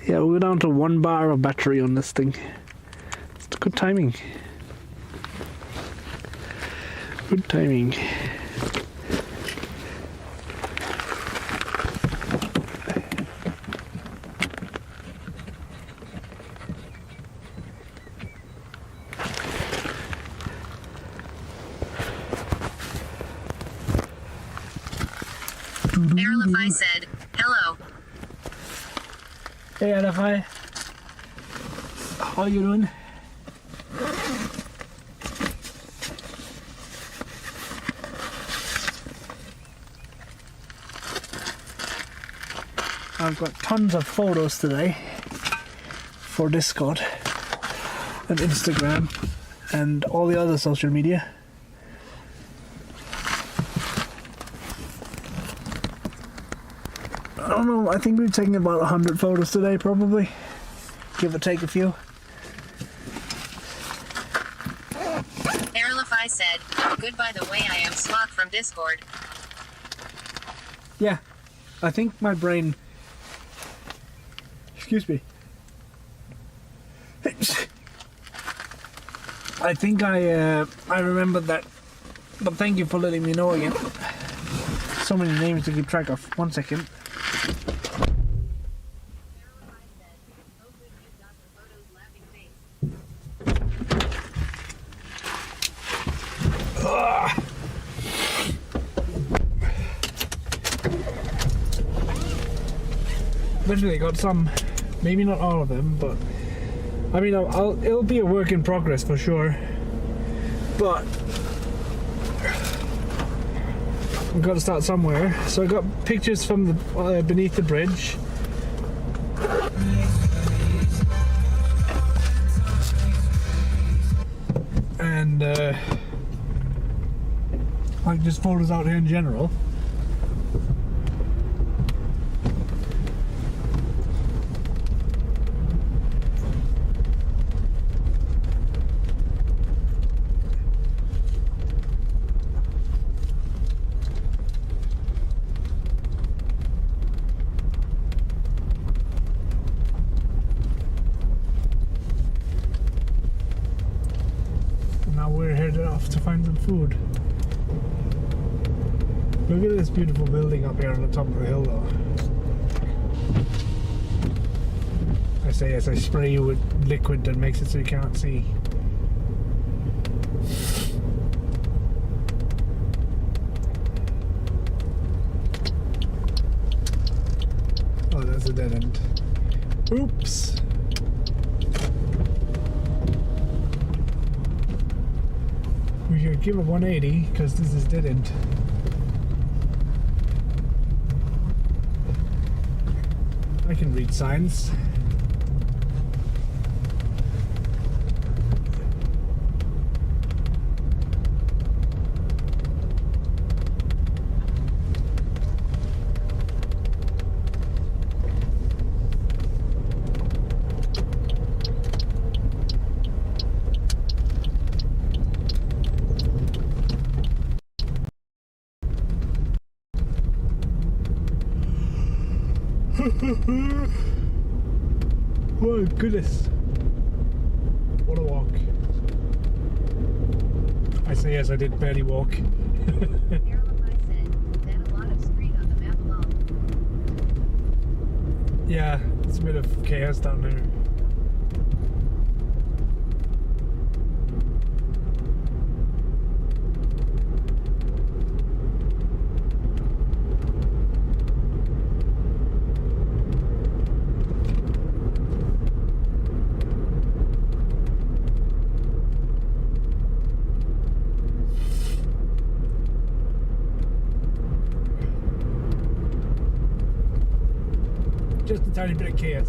Yeah, we're down to 1 bar of battery on this thing. It's good timing. Good timing. Airlify said, hello. Hey Airlify. How you doing? I've got tons of photos today for Discord and Instagram and all the other social media. I don't know, I think we've taken about 100 photos today probably, give or take a few. Airlify said, good by the way I am Sloth from Discord. Yeah, I think my brain... Excuse me. I think I remembered that, but thank you for letting me know again. So many names to keep track of. 1 second. Eventually got some, maybe not all of them, but I mean it'll be a work in progress for sure, but we've got to start somewhere. So I got pictures from the beneath the bridge, and like just photos out here in general. To find some food. Look at this beautiful building up here on the top of the hill though. I say as I spray you with liquid that makes it so you can't see. Oh, that's a dead end. Oops. We should give it 180 because this is dead end. I can read signs. Oh goodness, what a walk. I say yes, I did barely walk. Yeah, it's a bit of chaos down there. Just a tiny bit of chaos.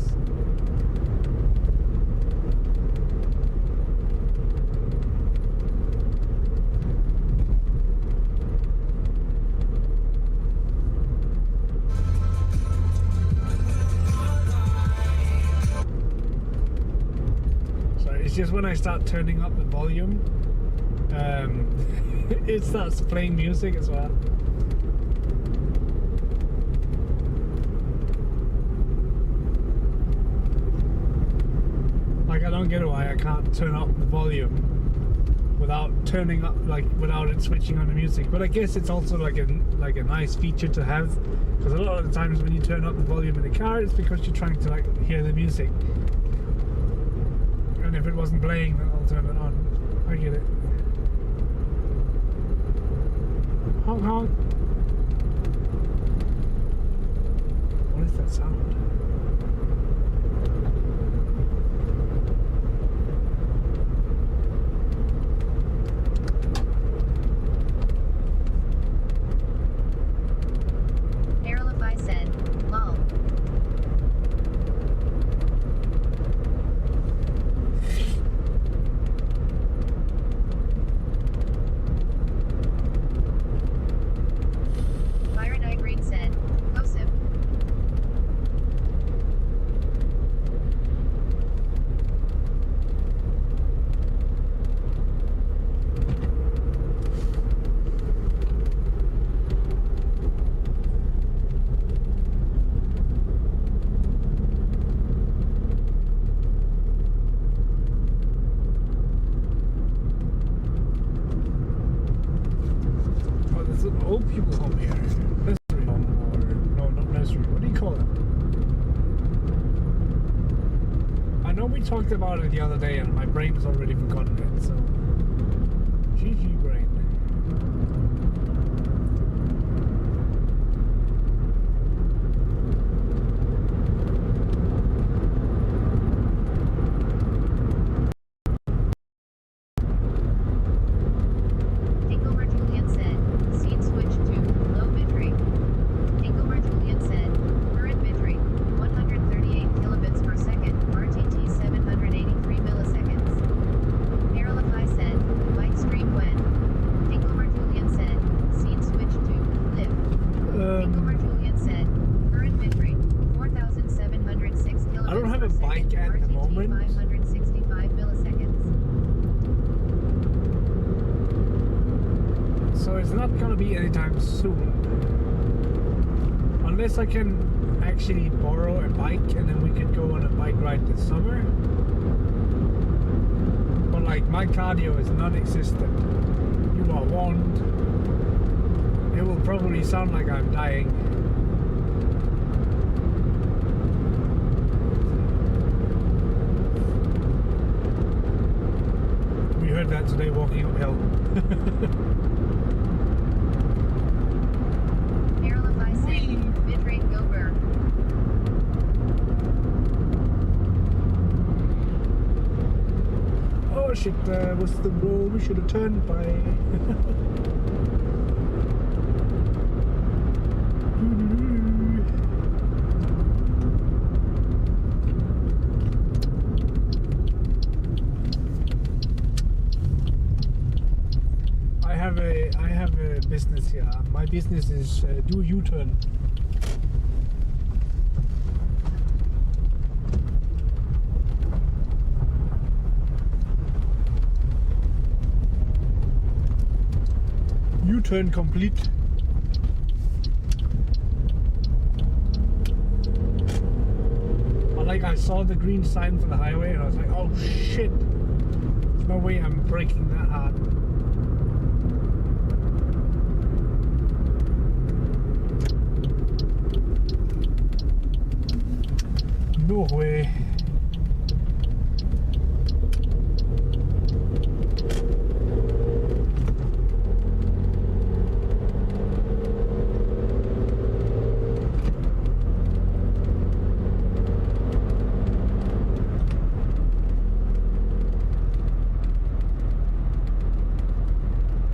So it's just when I start turning up the volume, it starts playing music as well. Like, I don't get why I can't turn up the volume without turning up, like without it switching on the music. But I guess it's also like a nice feature to have, because a lot of the times when you turn up the volume in the car, it's because you're trying to like hear the music. And if it wasn't playing, then I'll turn it on. I get it. Honk honk. What is that sound? Old people home here. Nursery home, or no, not nursery. What do you call it? I know we talked about it the other day, and my brain has already forgotten it. So, GG brain. I don't have a bike at the moment. 565 milliseconds. So it's not gonna be anytime soon. Unless I can actually borrow a bike and then we could go on a bike ride this summer. But like, my cardio is non-existent. You are warned. It will probably sound like I'm dying. that today walking uphill. Verify said, bitrate go burr. Oh shit, what's the road we should have turned by? I have a business here. My business is do a U-turn. U-turn complete. But like I saw the green sign for the highway and I was like, oh shit. There's no way I'm braking that hard. No way.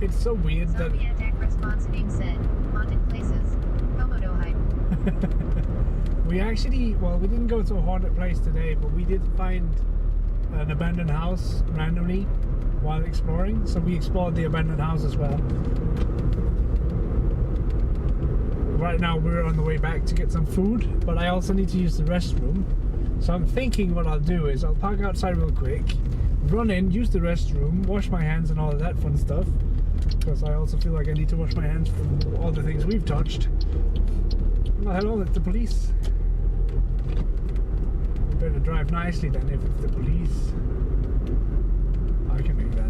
It's so weird that Zombie attack response team said, haunted places, Komodo hype. we actually, well, we didn't go to a haunted place today, but we did find an abandoned house randomly while exploring, so we explored the abandoned house as well. Right now we're on the way back to get some food, but I also need to use the restroom. So I'm thinking what I'll do is I'll park outside real quick, run in, use the restroom, wash my hands and all of that fun stuff, because I also feel like I need to wash my hands from all the things we've touched. Well, hello, it's the police. Better drive nicely then if it's the police. I can make that.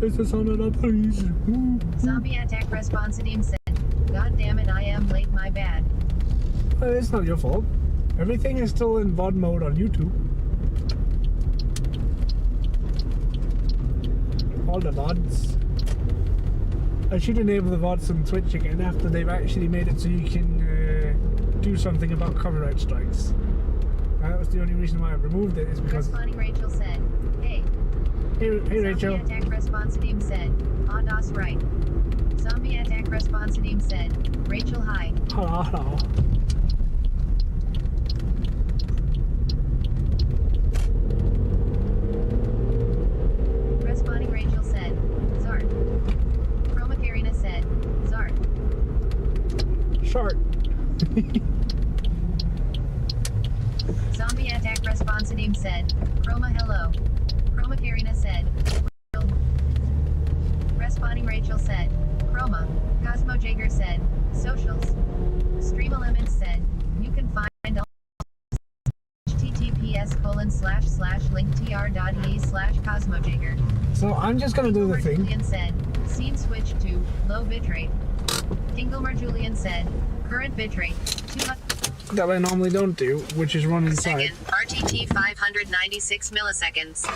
It's the son of the police. Ooh. Zombie attack response team said, God damn it, I am late, my bad. It's not your fault. Everything is still in VOD mode on YouTube. All the VODs. I should enable the VODs on Twitch again after they've actually made it so you can do something about copyright strikes. That was the only reason why I removed it, is because... Responding Rachel said, hey. Hey Rachel. Zombie attack response team said, ah, das right. Zombie attack response team said, Rachel hi. Hello, hello. Responding Rachel said, Zart. Chroma Karina said, Zart. Short. Zombie attack response team said, Chroma hello. Chroma Karina said, Responding Rachel said, Chroma. CosmoJaeger said, socials. Stream Elements said, you can find all https://linktr.ee/CosmoJaeger. So I'm just gonna do the thing. Julian said, scene switch to low bitrate. Dinglemer Julian said, current bitrate 200. That I normally don't do, which is run inside. Second, RTT 596 milliseconds.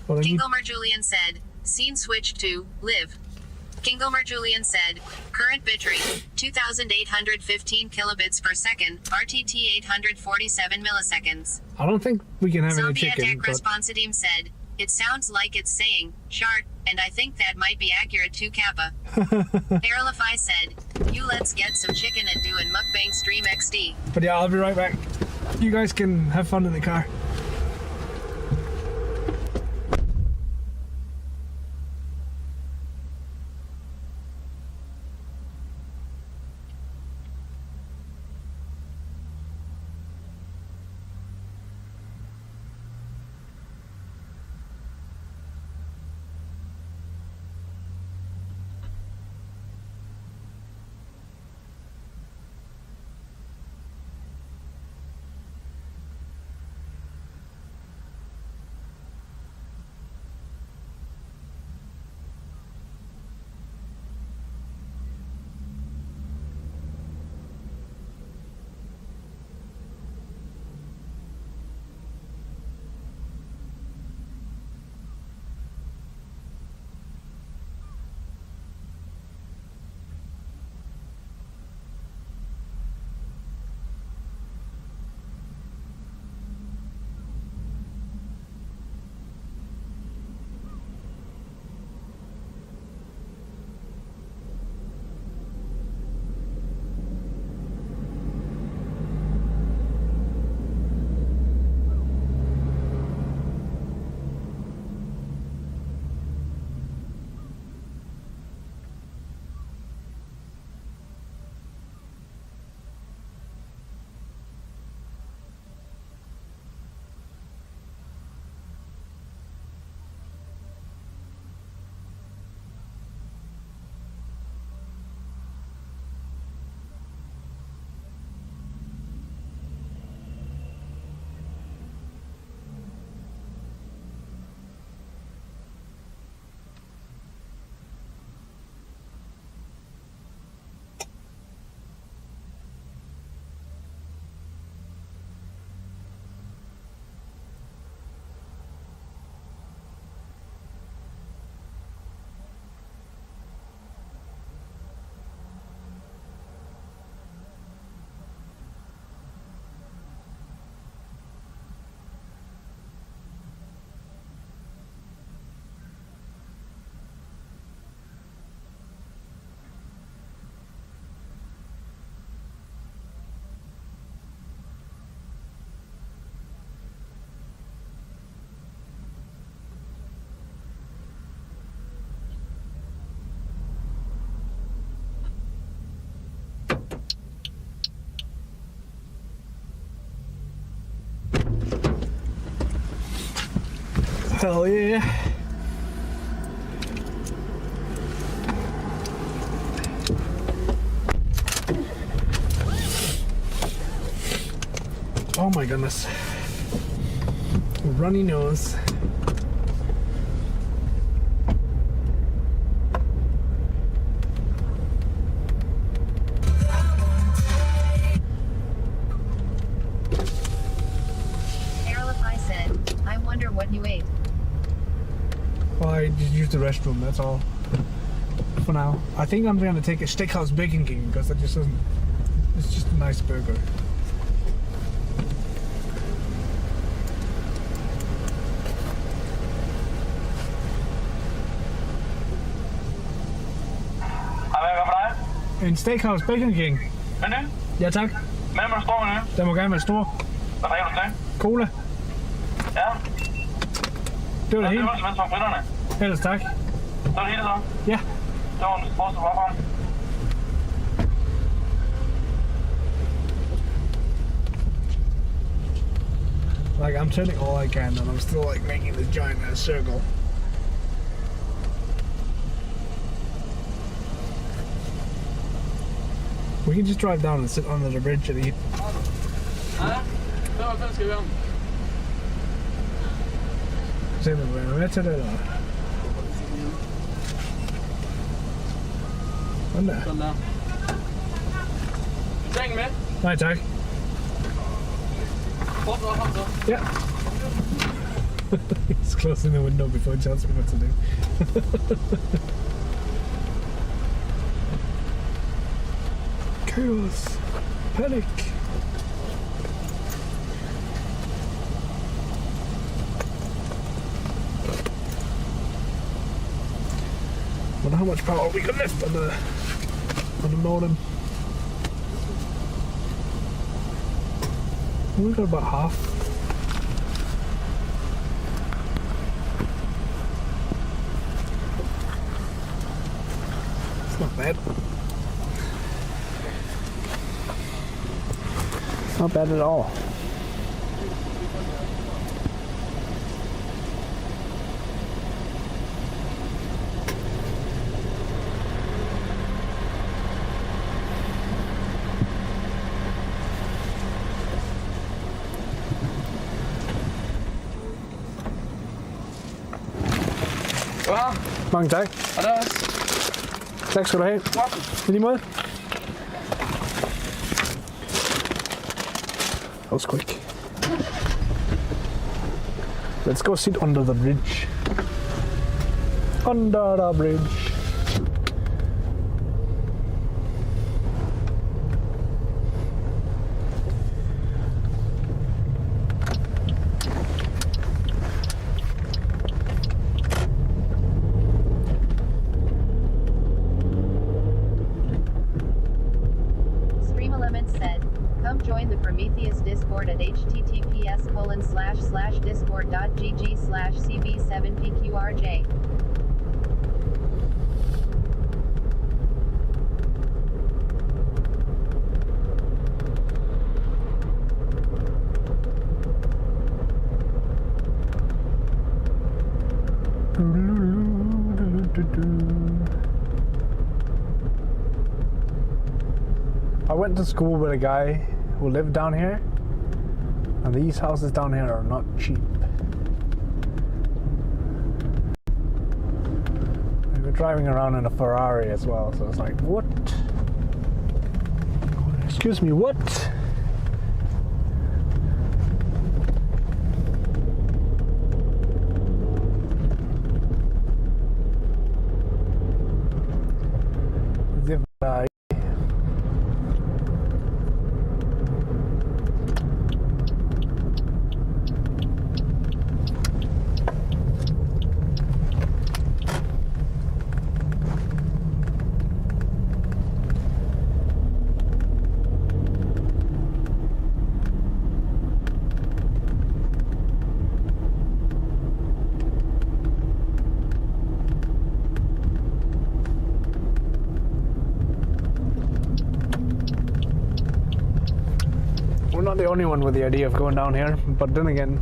Well, Kingomer Julian said, scene switch to live. Kingomer Julian said, current bitrate 2815 kilobits per second, RTT 847 milliseconds. I don't think we can have any Zombie chicken, attack but... response team said, it sounds like it's saying, shart, and I think that might be accurate too, Kappa. Aerolify said, you let's get some chicken and do an mukbang stream XD. But yeah, I'll be right back. You guys can have fun in the car. Hell yeah. Oh my goodness. Runny nose. What you ate? Well, I just used the restroom, that's all. For now. I think I'm gonna take a Steakhouse Bacon King because that just doesn't. It's just a nice burger. En Steakhouse Bacon King. Menu? Ja tak. Hvad med stor menu? Den må gerne være stor. Hvad drikker du til? Cola. Ja. Det var det hele. Det var simpelthen som fritterne. Ellers tak. Det var det hele så? Ja. Det var den første hvorfra. Like I'm turning all I can and I'm still like making this giant circle. We can just drive down and sit under the bridge and eat. Se om vi er med til det, eller? Sådan der. Sådan der. Du tager ingen med? Nej tak. Prøv at komme så. Ja. He's closing the window before he tells me what to do. Chaos. Panic. Wonder how much power we can lift on the modem. We got about half. It's not bad. Not bad at all. Ja. Mange tak. Og det er også. Tak skal du have. I lige måde. That was quick. Let's go sit under the bridge. Under the bridge. Discord at https://discord.gg/cb7pqrj. I went to school with a guy who lived down here, and these houses down here are not cheap. We were driving around in a Ferrari as well, so it's like, what? Excuse me, what? We're not the only one with the idea of going down here, but then again,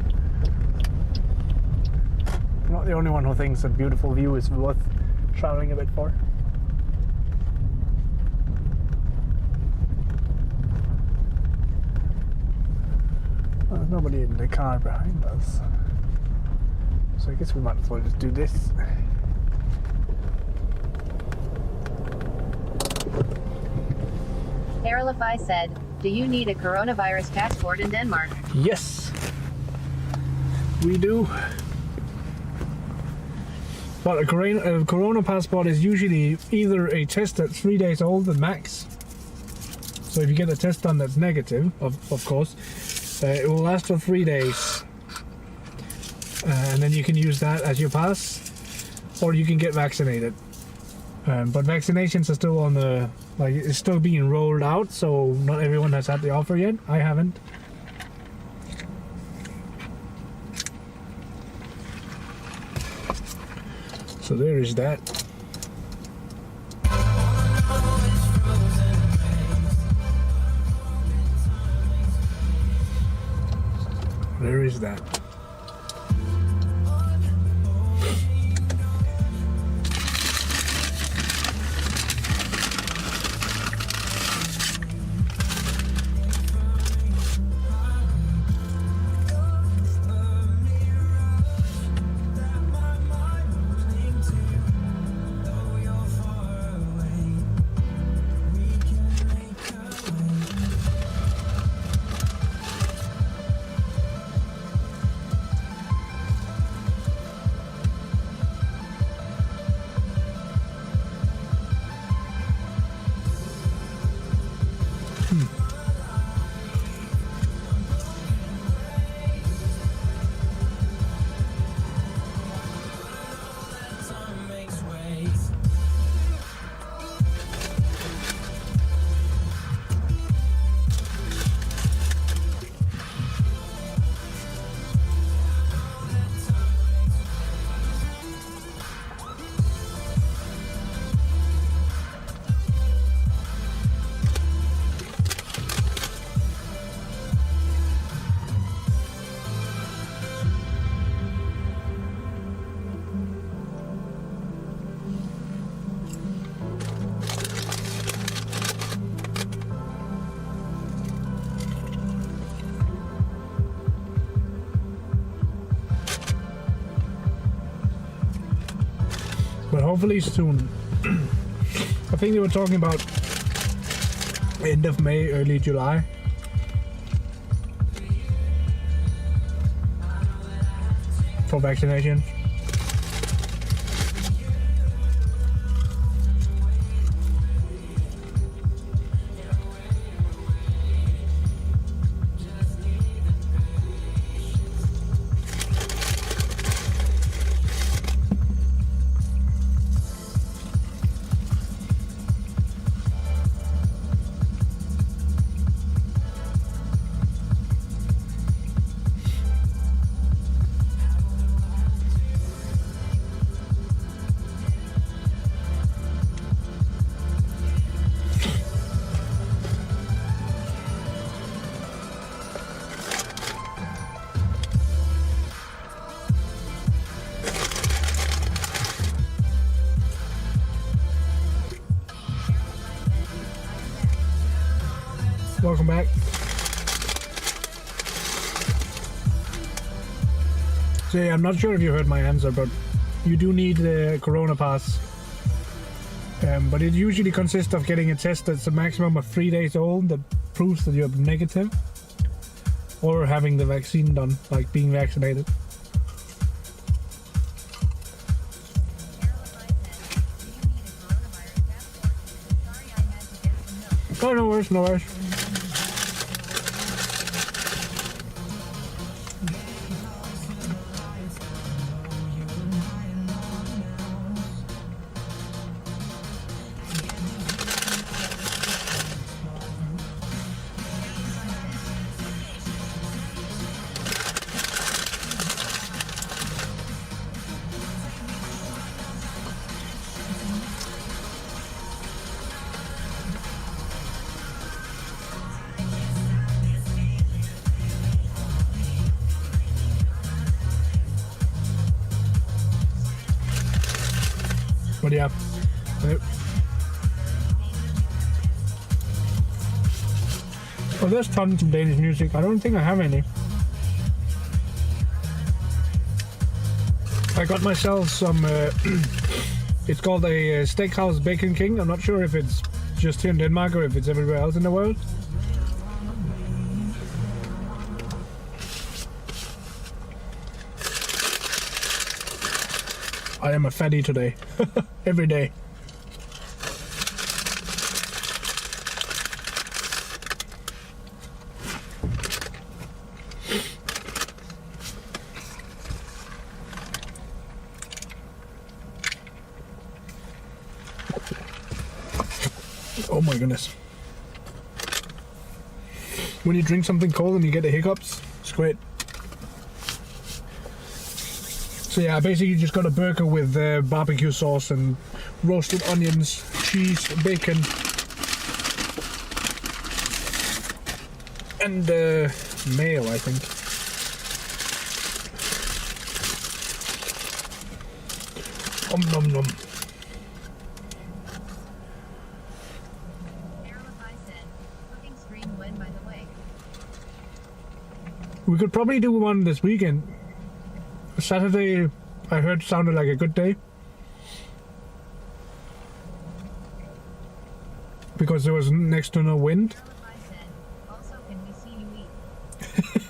the only one who thinks a beautiful view is worth traveling a bit for. Well, there's nobody in the car behind us, so I guess we might as well just do this. Aerolify said, do you need a coronavirus passport in Denmark? Yes, we do. But a corona passport is usually either a test that's 3 days old at max. So if you get a test done that's negative, of course, it will last for 3 days. And then you can use that as your pass, or you can get vaccinated. But vaccinations are still on the, like, it's still being rolled out, so not everyone has had the offer yet. I haven't. So there is that. There is that. But hopefully soon. I think they were talking about end of May, early July. For vaccination. Welcome back. So yeah, I'm not sure if you heard my answer, but you do need the Corona Pass. But it usually consists of getting a test that's a maximum of 3 days old that proves that you're negative, or having the vaccine done, like being vaccinated. Oh, no worries, no worries. But yeah. Well, there's tons of Danish music. I don't think I have any. I got myself some, it's called a Steakhouse Bacon King. I'm not sure if it's just here in Denmark or if it's everywhere else in the world. I am a fatty today, every day. Oh my goodness. When you drink something cold and you get the hiccups, it's great. So yeah, basically you just got a burger with barbecue sauce and roasted onions, cheese, bacon, and mayo, I think. Nom nom. We could probably do one this weekend. Saturday, I heard, sounded like a good day. Because there was next to no wind. Also, can we see you eat?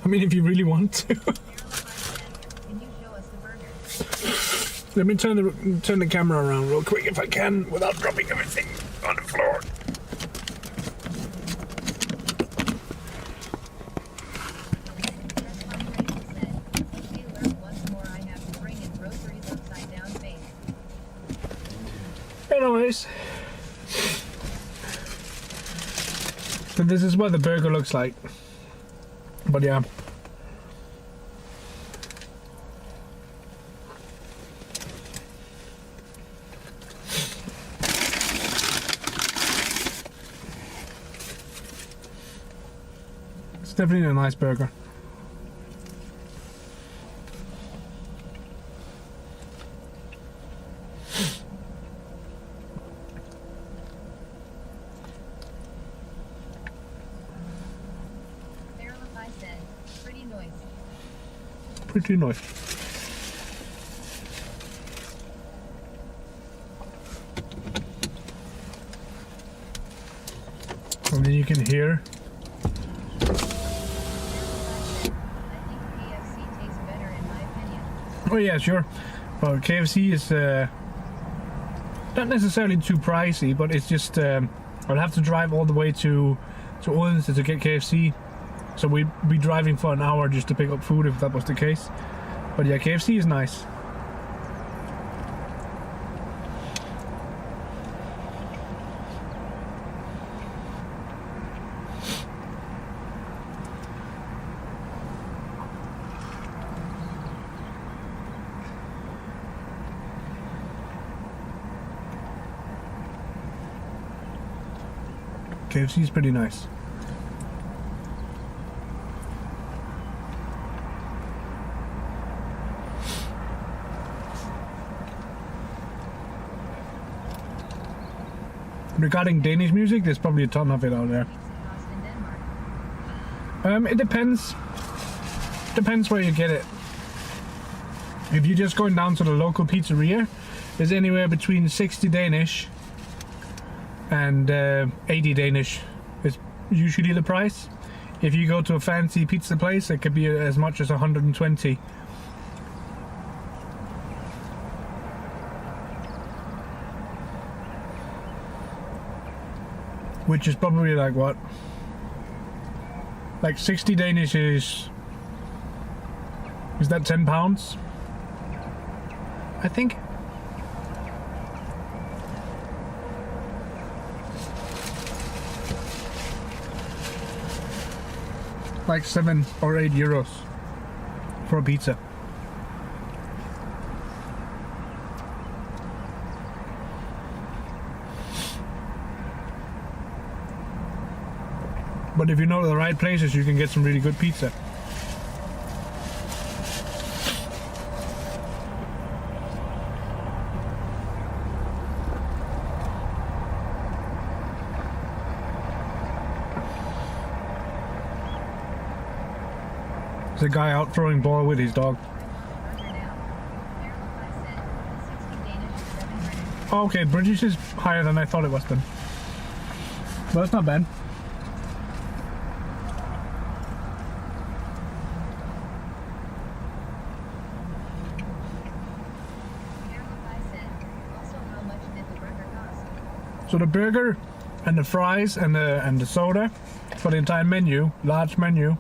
I mean, if you really want to. Can you show us the burger? Let me turn the camera around real quick if I can without dropping everything on the floor. Anyways, so this is what the burger looks like. But yeah. It's definitely a nice burger. Pretty nice. And then you can hear. Oh yeah, sure. Well, KFC is not necessarily too pricey, but it's just I'll have to drive all the way to Odense to get KFC. So we'd be driving for an hour just to pick up food if that was the case. But yeah, KFC is nice. KFC is pretty nice. Regarding Danish music, there's probably a ton of it out there. It depends. Depends where you get it. If you're just going down to the local pizzeria, there's anywhere between 60 Danish and 80 Danish is usually the price. If you go to a fancy pizza place, it could be as much as 120. Which is probably like what? Like 60 Danish is that 10 pounds? I think. Like 7 or 8 euros for a pizza. But if you know the right places, you can get some really good pizza. There's a guy out throwing ball with his dog. Oh, okay, British is higher than I thought it was then. But it's not bad. So the burger and the fries and the soda for the entire menu, large menu,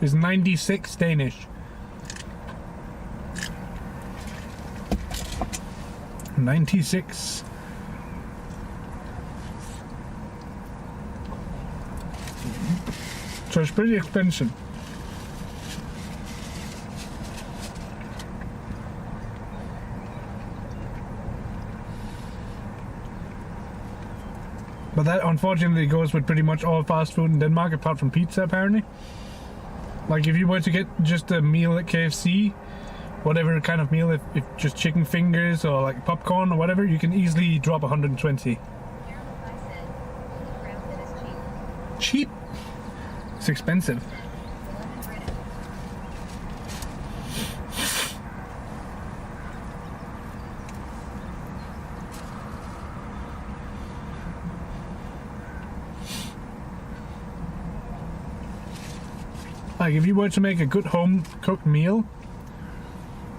is 96 Danish. 96. So it's pretty expensive. But that unfortunately goes with pretty much all fast food in Denmark apart from pizza apparently. Like if you were to get just a meal at KFC, whatever kind of meal, if just chicken fingers or like popcorn or whatever, you can easily drop 120. Cheap? It's expensive. Like if you were to make a good home cooked meal,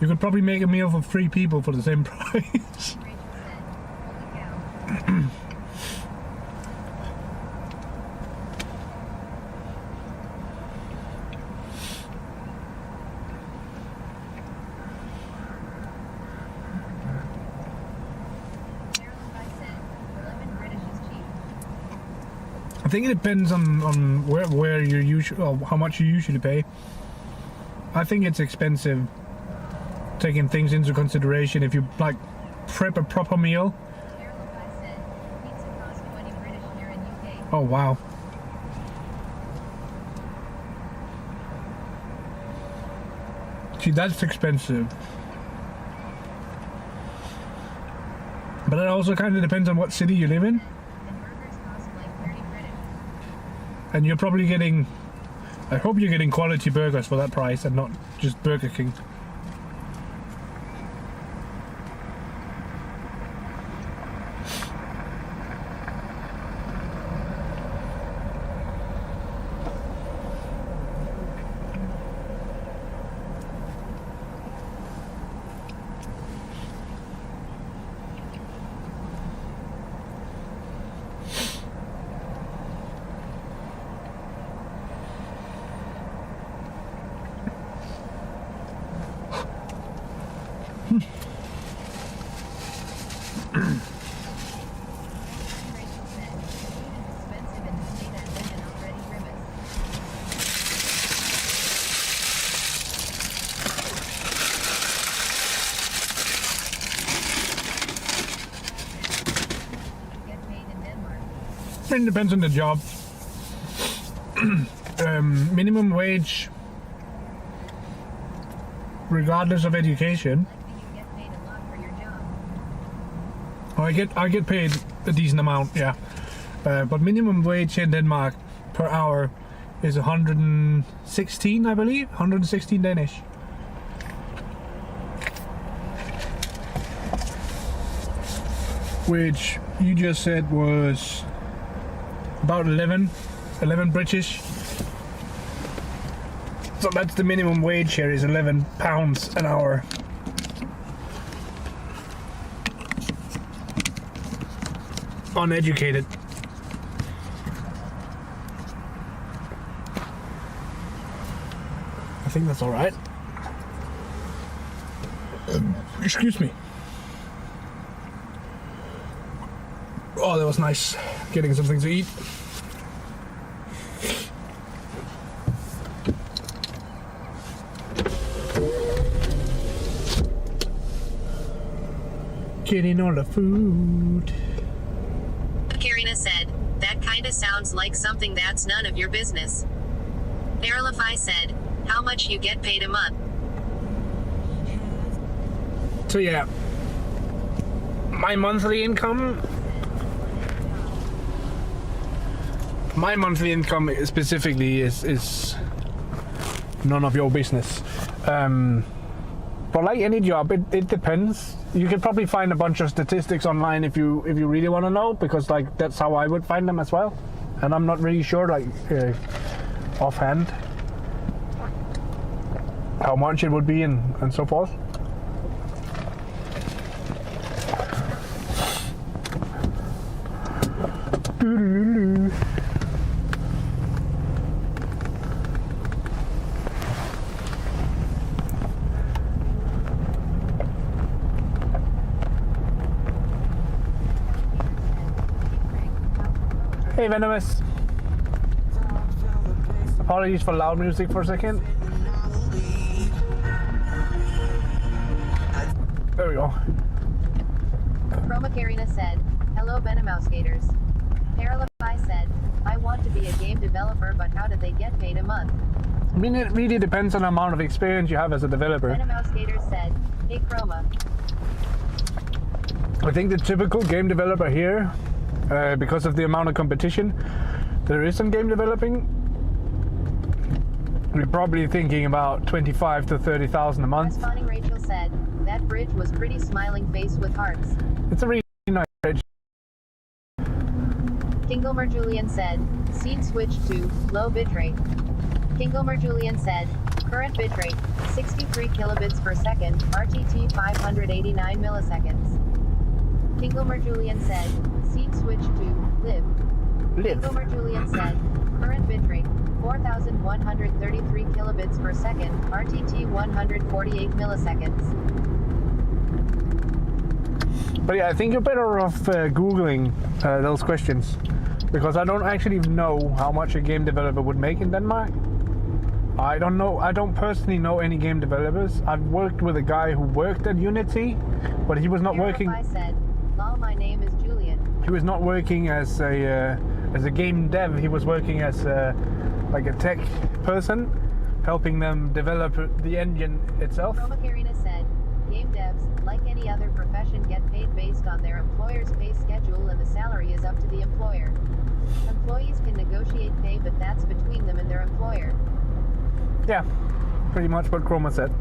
you could probably make a meal for 3 people for the same price. I think it depends on where you usually, or how much you usually pay. I think it's expensive, taking things into consideration. If you like prep a proper meal. Oh wow. See, that's expensive. But it also kind of depends on what city you live in. And you're probably getting, I hope you're getting quality burgers for that price and not just Burger King. It depends on the job. Minimum wage, regardless of education. Oh, I get paid a decent amount, yeah. But minimum wage in Denmark per hour is 116, I believe, 116 Danish. Which you just said was about 11 British. So that's the minimum wage here, is 11 pounds an hour. Uneducated. I think that's all right. Excuse me. Oh, that was nice. Getting something to eat. Getting all the food. Karina said, that kinda sounds like something that's none of your business. Verify said, how much you get paid a month? So yeah, my monthly income specifically is none of your business. But like any job, it depends. You can probably find a bunch of statistics online if you really want to know, because like that's how I would find them as well. And I'm not really sure like offhand how much it would be and so forth. Hey Venomous. Apologies for loud music for a second. There we go. Chroma Karina said, hello Venomouse Gators. Paralify said, I want to be a game developer, but how do they get paid a month? I mean, it really depends on the amount of experience you have as a developer. Venomouse Gators said, hey Chroma. I think the typical game developer here, because of the amount of competition there is in game developing, we're probably thinking about 25 to 30,000 a month. Responding Rachel said, that bridge was pretty smiling face with hearts. It's a really nice bridge. Kingomer Julian said, scene switch to low bitrate. Kingomer Julian said, current bitrate 63 kilobits per second, RTT 589 milliseconds. Kingomer Julian said, scene switch to live. Kingomer Julian said, current bitrate 4,133 kilobits per second, RTT 148 milliseconds. But yeah, I think you're better off Googling those questions, because I don't actually know how much a game developer would make in Denmark. I don't know. I don't personally know any game developers. I've worked with a guy who worked at Unity, but he was not working. I said, lol, my name is Julian. He was not working as a game dev. He was working as like a tech person, helping them develop the engine itself. Roma Karina said, game devs, like any other profession, get paid based on their employer's pay schedule, and the salary is up to the employer. Employees can negotiate pay, but that's between them and their employer. Yeah, pretty much what Chroma said.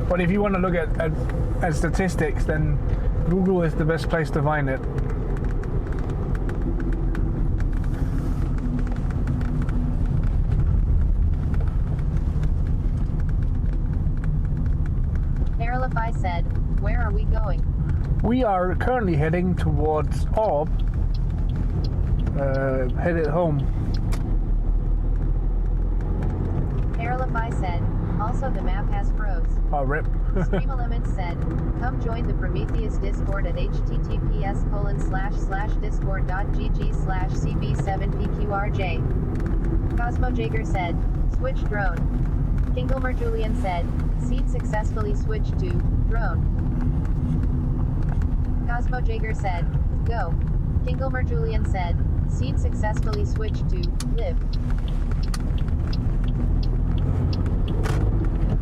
But if you want to look at statistics, then Google is the best place to find it. Paralify said, where are we going? We are currently heading towards Orb, headed home. Paralify said, also the map has froze. Oh, rip. Stream Elements said, come join the Prometheus Discord at https://discord.gg/cb7pqrj. CosmoJaeger said, switch drone. Kingelmer Julian said, seed successfully switched to drone. CosmoJaeger said, go. Kingelmer Julian said, seed successfully switched to live.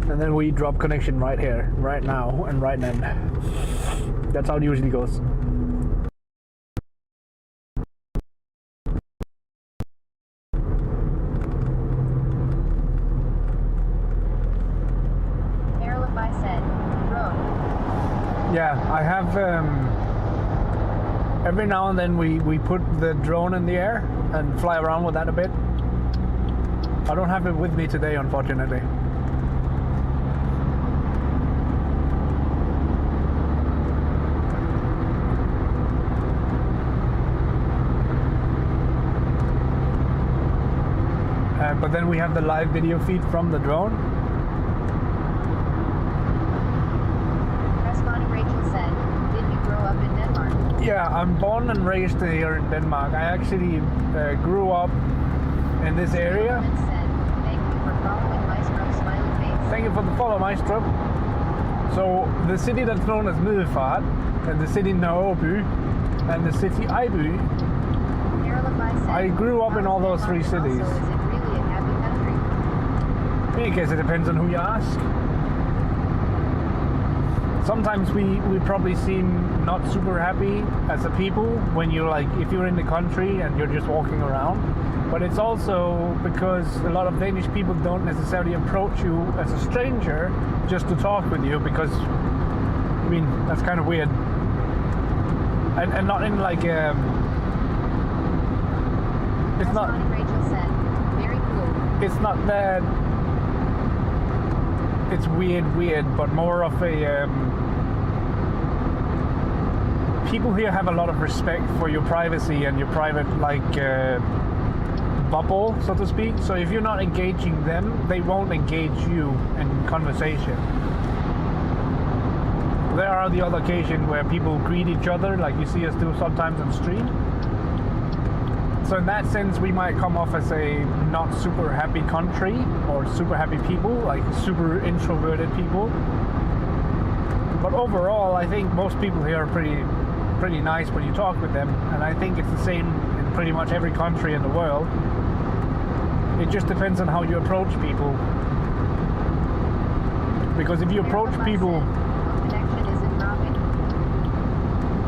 And then we drop connection right here, right now, and right then. That's how it usually goes. Paralify said, drone. Yeah, I have, every now and then we put the drone in the air and fly around with that a bit. I don't have it with me today, unfortunately. But then we have the live video feed from the drone. Responding Rachel said, did you grow up in Denmark? Yeah, I'm born and raised here in Denmark. I actually grew up in this area. Said, thank you for following Maestro smiley face. Thank you for the follow, Maestro. So the city that's known as Middelfart, and the city Nørrebro, and the city Ejby. I grew up in all those three cities. In case it depends on who you ask. sometimes we probably seem not super happy as a people when you're like, if you're in the country and you're just walking around. But it's also because a lot of Danish people don't necessarily approach you as a stranger just to talk with you, because I mean, that's kind of weird. And not in like it's not, Rachel said, very cool. it's not that it's weird, but more of a people here have a lot of respect for your privacy and your private bubble, so to speak. So if you're not engaging them, they won't engage you in conversation. There are the other occasions where people greet each other, like you see us do sometimes on stream. So in that sense, we might come off as a not super happy country or super happy people, like super introverted people. But overall, I think most people here are pretty nice when you talk with them, and I think it's the same in pretty much every country in the world. It just depends on how you approach people. Because if you approach people,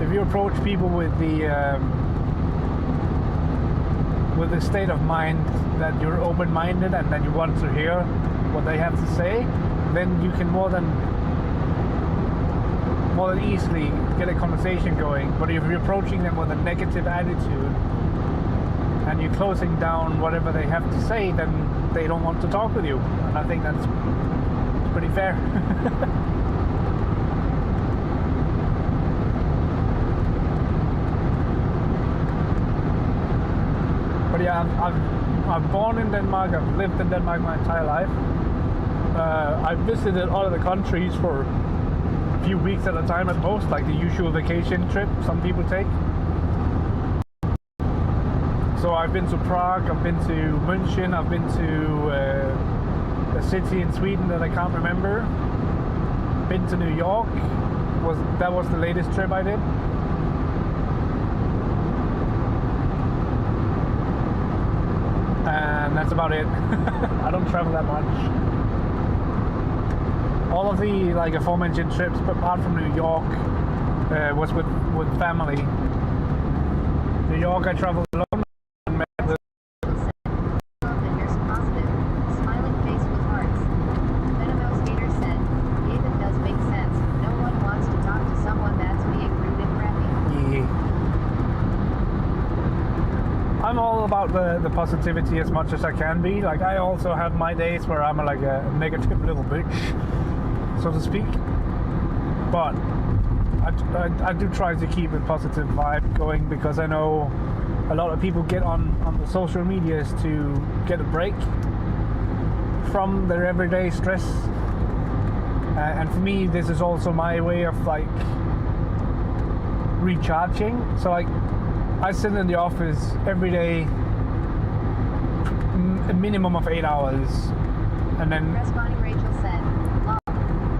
if you approach people with the state of mind that you're open-minded and that you want to hear what they have to say, then you can more than easily get a conversation going. But if you're approaching them with a negative attitude and you're closing down whatever they have to say, then they don't want to talk with you. And I think that's pretty fair. But yeah, I'm born in Denmark. I've lived in Denmark my entire life. I've visited all of the countries for a few weeks at a time at most, like the usual vacation trip some people take. So I've been to Prague, I've been to München, I've been to a city in Sweden that I can't remember. Been to New York. That was the latest trip I did. And that's about it. I don't travel that much. All of the aforementioned trips, but apart from New York, was with family. New York, I traveled alone. And met with Here's positive. Smiling face with hearts. Venomous Gator said, David does make sense. No one wants to talk to someone that's being rude and crappy. yeah. I'm all about the positivity as much as I can be. Like, I also have my days where I'm like a negative little bitch, so to speak. But I do try to keep a positive vibe going, because I know a lot of people get on the social medias to get a break from their everyday stress. And for me, this is also my way of recharging. So I sit in the office every day, a minimum of 8 hours, and then Rachel said,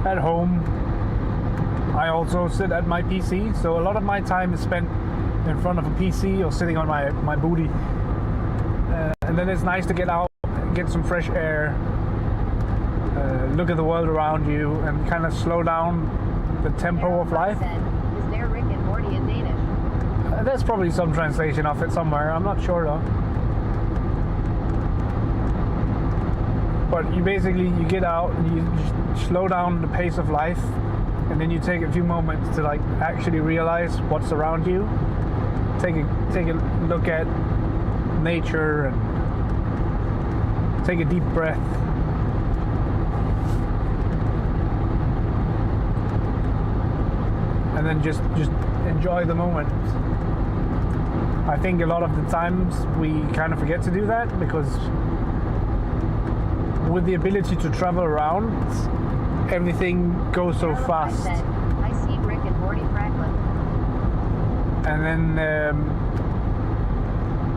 at home I also sit at my PC. So a lot of my time is spent in front of a PC or sitting on my booty, and then it's nice to get out, get some fresh air, look at the world around you, and kind of slow down the tempo of life. Said, is there Rick and Morty in Danish? There's probably some translation of it somewhere, I'm not sure though. But you get out and you slow down the pace of life, and then you take a few moments to actually realize what's around you. Take a look at nature and take a deep breath. And then just enjoy the moment. I think a lot of the times we kind of forget to do that, because with the ability to travel around, everything goes so fast. I see Rick and Morty Franklin. And then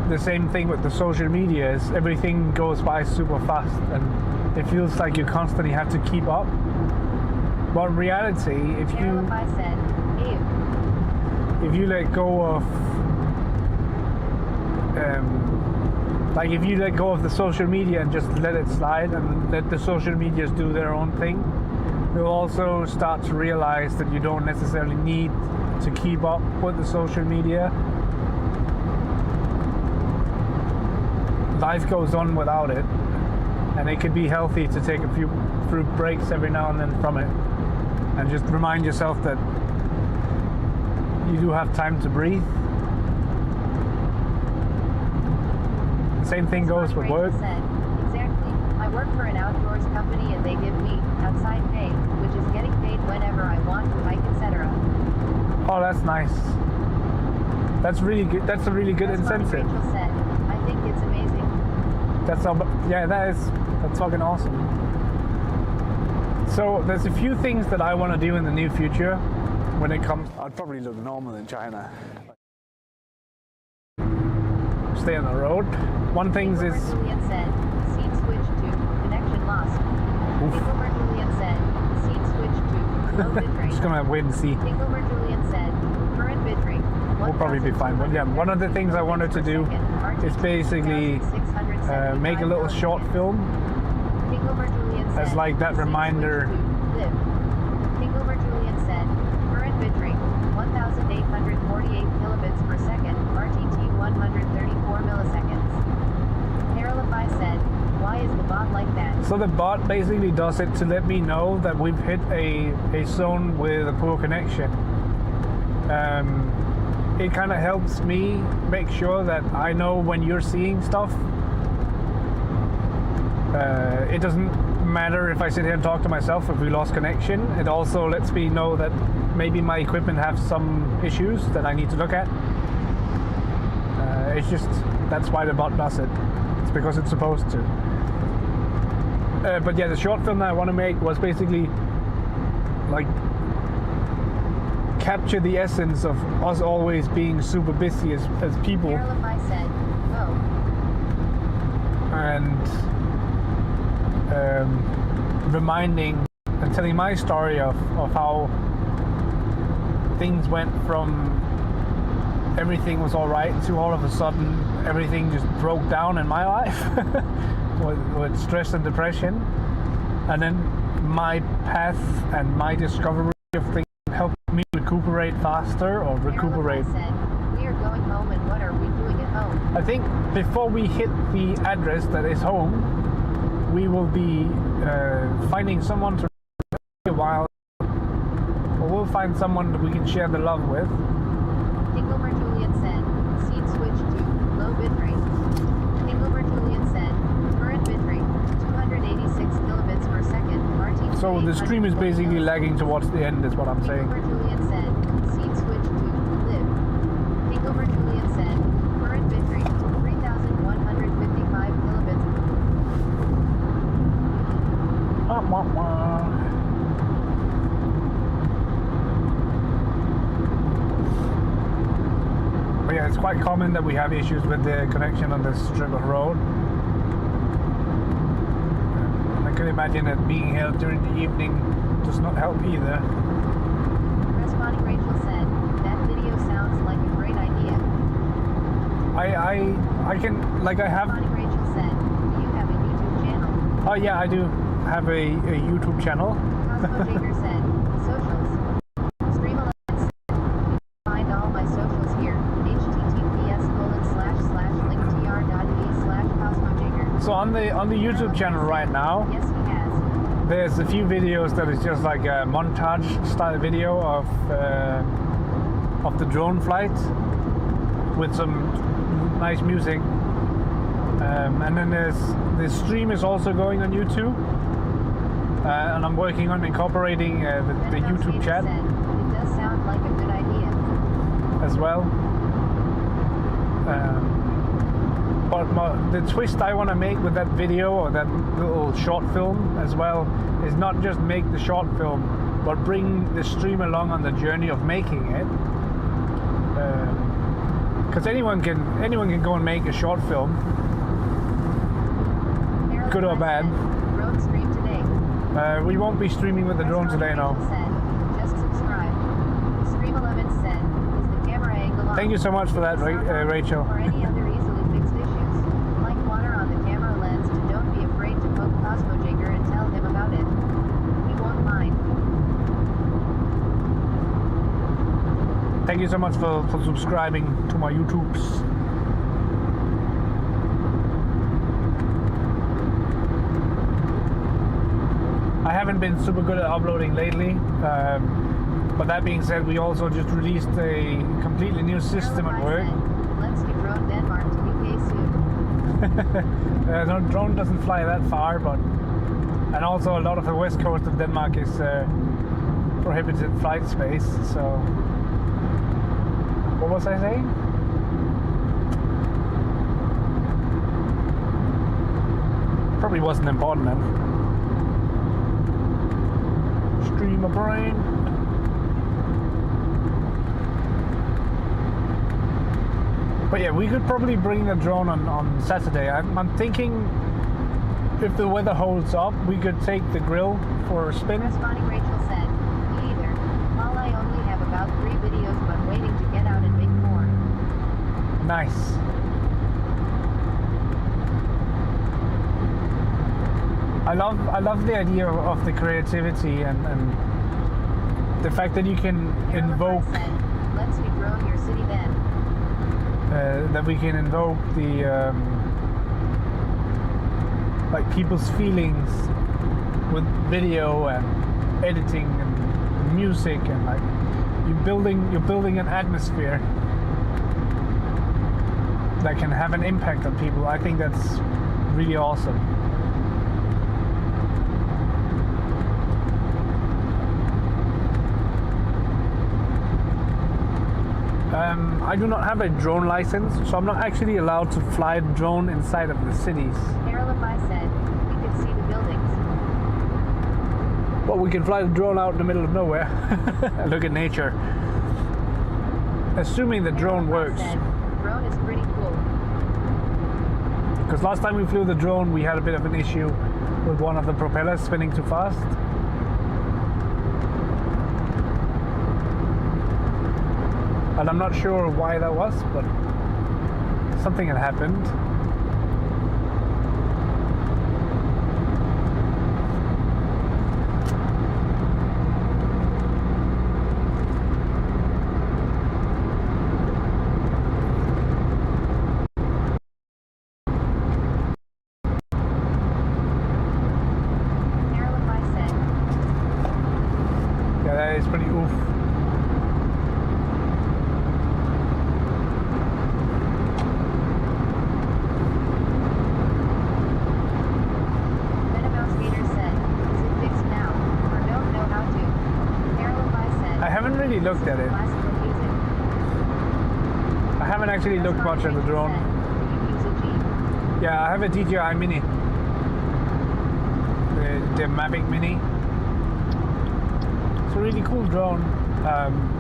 the same thing with the social medias. Everything goes by super fast, and it feels like you constantly have to keep up. But in reality, if you let go of if you let go of the social media and just let it slide and let the social medias do their own thing, you'll also start to realize that you don't necessarily need to keep up with the social media. Life goes on without it, and it could be healthy to take a few breaks every now and then from it, and just remind yourself that you do have time to breathe. The same thing goes with work. Exactly. I work for an outdoors company and they give me outside pay, which is getting paid whenever I want to hike, etc. Oh, that's nice. That's really good. That's a really good incentive. Rachel said, I think it's amazing. That's fucking awesome. So there's a few things that I want to do in the near future when it comes. I'd probably look normal in China. Stay on the road. One thing is. Julian said, seat switch to connection lost. Tinglebird Julian said, seat switch to low bit rate. Just gonna wait and see. Tinglebird Julian said, current bit rate. We'll probably be fine. But yeah, one of the things I wanted to do is basically make a little short film as like that reminder. Tinglebird Julian said, current bit rate 1,848 kilobits per second, RTT 134 milliseconds. Paralify said, why is the bot like that? So the bot basically does it to let me know that we've hit a zone with a poor connection. It kind of helps me make sure that I know when you're seeing stuff. It doesn't matter if I sit here and talk to myself if we lost connection. It also lets me know that maybe my equipment have some issues that I need to look at. It's just, that's why the bot does it. It's because it's supposed to. But yeah, the short film that I want to make was basically like capture the essence of us always being super busy as people. Paralify said, oh. And reminding and telling my story of how things went from everything was all right to all of a sudden everything just broke down in my life with stress and depression, and then my path and my discovery of things helped me recuperate faster or recuperate. Said, we are going home, and what are we doing at home? I think before we hit the address that is home, we will be finding someone to a while, or we'll find someone that we can share the love with. Tinglebird Julian said, seat switch to low bit rate. Tinglebird Julian said, current bit rate 286 kilobits per second. RT. So the stream is basically lagging towards the end, is what I'm saying. Tinglebird Julian said, seat switch to live. Tinglebird Julian said, current bit rate 3,155 kilobits. But yeah, it's quite common that we have issues with the connection on this strip of road. And I can imagine that being here during the evening does not help either. Responding Rachel said, that video sounds like a great idea. I can, like I have... Responding Rachel said, do you have a YouTube channel? Oh yeah, I do have a YouTube channel. CosmoJaeger said, socials. Stream 11 said, find all my socials here. https://linktr.ee/CosmoJaeger. So on the YouTube channel right now, Yes, he has. there's a few videos that is just like a montage style video of the drone flight with some nice music. And then the stream is also going on YouTube. And I'm working on incorporating the YouTube chat Said, it does sound like a good idea. as well. But the twist I want to make with that video or that little short film as well is not just make the short film, but bring the stream along on the journey of making it. Because anyone can go and make a short film, good or bad. Drone stream today. We won't be streaming with the drone today, no. Said, just subscribe. Stream 11 said, is the camera angle on? Thank you so much for that, Rachel. Or any other easily fixed issues, like water on the camera lens, don't be afraid to poke CosmoJaeger and tell him about it. He won't mind. thank you so much for subscribing to my YouTubes. I haven't been super good at uploading lately, but that being said, we also just released a completely new system at work. Let's get drone Denmark to UK soon. No, drone doesn't fly that far, but and also a lot of the west coast of Denmark is prohibited flight space. So, what was I saying? Probably wasn't important then. Stream of brain. But yeah, we could probably bring the drone on Saturday. I'm thinking if the weather holds up, we could take the grill for a spin. Responding, Rachel said, "Me either. While I only have about 3 videos, but waiting to get out and make more." Nice. I love the idea of the creativity and the fact that you can invoke. Said, "Let's be drone your city then." That we can invoke the like people's feelings with video and editing and music, and like you're building an atmosphere that can have an impact on people. I think that's really awesome. I do not have a drone license, so I'm not actually allowed to fly a drone inside of the cities. Carolify said, "We could see the buildings." Well, we can fly the drone out in the middle of nowhere and look at nature. Assuming the drone works. Said, "Drone is pretty cool." Because last time we flew the drone, we had a bit of an issue with one of the propellers spinning too fast. And I'm not sure why that was, but something had happened. Yeah, that is pretty oof. Looked at it. I haven't actually looked much at the drone. Yeah, I have a DJI Mini. The Mavic Mini. It's a really cool drone.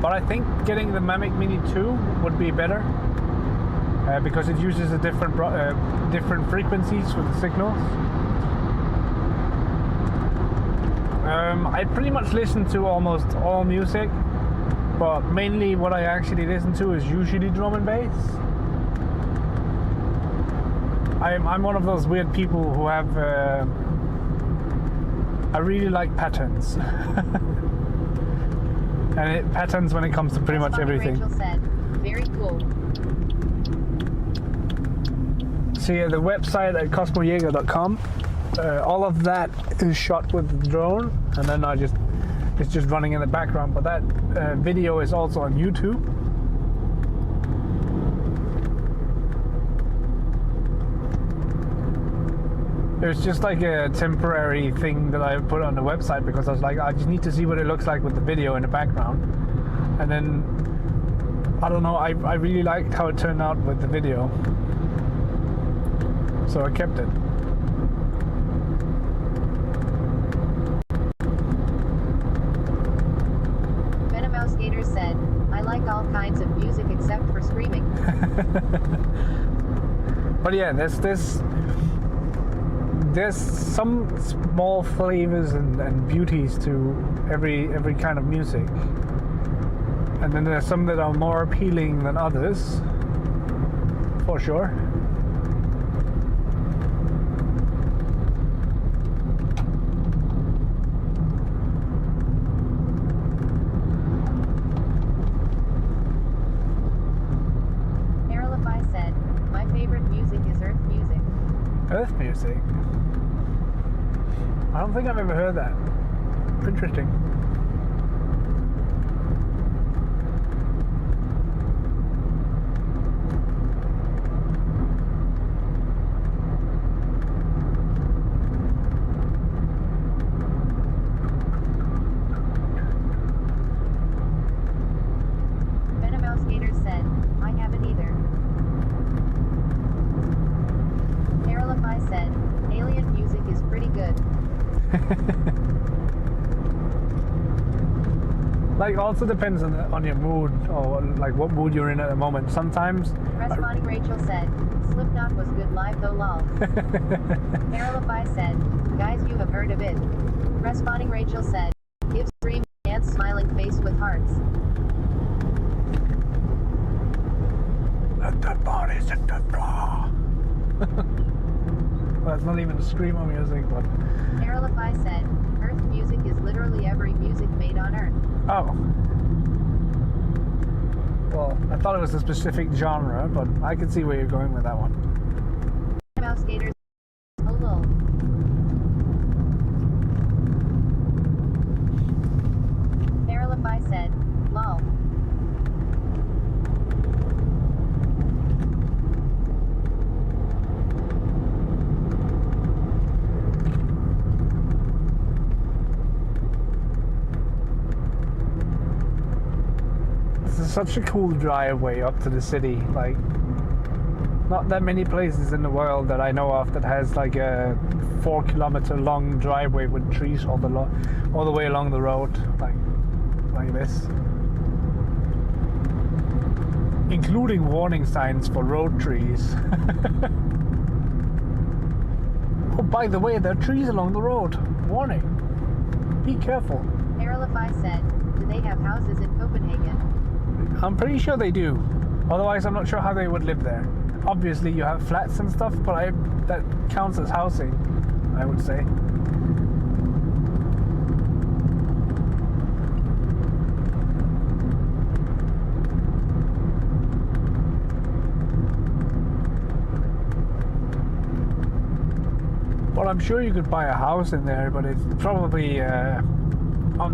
But I think getting the Mavic Mini 2 would be better. Because it uses a different frequencies for the signals. I pretty much listen to almost all music. But mainly what I actually listen to is usually drum and bass. I'm one of those weird people who have... I really like patterns. And patterns when it comes to pretty much everything. Rachel said, "Very cool." So yeah, the website at CosmoJaeger.com, all of that is shot with the drone, and then it's just running in the background, but that video is also on YouTube. It's just like a temporary thing that I put on the website because I was like, I just need to see what it looks like with the video in the background. And then, I don't know, I really liked how it turned out with the video. So I kept it. Skater said, "I like all kinds of music except for screaming." But yeah, there's some small flavors and beauties to every kind of music, and then there's some that are more appealing than others, for sure. music. I don't think I've ever heard that. Interesting. Like, also depends on your mood, or like what mood you're in at the moment. Sometimes. Responding Rachel said, Slipknot was good live though lol. Aralify said, guys you have heard of it. Responding Rachel said, give stream dance smiling face with hearts. Let that body set the draw. Well, it's not even a screamo music, but. Aralify said, Earth music is literally every music made on Earth. Oh. Well, I thought it was a specific genre, but I can see where you're going with that one. Mouse Gators. Oh lol. Aralify said, lol. Such a cool driveway up to the city. Like, not that many places in the world that I know of that has like a 4-kilometer long driveway with trees all the way along the road, like this, including warning signs for road trees. Oh, by the way, there are trees along the road. Warning. Be careful. Aralify said, do they have houses in Copenhagen? I'm pretty sure they do. Otherwise, I'm not sure how they would live there. Obviously, you have flats and stuff, but that counts as housing, I would say. Well, I'm sure you could buy a house in there, but it's probably on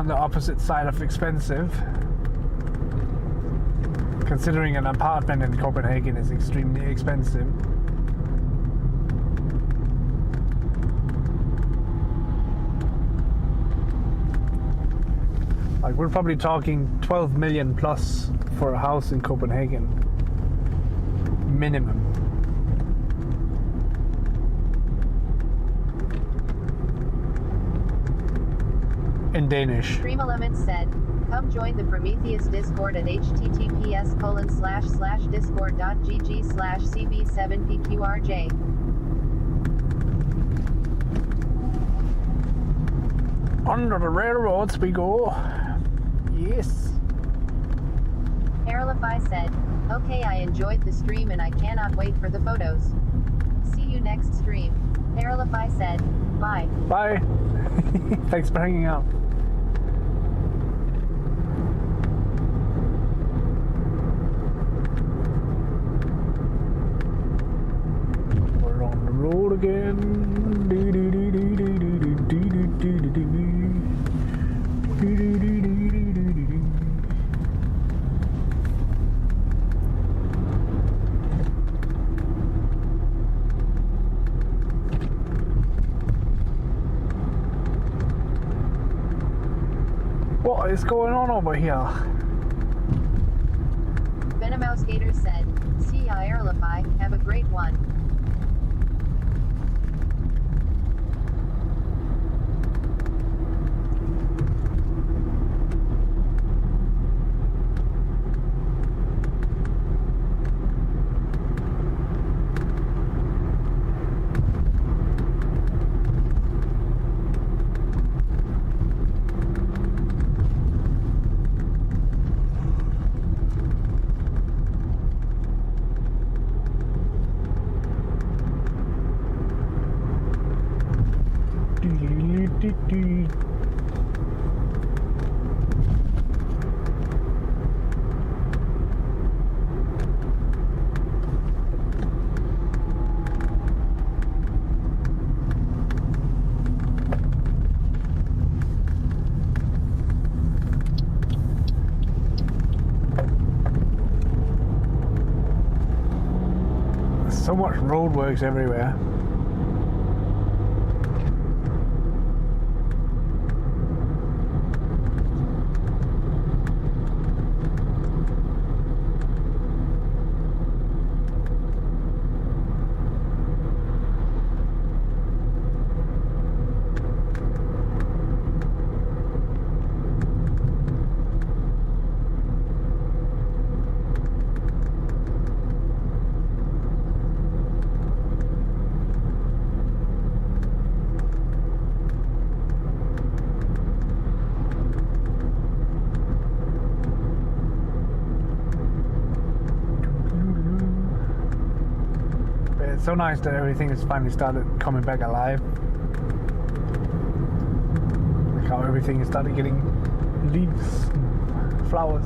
the opposite side of expensive. Considering an apartment in Copenhagen is extremely expensive. Like, we're probably talking 12 million plus for a house in Copenhagen. Minimum. In Danish. Dream Element said, come join the Prometheus Discord at https://discord.gg/cb7pqrj. Under the railroads we go. Yes. Aralify said, okay, I enjoyed the stream and I cannot wait for the photos. See you next stream. Aralify said, bye. Bye. Thanks for hanging out. We're on the road again. What is going on over here? Venomouse Gator said, see ya Aralify, have a great one. much roadworks everywhere. It's so nice that everything has finally started coming back alive. Like how everything has started getting leaves, and flowers,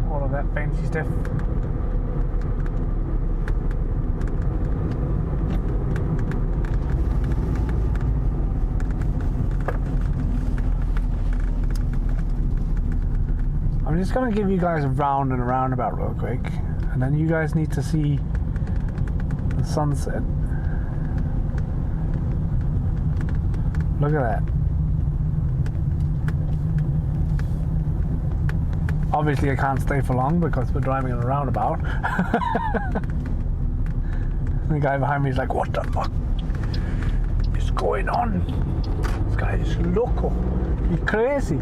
all of that fancy stuff. I'm just gonna give you guys a round and a roundabout real quick. And then you guys need to see the sunset. Look at that. Obviously I can't stay for long because we're driving on a roundabout. The guy behind me is like, what the fuck is going on? This guy is loco. He's crazy.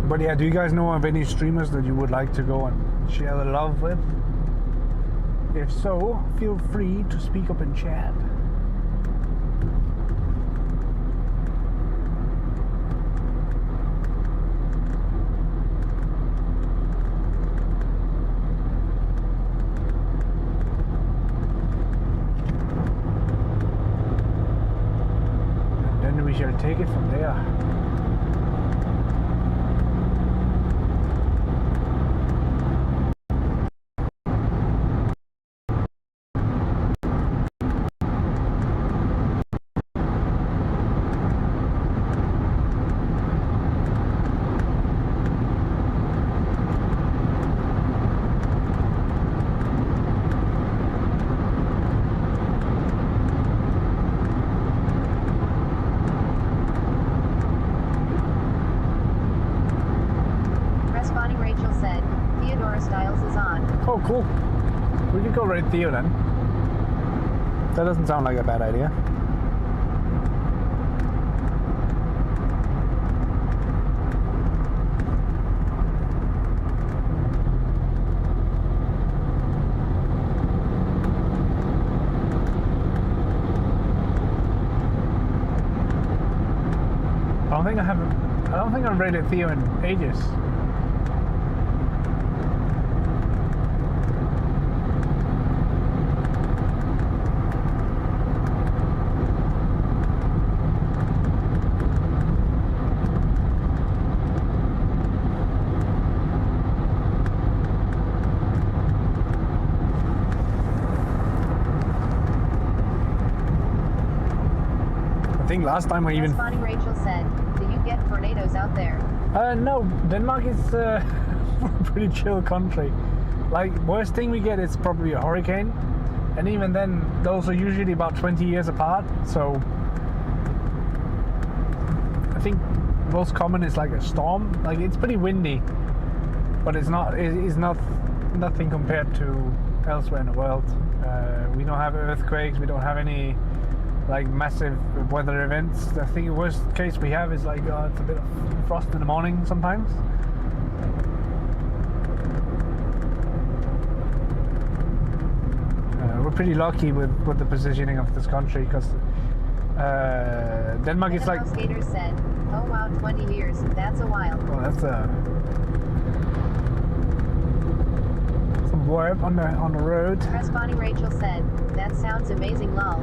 But yeah, do you guys know of any streamers that you would like to go and share the love with? If so, feel free to speak up in chat. And then we shall take it from there. Oh, cool. We could go right Theo then. That doesn't sound like a bad idea. I don't think I've rated Theo in ages. I think last time we even... Responding Rachel said, do you get tornadoes out there? No, Denmark is a pretty chill country. Like, worst thing we get is probably a hurricane. And even then, those are usually about 20 years apart. So, I think most common is like a storm. Like, it's pretty windy. But it's nothing compared to elsewhere in the world. We don't have earthquakes, we don't have any like massive weather events. I think the worst case we have is like it's a bit of frost in the morning sometimes. We're pretty lucky with the positioning of this country, because Denmark is like... Skater said, oh wow, 20 years, that's a while. Well, that's some warp on the road. Responding Rachel said, that sounds amazing lol.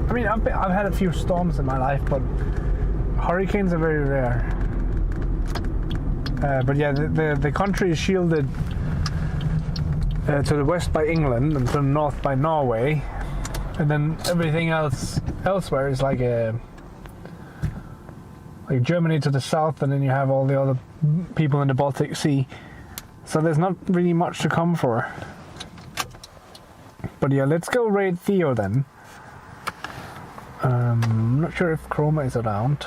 I mean, I've had a few storms in my life, but hurricanes are very rare. But yeah, the country is shielded to the west by England and to the north by Norway, and then everything elsewhere is like Germany to the south, and then you have all the other people in the Baltic Sea. So there's not really much to come for. But yeah, let's go raid Theo then. I'm not sure if Chroma is around.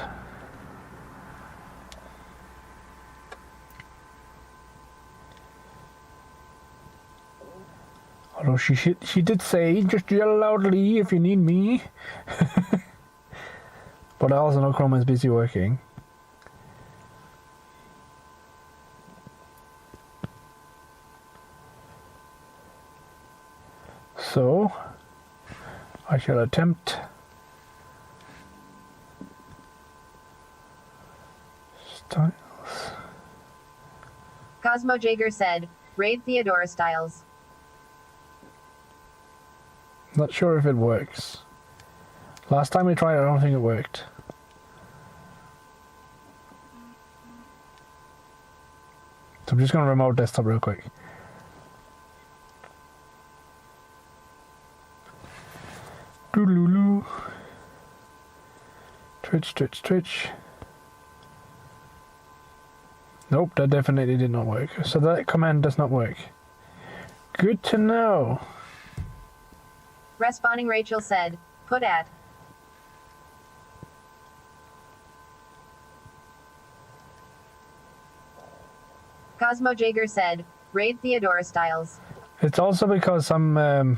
Although she did say, just yell loudly if you need me. But I also know Chroma is busy working. So I shall attempt styles. CosmoJaeger said, raid Theodora Styles. Not sure if it works. Last time we tried, I don't think it worked. So I'm just going to remote desktop real quick. Doodaloo. Twitch. Nope, that definitely did not work. So that command does not work. Good to know. Responding Rachel said, put at. CosmoJaeger said, raid Theodora Styles. It's also because I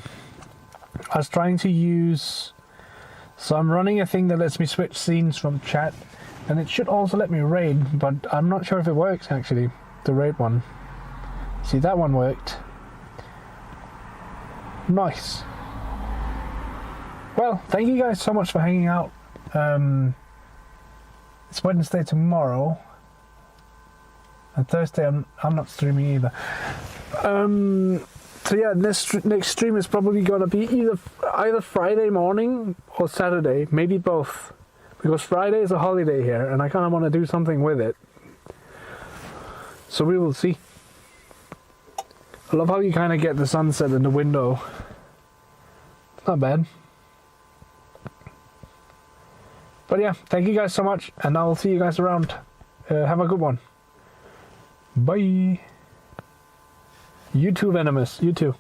was trying to use... So I'm running a thing that lets me switch scenes from chat, and it should also let me raid, but I'm not sure if it works actually, the raid one. See, that one worked. Nice. Well, thank you guys so much for hanging out. It's Wednesday tomorrow. And Thursday I'm not streaming either. So yeah, next stream is probably gonna be either Friday morning or Saturday, maybe both. Because Friday is a holiday here and I kinda wanna do something with it. So we will see. I love how you kinda get the sunset in the window. It's not bad. But yeah, thank you guys so much, and I'll see you guys around. Have a good one. Bye. You too, Venomous. You too.